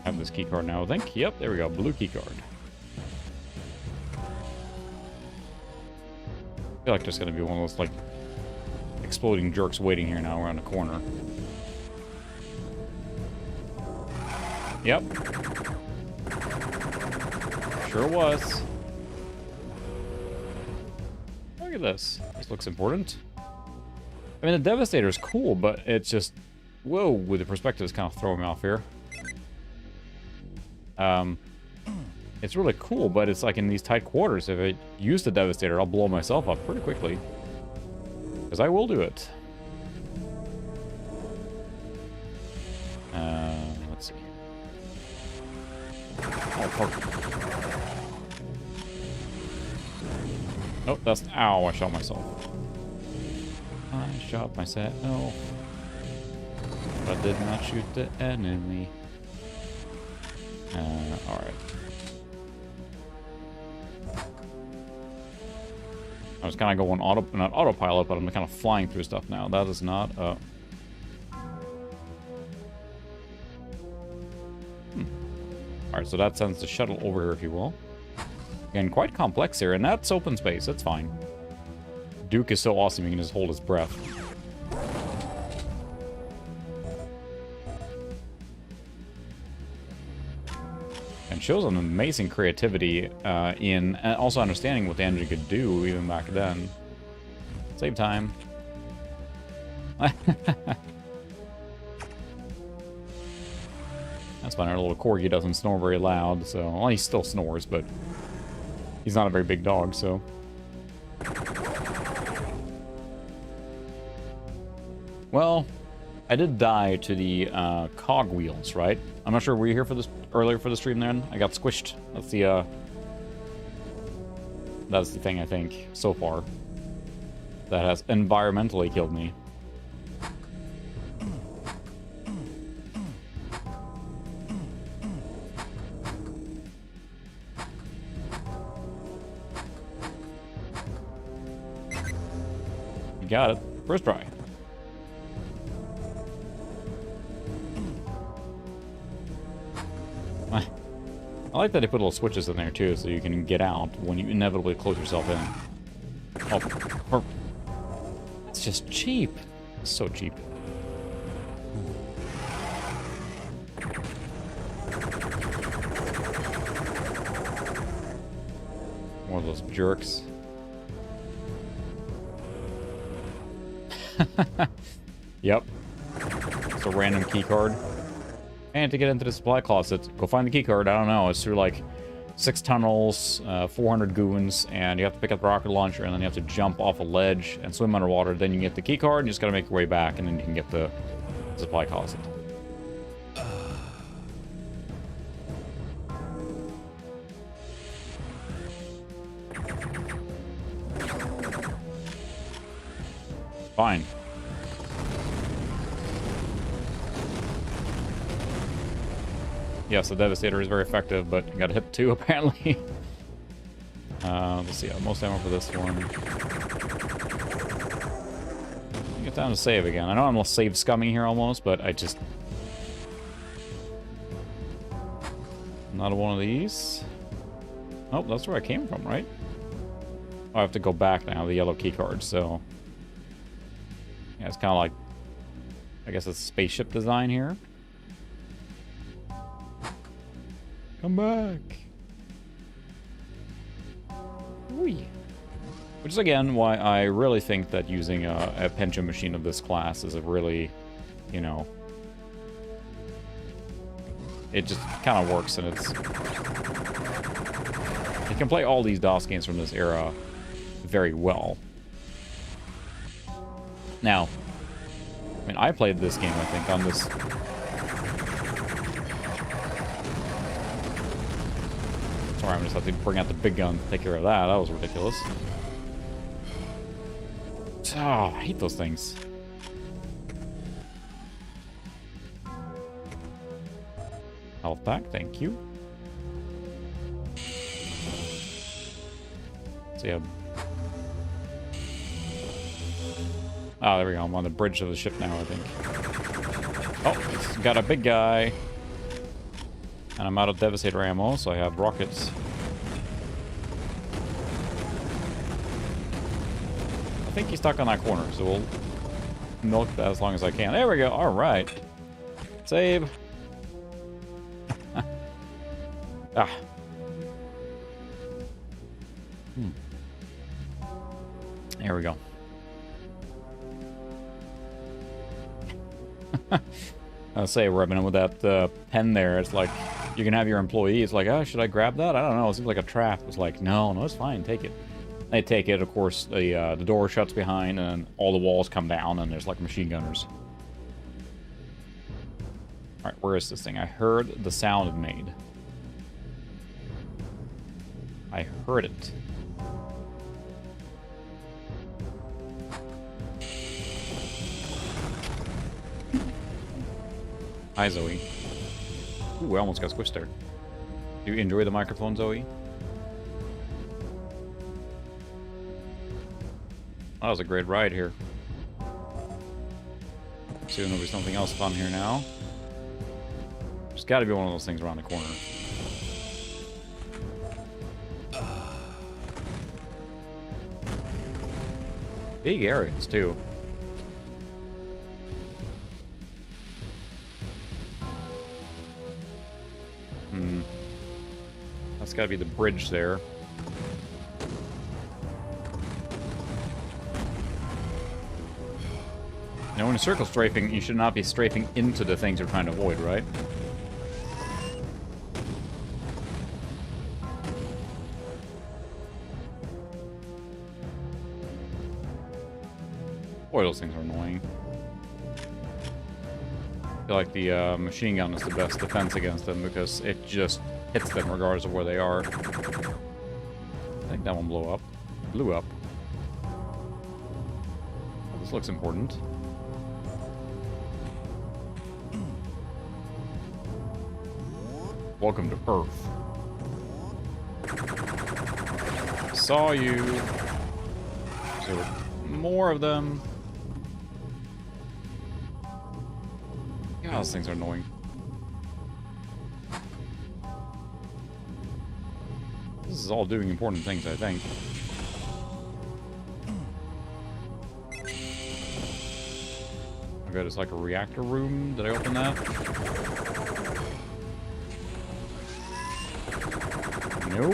Have this key card now, I think. Yep, there we go. Blue key card. I feel like there's gonna be one of those like exploding jerks waiting here now around the corner. Yep. Sure was. Look at this. This looks important. I mean, the Devastator is cool, but it's just... Whoa, with the perspective is kind of throwing me off here. It's really cool, but it's like in these tight quarters. If I use the Devastator, I'll blow myself up pretty quickly. Because I will do it. Let's see. Oh, fuck. Oh, that's... Ow, I shot myself. I shot myself. No. But I did not shoot the enemy. Alright. I was kind of going not autopilot, but I'm kind of flying through stuff now. That is not... Alright, so that sends the shuttle over here, if you will. Again, quite complex here, and that's open space. That's fine. Duke is so awesome, he can just hold his breath. And shows an amazing creativity in also understanding what the engine could do even back then. Same time. That's fine. Our little corgi doesn't snore very loud, so... Well, he still snores, but... He's not a very big dog, so... Well, I did die to the cog wheels, right? I'm not sure, were you here for this earlier for the stream then? I got squished. That's the thing, I think, so far. That has environmentally killed me. You got it. First try. I like that they put little switches in there too, so you can get out when you inevitably close yourself in. Oh, it's just cheap. It's so cheap. One of those jerks. Yep. It's a random key card. And to get into the supply closet, go find the key card. I don't know. It's through like 6 tunnels, 400 goons, and you have to pick up the rocket launcher, and then you have to jump off a ledge and swim underwater. Then you get the key card, and you just gotta make your way back, and then you can get the supply closet. Fine. Yes, the Devastator is very effective, but you gotta hit 2 apparently. Let's see, most ammo for this one. Get down to save again. I know I'm save scumming here almost, but I just... Not one of these. Oh, that's where I came from, right? Oh, I have to go back now, the yellow key card, so... Yeah, it's kind of like... I guess it's spaceship design here. Come back. Whee. Which is, again, why I really think that using a pension machine of this class is a really, you know... It just kind of works, and it's... You can play all these DOS games from this era very well. Now, I mean, I played this game, I think, on this... Sorry, I'm just have to bring out the big gun to take care of that. That was ridiculous. Oh, I hate those things. Health pack, thank you. So yeah. Oh, there we go. I'm on the bridge of the ship now, I think. Oh, it's got a big guy. And I'm out of Devastator ammo, so I have rockets. I think he's stuck on that corner, so we'll milk that as long as I can. There we go. All right. Save. Ah. There we go. I'll say, rubbing with that pen there, it's like, you can have your employees like, oh, should I grab that? I don't know, it seems like a trap. It's like, no, it's fine, take it. They take it, of course, the door shuts behind, and all the walls come down, and there's like machine gunners. Alright, where is this thing? I heard the sound it made. I heard it. Hi, Zoe. Ooh, I almost got squished there. Do you enjoy the microphone, Zoe? That was a great ride here. See if there'll be something else fun here now. There's got to be one of those things around the corner. Big areas, too. That's got to be the bridge there. Now, when you're circle strafing, you should not be strafing into the things you're trying to avoid, right? Boy, those things are annoying. I feel like the machine gun is the best defense against them because it just hits them regardless of where they are. I think that one blew up. Well, this looks important. Welcome to Earth. Saw you. So more of them. God, those things are annoying. This is all doing important things, I think. I bet it's like a reactor room. Did I open that? No.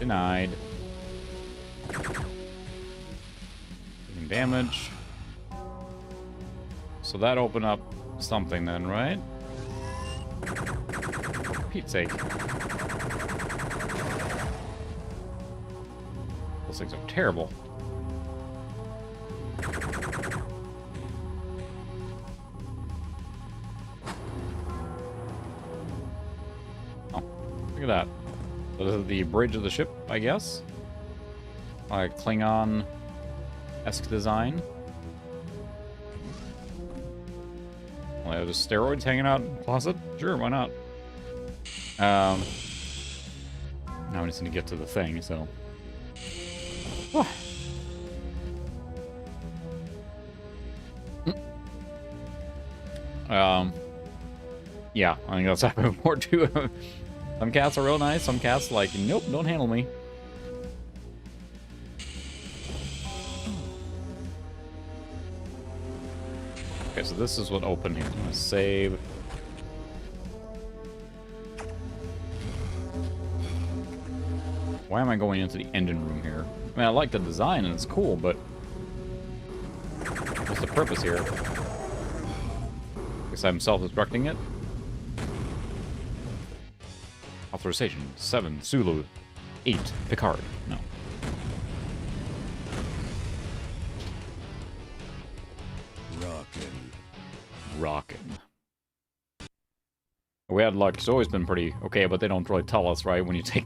Denied. Taking damage. so that opened up something then, right? For Pete's sake. Those things are terrible. Oh, look at that. So this is the bridge of the ship, I guess. Like Klingon-esque design. Well, just steroids hanging out in the closet? Sure, why not? Now we just need to get to the thing, so... Yeah, I think that's happened before too. Some cats are real nice, some cats like, nope, don't handle me. Okay, so this is what opened here. I'm gonna save. Why am I going into the engine room here? I mean, I like the design and it's cool, but what's the purpose here? Guess I'm self-destructing it. Authorization 7 Sulu 8 Picard. No. Rockin'. We had luck. It's always been pretty okay, but they don't really tell us, right? When you take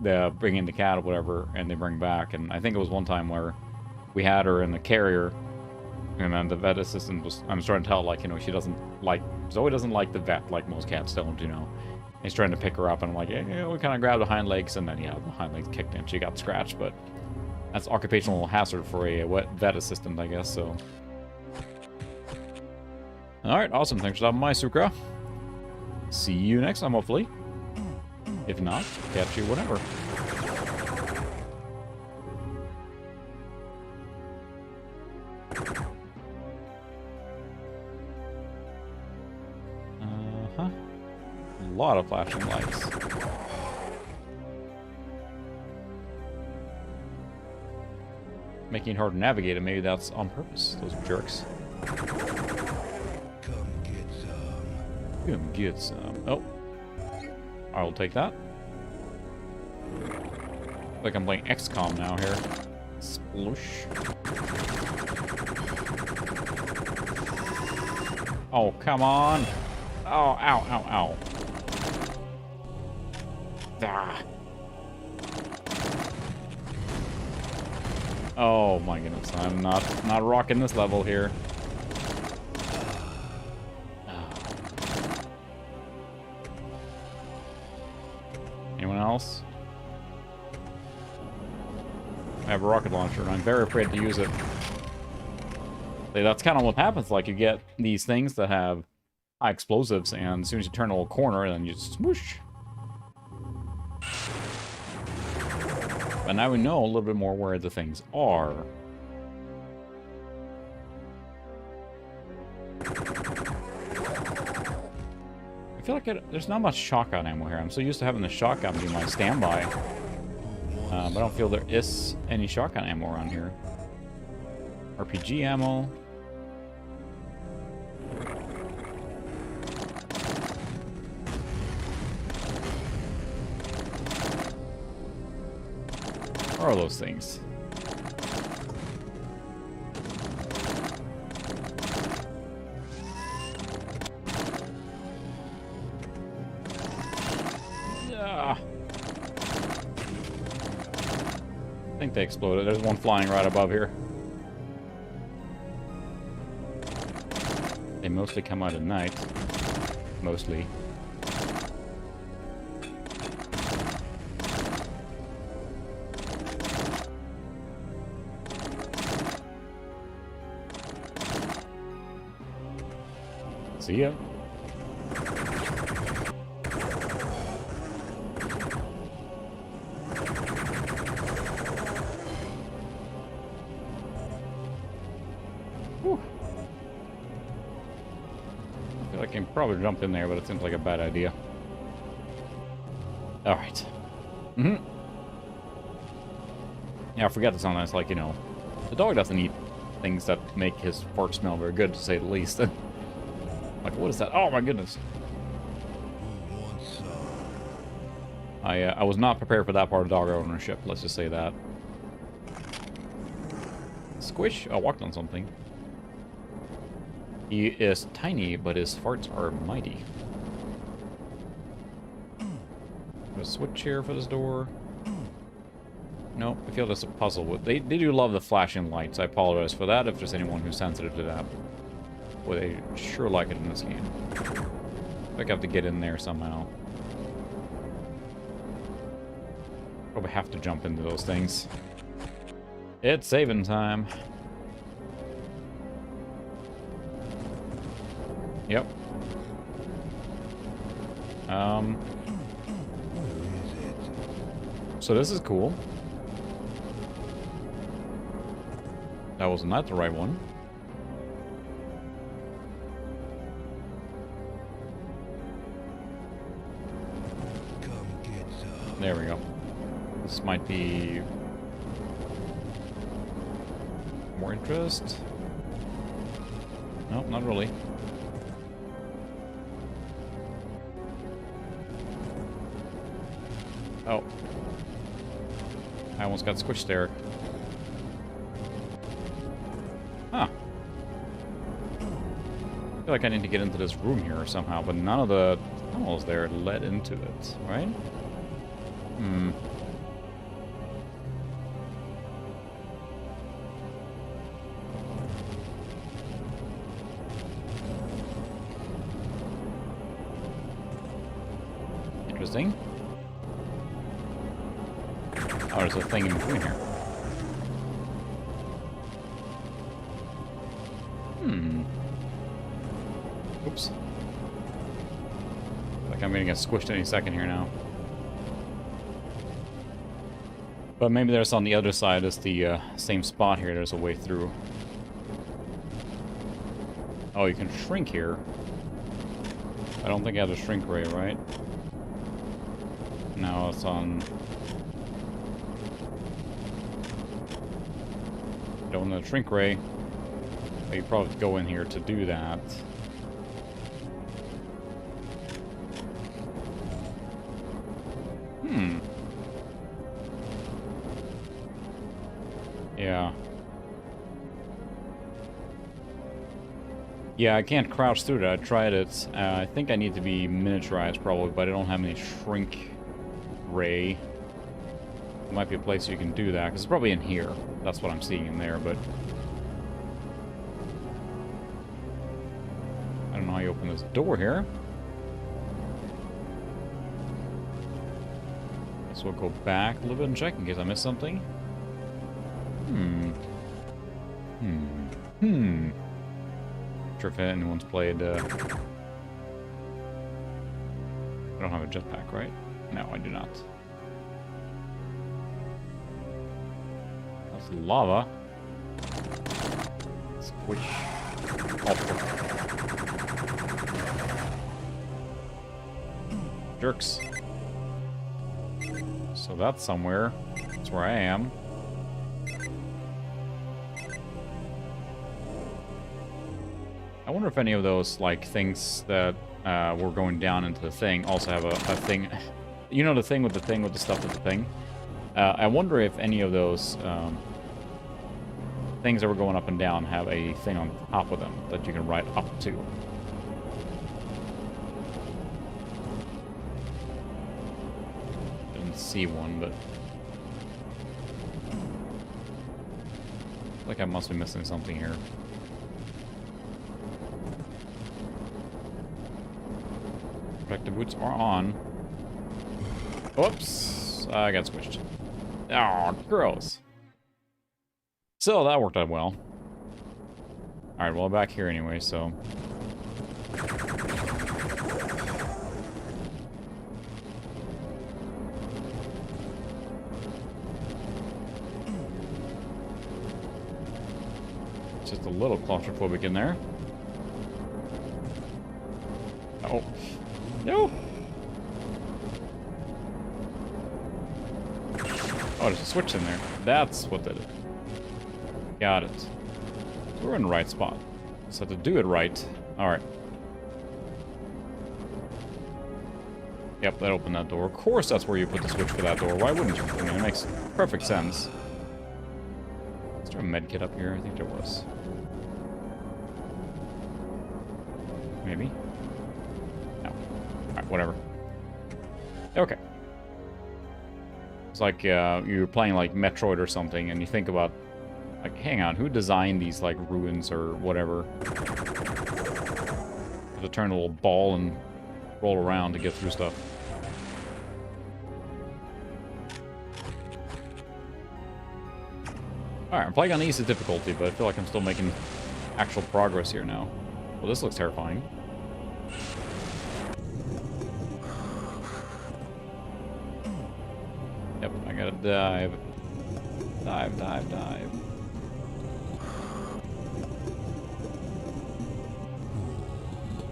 the bring in the cat or whatever, and they bring back. And I think it was one time where we had her in the carrier, and then the vet assistant was. I'm trying to tell, like, you know, Zoe doesn't like the vet like most cats don't, you know. He's trying to pick her up, and I'm like, yeah, we kind of grabbed the hind legs, and then yeah, the hind legs kicked in. She got scratched, but that's occupational hazard for a vet assistant, I guess. So. Alright, awesome. Thanks for stopping by, Sukra. See you next time, hopefully. If not, catch you whenever. Uh-huh. A lot of flashing lights. Making it hard to navigate, and maybe that's on purpose. Those jerks. Come get some. Oh. I'll take that. Like I'm playing XCOM now here. Sploosh. Oh, come on. Oh, ow, ow, ow. Ah. Oh my goodness, I'm not rocking this level here. Anyone else? I have a rocket launcher, and I'm very afraid to use it. That's kind of what happens. Like, you get these things that have high explosives, and as soon as you turn a little corner, then you smoosh. But now we know a little bit more where the things are. I feel like there's not much shotgun ammo here. I'm so used to having the shotgun be my standby. But I don't feel there is any shotgun ammo around here. RPG ammo. Where are those things? I think they exploded. There's one flying right above here. They mostly come out at night. Mostly. See ya. Whew. I feel like I can probably jump in there, but it seems like a bad idea. Alright. Yeah, I forgot to sound nice, like, you know, the dog doesn't eat things that make his fart smell very good, to say the least. Like, what is that? Oh my goodness. Who wants some? I was not prepared for that part of dog ownership, let's just say that. Squish? I walked on something. He is tiny, but his farts are mighty. A switch here for this door. Nope, I feel that's a puzzle. They do love the flashing lights. I apologize for that if there's anyone who's sensitive to that. Boy, they sure like it in this game. I have to get in there somehow. Probably have to jump into those things. It's saving time. Yep. So this is cool. That was not the right one. Come get some. There we go. This might be more interest. Nope, not really. Oh. I almost got squished there. Huh. I feel like I need to get into this room here somehow, but none of the tunnels there led into it, right? Hmm. Interesting. Oh, there's a thing in between here. Hmm. Oops. Like I'm gonna get squished any second here now. But maybe there's on the other side is the same spot here. There's a way through. Oh, you can shrink here. I don't think I have a shrink ray, right? Now it's on... Don't know the shrink ray. But you probably have to go in here to do that. Hmm. Yeah. Yeah, I can't crouch through that. I tried it. I think I need to be miniaturized probably, but I don't have any shrink ray. There might be a place you can do that, because it's probably in here. That's what I'm seeing in there, but... I don't know how you open this door here. Guess we'll go back a little bit and check in case I missed something. Not sure if anyone's played, I don't have a jetpack, right? No, I do not. That's lava. Squish. Oh. Jerks. So that's somewhere. That's where I am. I wonder if any of those, like, things that were going down into the thing also have a thing. You know the thing with the stuff with the thing? I wonder if any of those things that were going up and down have a thing on top of them that you can ride up to. Didn't see one, but... like I must be missing something here. Protective boots are on. Whoops! I got squished. Oh, gross. So that worked out well. Alright, well, I'm back here anyway, so... just a little claustrophobic in there. Oh. No! Oh, there's a switch in there. That's what did it. Got it. We're in the right spot. So to do it right. Alright. Yep, that opened that door. Of course that's where you put the switch for that door. Why wouldn't you? I mean, it makes perfect sense. Is there a med kit up here? I think there was. Maybe? No. Alright, whatever. Okay. It's like you're playing like Metroid or something, and you think about, like, hang on, who designed these like ruins or whatever? To turn a little ball and roll around to get through stuff. Alright, I'm playing on easy difficulty, but I feel like I'm still making actual progress here now. Well, this looks terrifying. Yep, I gotta dive. Dive, dive, dive.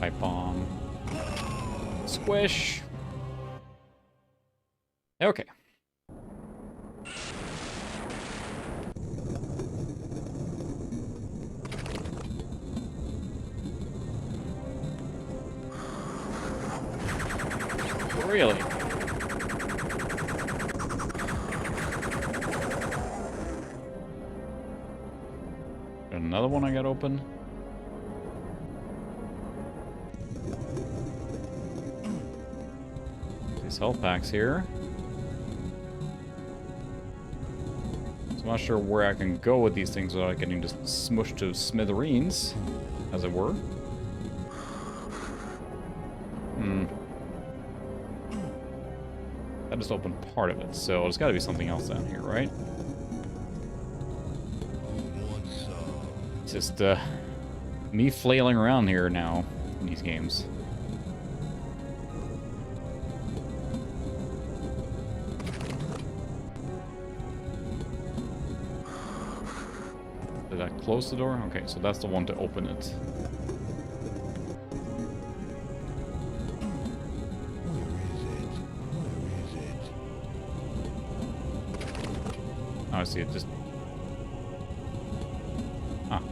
Pipe bomb. Squish. Okay. Really? Another one I got open. These health packs here. So I'm not sure where I can go with these things without getting just smushed to smithereens, as it were. That just opened part of it, so there's got to be something else down here, right? It's just me flailing around here now in these games. Did that close the door? Okay, so that's the one to open it. Oh, I see it just... Ah.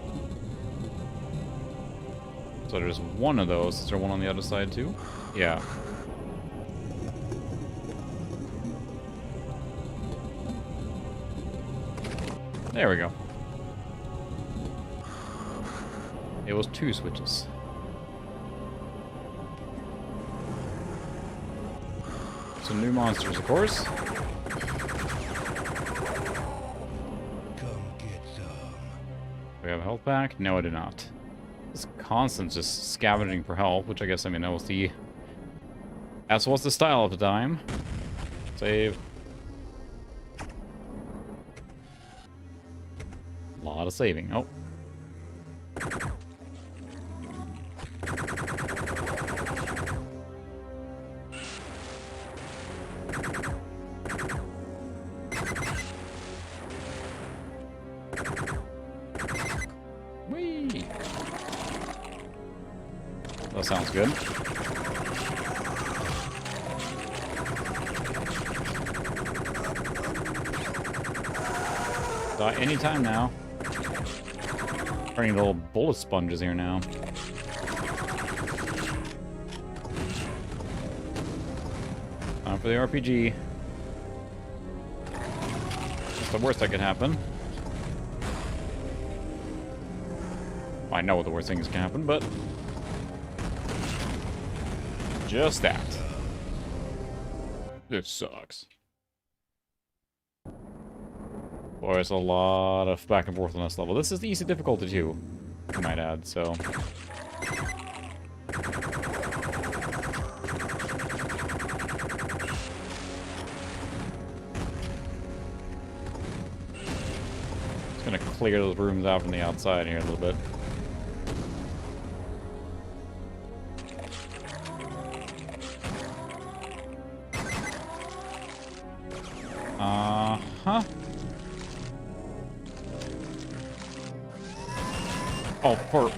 So there's one of those. Is there one on the other side too? Yeah. There we go. It was 2 switches. Some new monsters, of course. Do we have a health pack? No, I do not. It's constant just scavenging for health, which I guess, I mean, that was the... That's what's the style of the time. Save. A lot of saving. Oh. Whee! That sounds good. Die anytime now. Turning little bullet sponges here now. Time for the RPG. That's the worst that could happen. I know what the worst things can happen, but... just that. This sucks. Boy, it's a lot of back and forth on this level. This is the easy difficulty too, I might add, so... Just gonna clear those rooms out from the outside here a little bit. Uh-huh. Oh, for...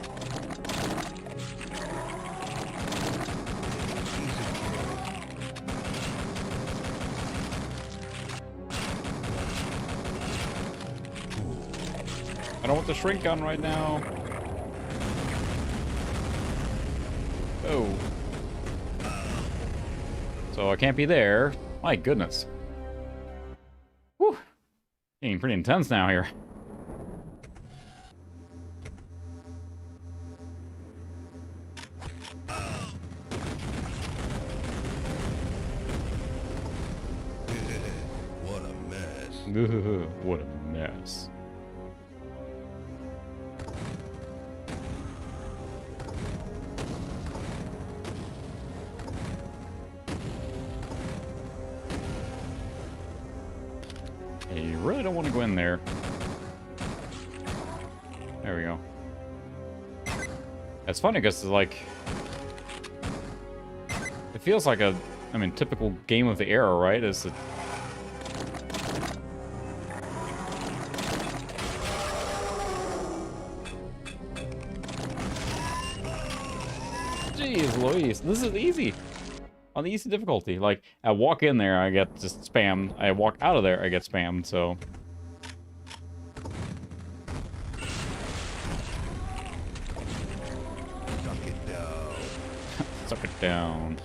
I don't want the shrink gun right now. Oh. So I can't be there. My goodness. Whew. Getting pretty intense now here. What a mess. What a mess. You really don't want to go in there. There we go. It's funny because it's like... It feels like a, I mean, typical game of the era, right? Is it... Jeez Louise, this is easy. On the easy difficulty. Like, I walk in there, I get just spammed. I walk out of there, I get spammed, so... Suck it down. Suck it down.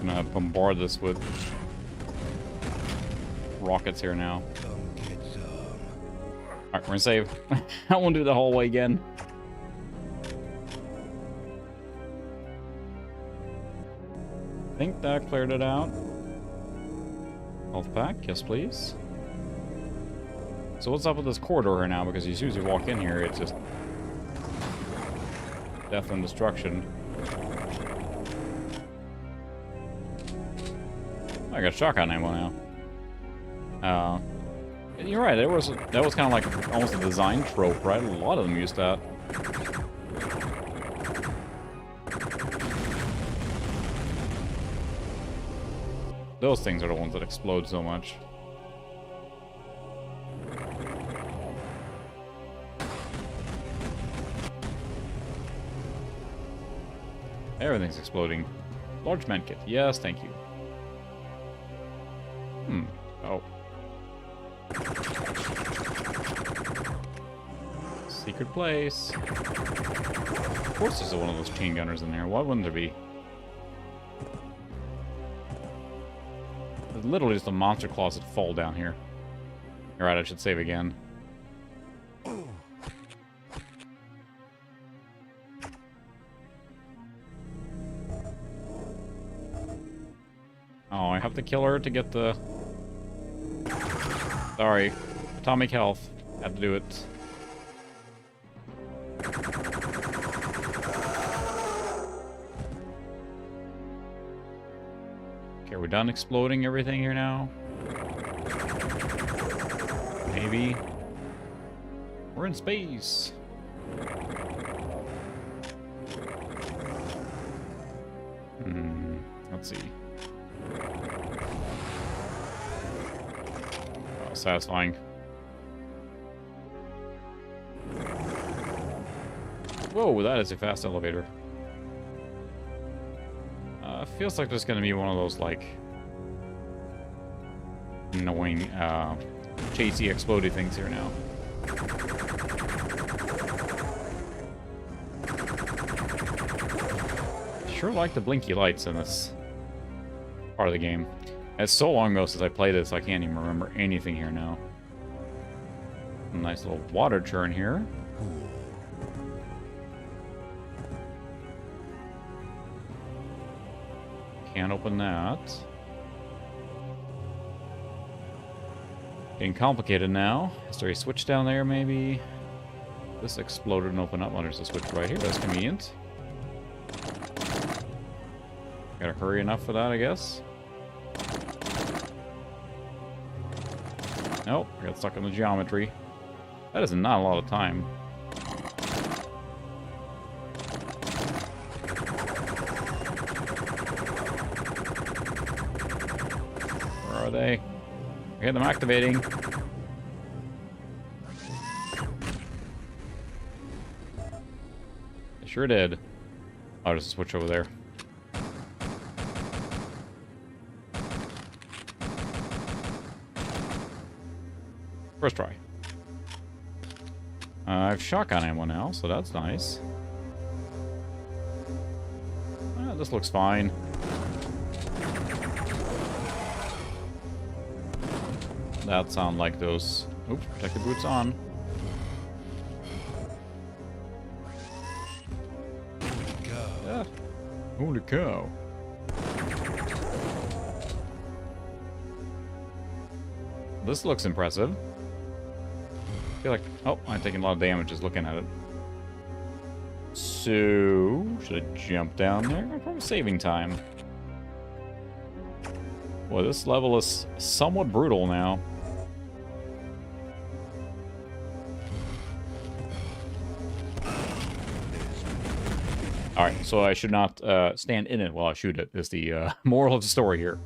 Gonna bombard this with rockets here now. Come get some. Alright, we're gonna save. I won't do the hallway again. I think that cleared it out. Health pack, yes please. So what's up with this corridor here now? Because as soon as you walk in here, it's just death and destruction. I got shotgun ammo now. You're right. That was kind of like almost a design trope, right? A lot of them used that. Those things are the ones that explode so much. Everything's exploding. Large medkit. Yes, thank you. Oh. Secret place. Of course there's one of those chain gunners in there. Why wouldn't there be? There's literally just a monster closet fall down here. Alright, I should save again. Oh, I have to kill her to get the... Sorry. Atomic health. Had to do it. Okay, are we done exploding everything here now? Maybe. We're in space. Let's see. Oh, satisfying. Whoa, that is a fast elevator. Feels like there's gonna be one of those, like, annoying, chasey, explodey things here now. Sure like the blinky lights in this part of the game. It's so long ago since I played this, I can't even remember anything here now. A nice little water churn here. Can't open that. Getting complicated now. Is there a switch down there, maybe? This exploded and opened up. Oh, there's a switch right here. That's convenient. Gotta hurry enough for that, I guess. Nope, I got stuck in the geometry. That is not a lot of time. Where are they? I hear them activating. Sure did. I'll just switch over there. First try. I have shotgun ammo now, so that's nice. This looks fine. That sound like those... Oops, protective boots on. Yeah. Holy cow. This looks impressive. I feel like... Oh, I'm taking a lot of damage just looking at it. So... Should I jump down there? Probably saving time. Well, this level is somewhat brutal now. Alright, so I should not stand in it while I shoot it, is the moral of the story here.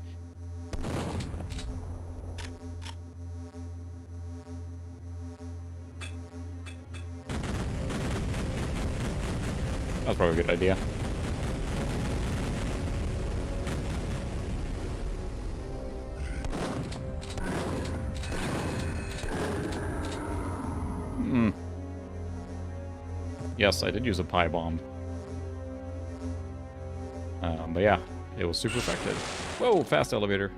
That's probably a good idea. Yes, I did use a pie bomb. But yeah, it was super effective. Whoa, fast elevator.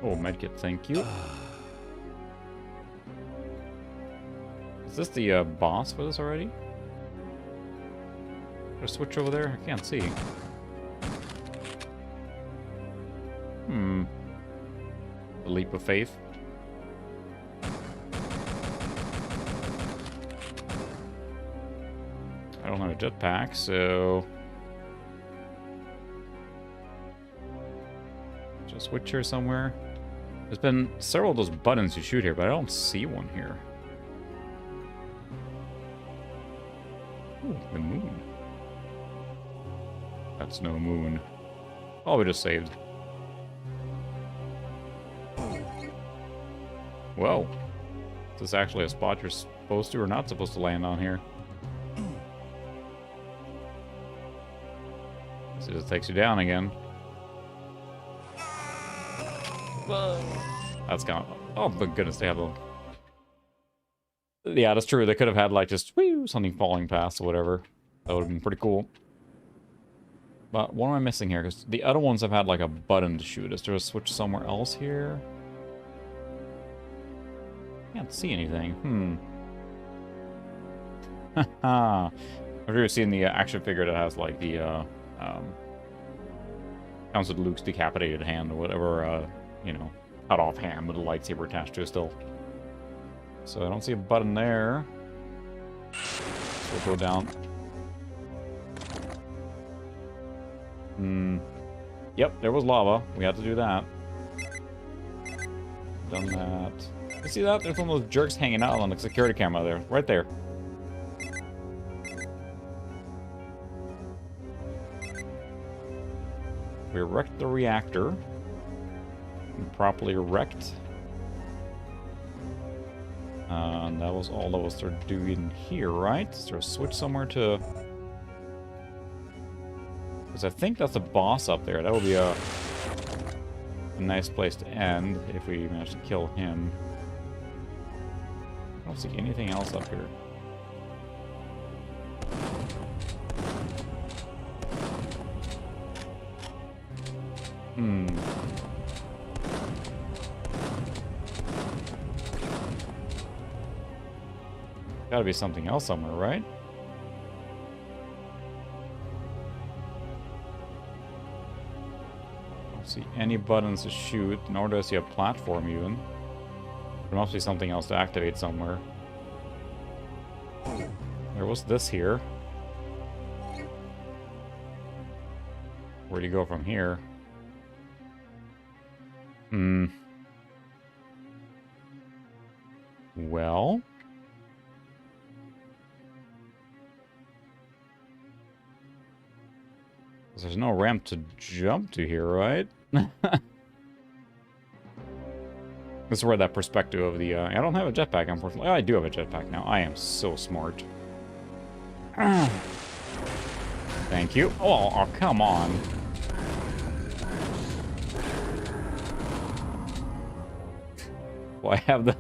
Oh, medkit, thank you. Is this the boss for this already? Or switch over there? I can't see. The leap of faith. I don't have a jetpack, so... Just switch here somewhere. There's been several of those buttons you shoot here, but I don't see one here. Ooh, the moon. That's no moon. Oh, we just saved. Whoa. Is this actually a spot you're supposed to or not supposed to land on here? So it just takes you down again. Whoa. That's gone. Oh, my goodness, they have a... Yeah, that's true. They could have had, like, just whoo, something falling past or whatever. That would have been pretty cool. But what am I missing here? Because the other ones have had, like, a button to shoot. Is there a switch somewhere else here? Can't see anything. Haha. I've ever seen the action figure that has, like, the, comes with Luke's decapitated hand or whatever, you know, cut off hand with a lightsaber attached to it still. So I don't see a button there. So we'll go down. Yep, there was lava. We had to do that. Done that. You see that? There's one of those jerks hanging out on the security camera there. Right there. We wrecked the reactor. Properly wrecked. And that was all that was to do in here, right? Is there a switch somewhere to... Because I think that's the boss up there. That would be a nice place to end if we manage to kill him. I don't see anything else up here. Gotta be something else somewhere, right? Don't see any buttons to shoot, nor do I see a platform even. There must be something else to activate somewhere. There was this here. Where do you go from here? Well... There's no ramp to jump to here, right? This is where that perspective of the, I don't have a jetpack, unfortunately. Oh, I do have a jetpack now. I am so smart. Thank you. Oh, come on. Well, I have the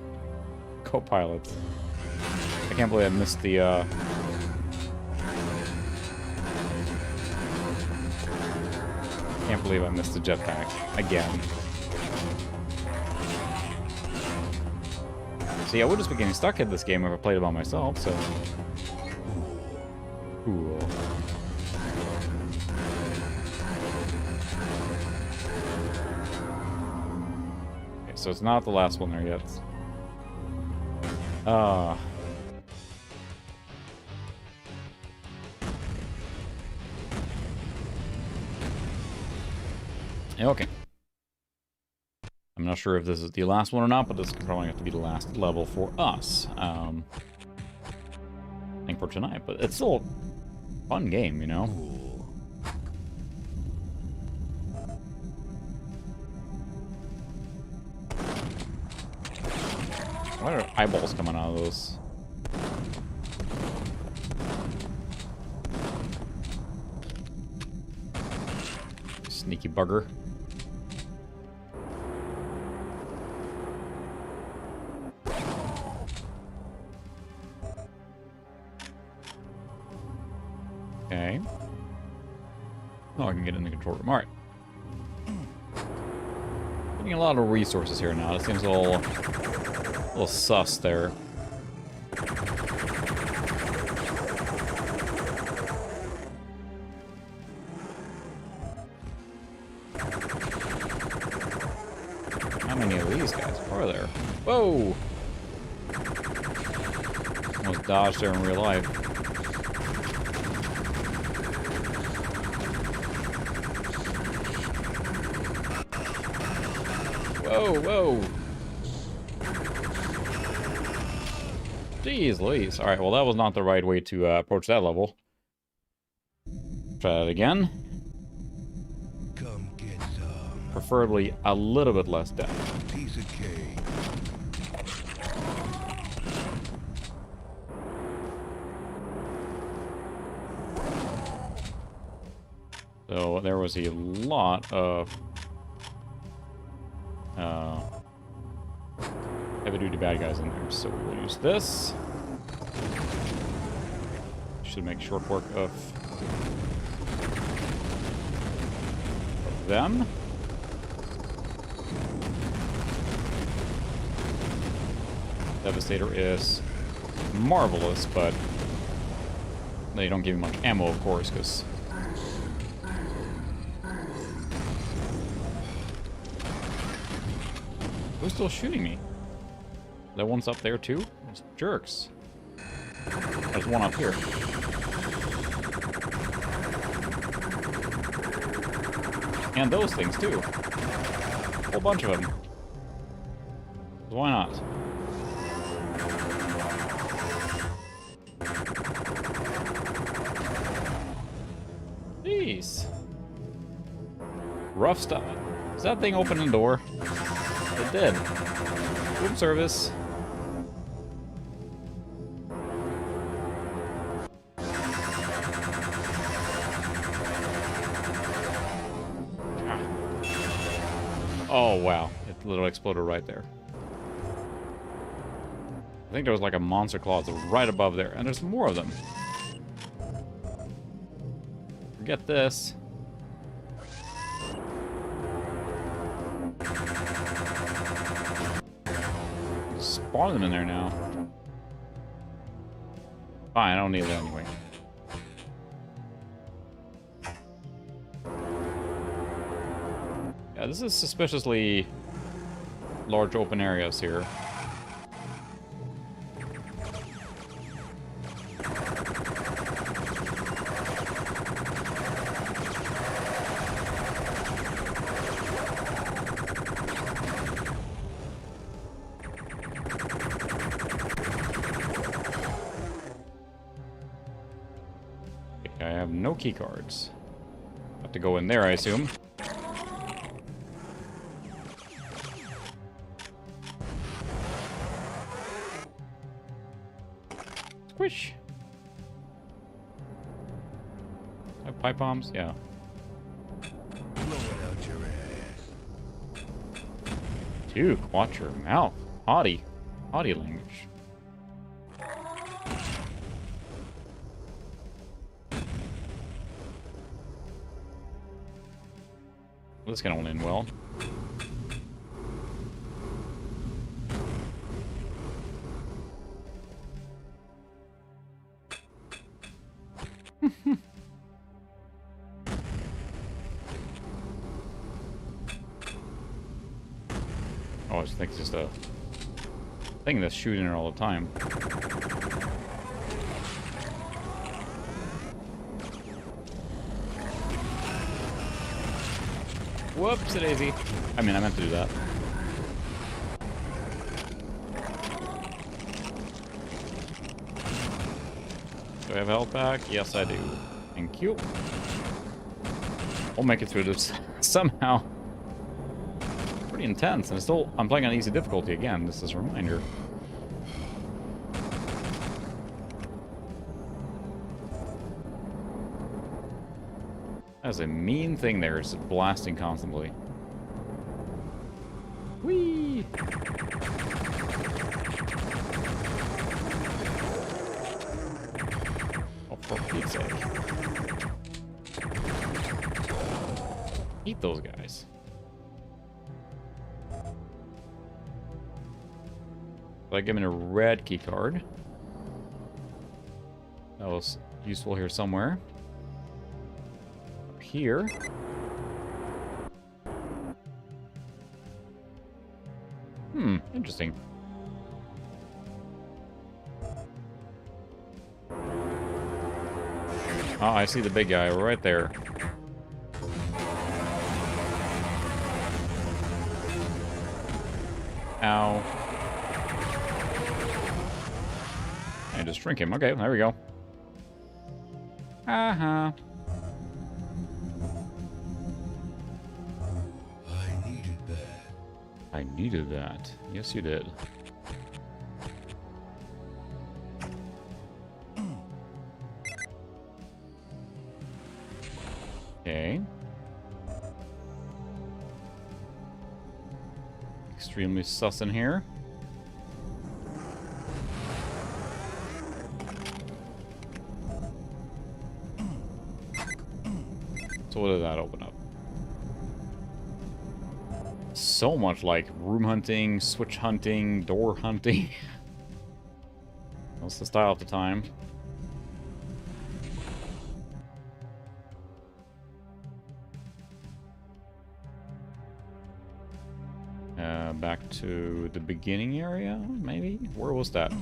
co-pilot. I can't believe I missed the, can't believe I missed the jetpack. Again. See, I would just be getting stuck in this game if I played it by myself, so... Cool. Okay, so it's not the last one there yet. Okay. I'm not sure if this is the last one or not, but this is probably have to be the last level for us. I think for tonight, but it's still a fun game, you know? Why are eyeballs coming out of those? Sneaky bugger. Okay. Oh, I can get in the control room. Alright. Getting a lot of resources here now. It seems a little sus there. How many of these guys are there? Whoa! Almost dodged there in real life. Whoa, whoa! Jeez Louise. Alright, well that was not the right way to approach that level. Try that again. Come get some. Preferably a little bit less death. Piece of cake. So there was a lot of heavy-duty bad guys in there, so we will use this. Should make short work of them. Devastator is marvelous, but they don't give me much ammo, of course, because who's still shooting me? That one's up there too? Those jerks. There's one up here. And those things too. A whole bunch of them. Why not? Jeez. Rough stuff. Does that thing open the door? It did. Room service. Oh, wow. It literally exploded right there. I think there was like a monster closet right above there, and there's more of them. Forget this. Spawn them in there now. Fine, I don't need it anyway. Yeah, this is suspiciously large open areas here. Okay, I have no key cards. Have to go in there, I assume. Pipe bombs? Yeah. Blow it out your ass. Duke, watch your mouth. Haughty. Haughty language. This kind of went in well. Oh, I just think it's just a thing that's shooting her all the time. Whoops, daisy. I mean, I meant to do that. Do I have health back? Yes, I do. Thank you. We'll make it through this somehow. Pretty intense, and I'm playing on easy difficulty again. This is a reminder. That's a mean thing there, it's blasting constantly. Whee! Oh, for Pete's sake. Eat those guys. Like, give me a red key card. That was useful here somewhere. Up here. Interesting. Oh, I see the big guy right there. Ow. And just shrink him. Okay, there we go. Uh-huh. I needed that. I needed that. Yes, you did. Okay. Extremely sus in here. So what did that open up? So much like room hunting, switch hunting, door hunting. That's the style at the time. Back to the beginning area, maybe? Where was that?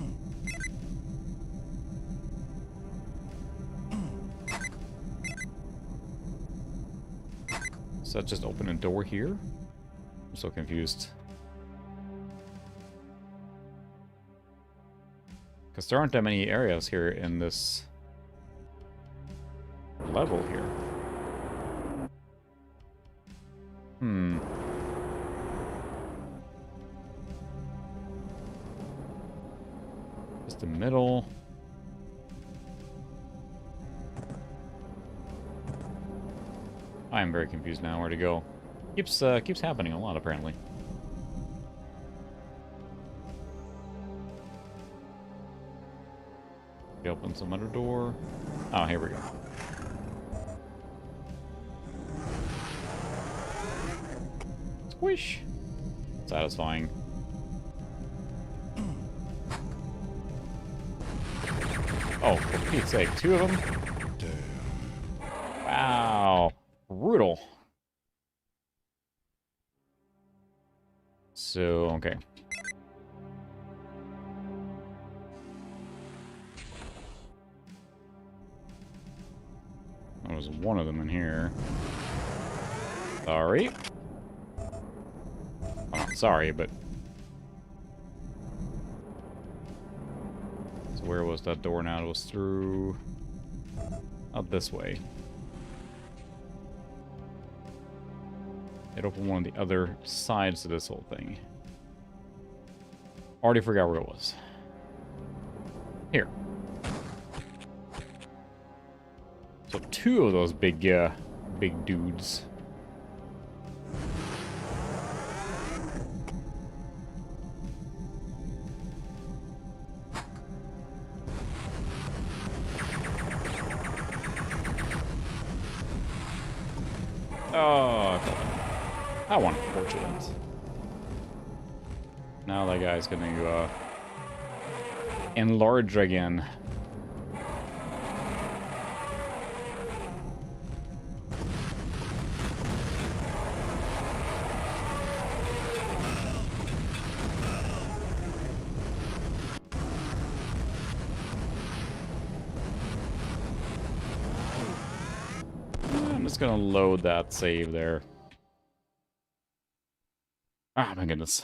Does that just open a door here? I'm so confused. Because there aren't that many areas here in this level here. Just the middle. I am very confused now where to go. Keeps happening a lot apparently. We open some other door. Oh, here we go. Squish. Satisfying. Oh, for Pete's sake, two of them? Damn. Wow. Brutal. So, okay. There was one of them in here. Sorry. I'm not sorry, but... So where was that door now? It was through... out this way. It opened one of the other sides to this whole thing. Already forgot where it was. Here. So two of those big dudes. Oh, that one, unfortunate. Now that guy's gonna enlarge again. I'm just gonna load that save there. Ah, my goodness.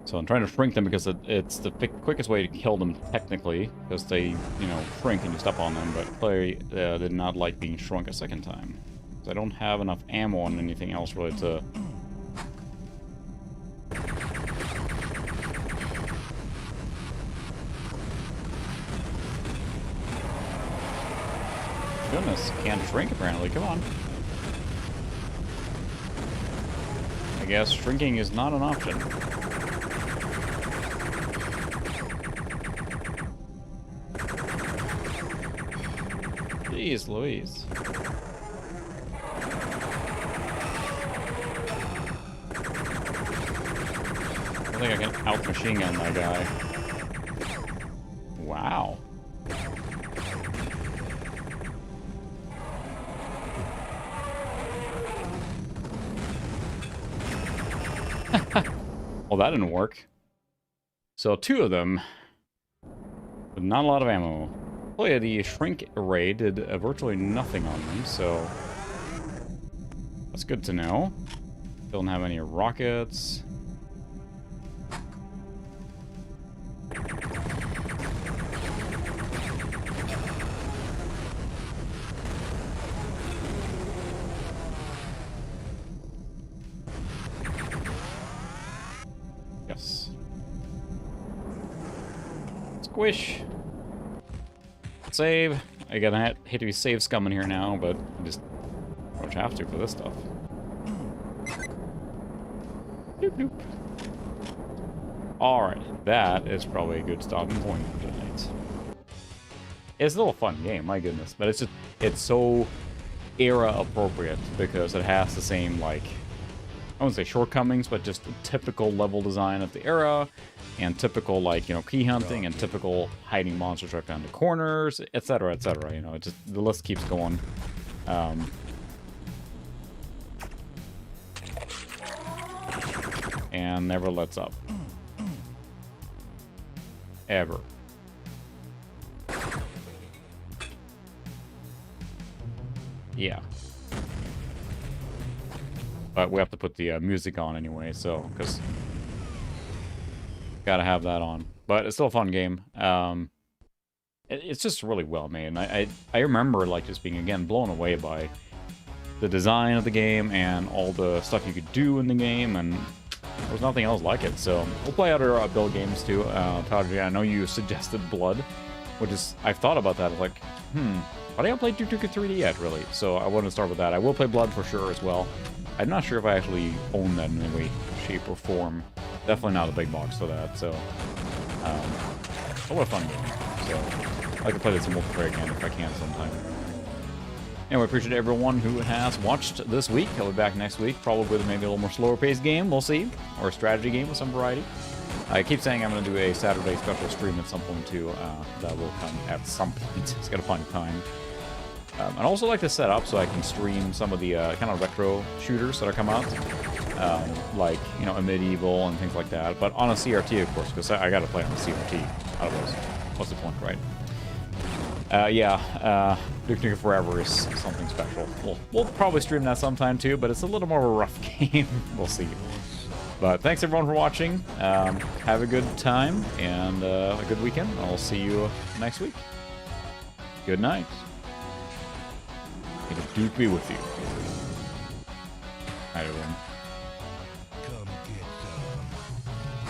So I'm trying to shrink them because it's the quickest way to kill them, technically, because they, you know, shrink and you step on them, but clearly did not like being shrunk a second time. So I don't have enough ammo on anything else really to... Goodness, can't shrink apparently, come on. I guess shrinking is not an option. Jeez Louise. I think I can out-machine gun that guy. Wow. Well, that didn't work. So two of them, but not a lot of ammo. Oh yeah, the shrink array did virtually nothing on them, so that's good to know. Don't have any rockets. Yes. Squish. Save. Again, I hate to be save scumming here now, but I just pretty much have to for this stuff. Doop doop. Alright, that is probably a good stopping point for tonight. It's a little fun game, my goodness, but it's so era appropriate because it has the same, like, I wouldn't say shortcomings, but just typical level design of the era, and typical, like, you know, key hunting, and typical hiding monsters right down the corners, etc., etc. You know, it just, the list keeps going. And never lets up. Ever. Yeah. But we have to put the music on anyway, so, because gotta have that on. But it's still a fun game. It's just really well made. And I remember, like, just being, again, blown away by the design of the game and all the stuff you could do in the game, and there was nothing else like it. So we'll play other build games too. Prodigy, I know you suggested Blood, which is, I've thought about that. Like, but I haven't played Duke Nukem 3D yet, really. So I want to start with that. I will play Blood for sure as well. I'm not sure if I actually own that in any way, shape, or form. Definitely not a big box for that, so... what a fun game. So, I could play this in multiplayer again if I can sometime. Anyway, appreciate everyone who has watched this week. I'll be back next week, probably with maybe a little more slower-paced game, we'll see. Or a strategy game of some variety. I keep saying I'm going to do a Saturday special stream at some point, too. That will come at some point. It's got to find time. I'd also like to set up so I can stream some of the kind of retro shooters that are come out, like, you know, a Medieval and things like that. But on a CRT, of course, because I got to play on a CRT. Otherwise, what's the point, right? Duke Nukem Forever is something special. We'll probably stream that sometime too, but it's a little more of a rough game. We'll see. But thanks everyone for watching. Have a good time and a good weekend. I'll see you next week. Good night. May the Duke be with you. All right, everyone.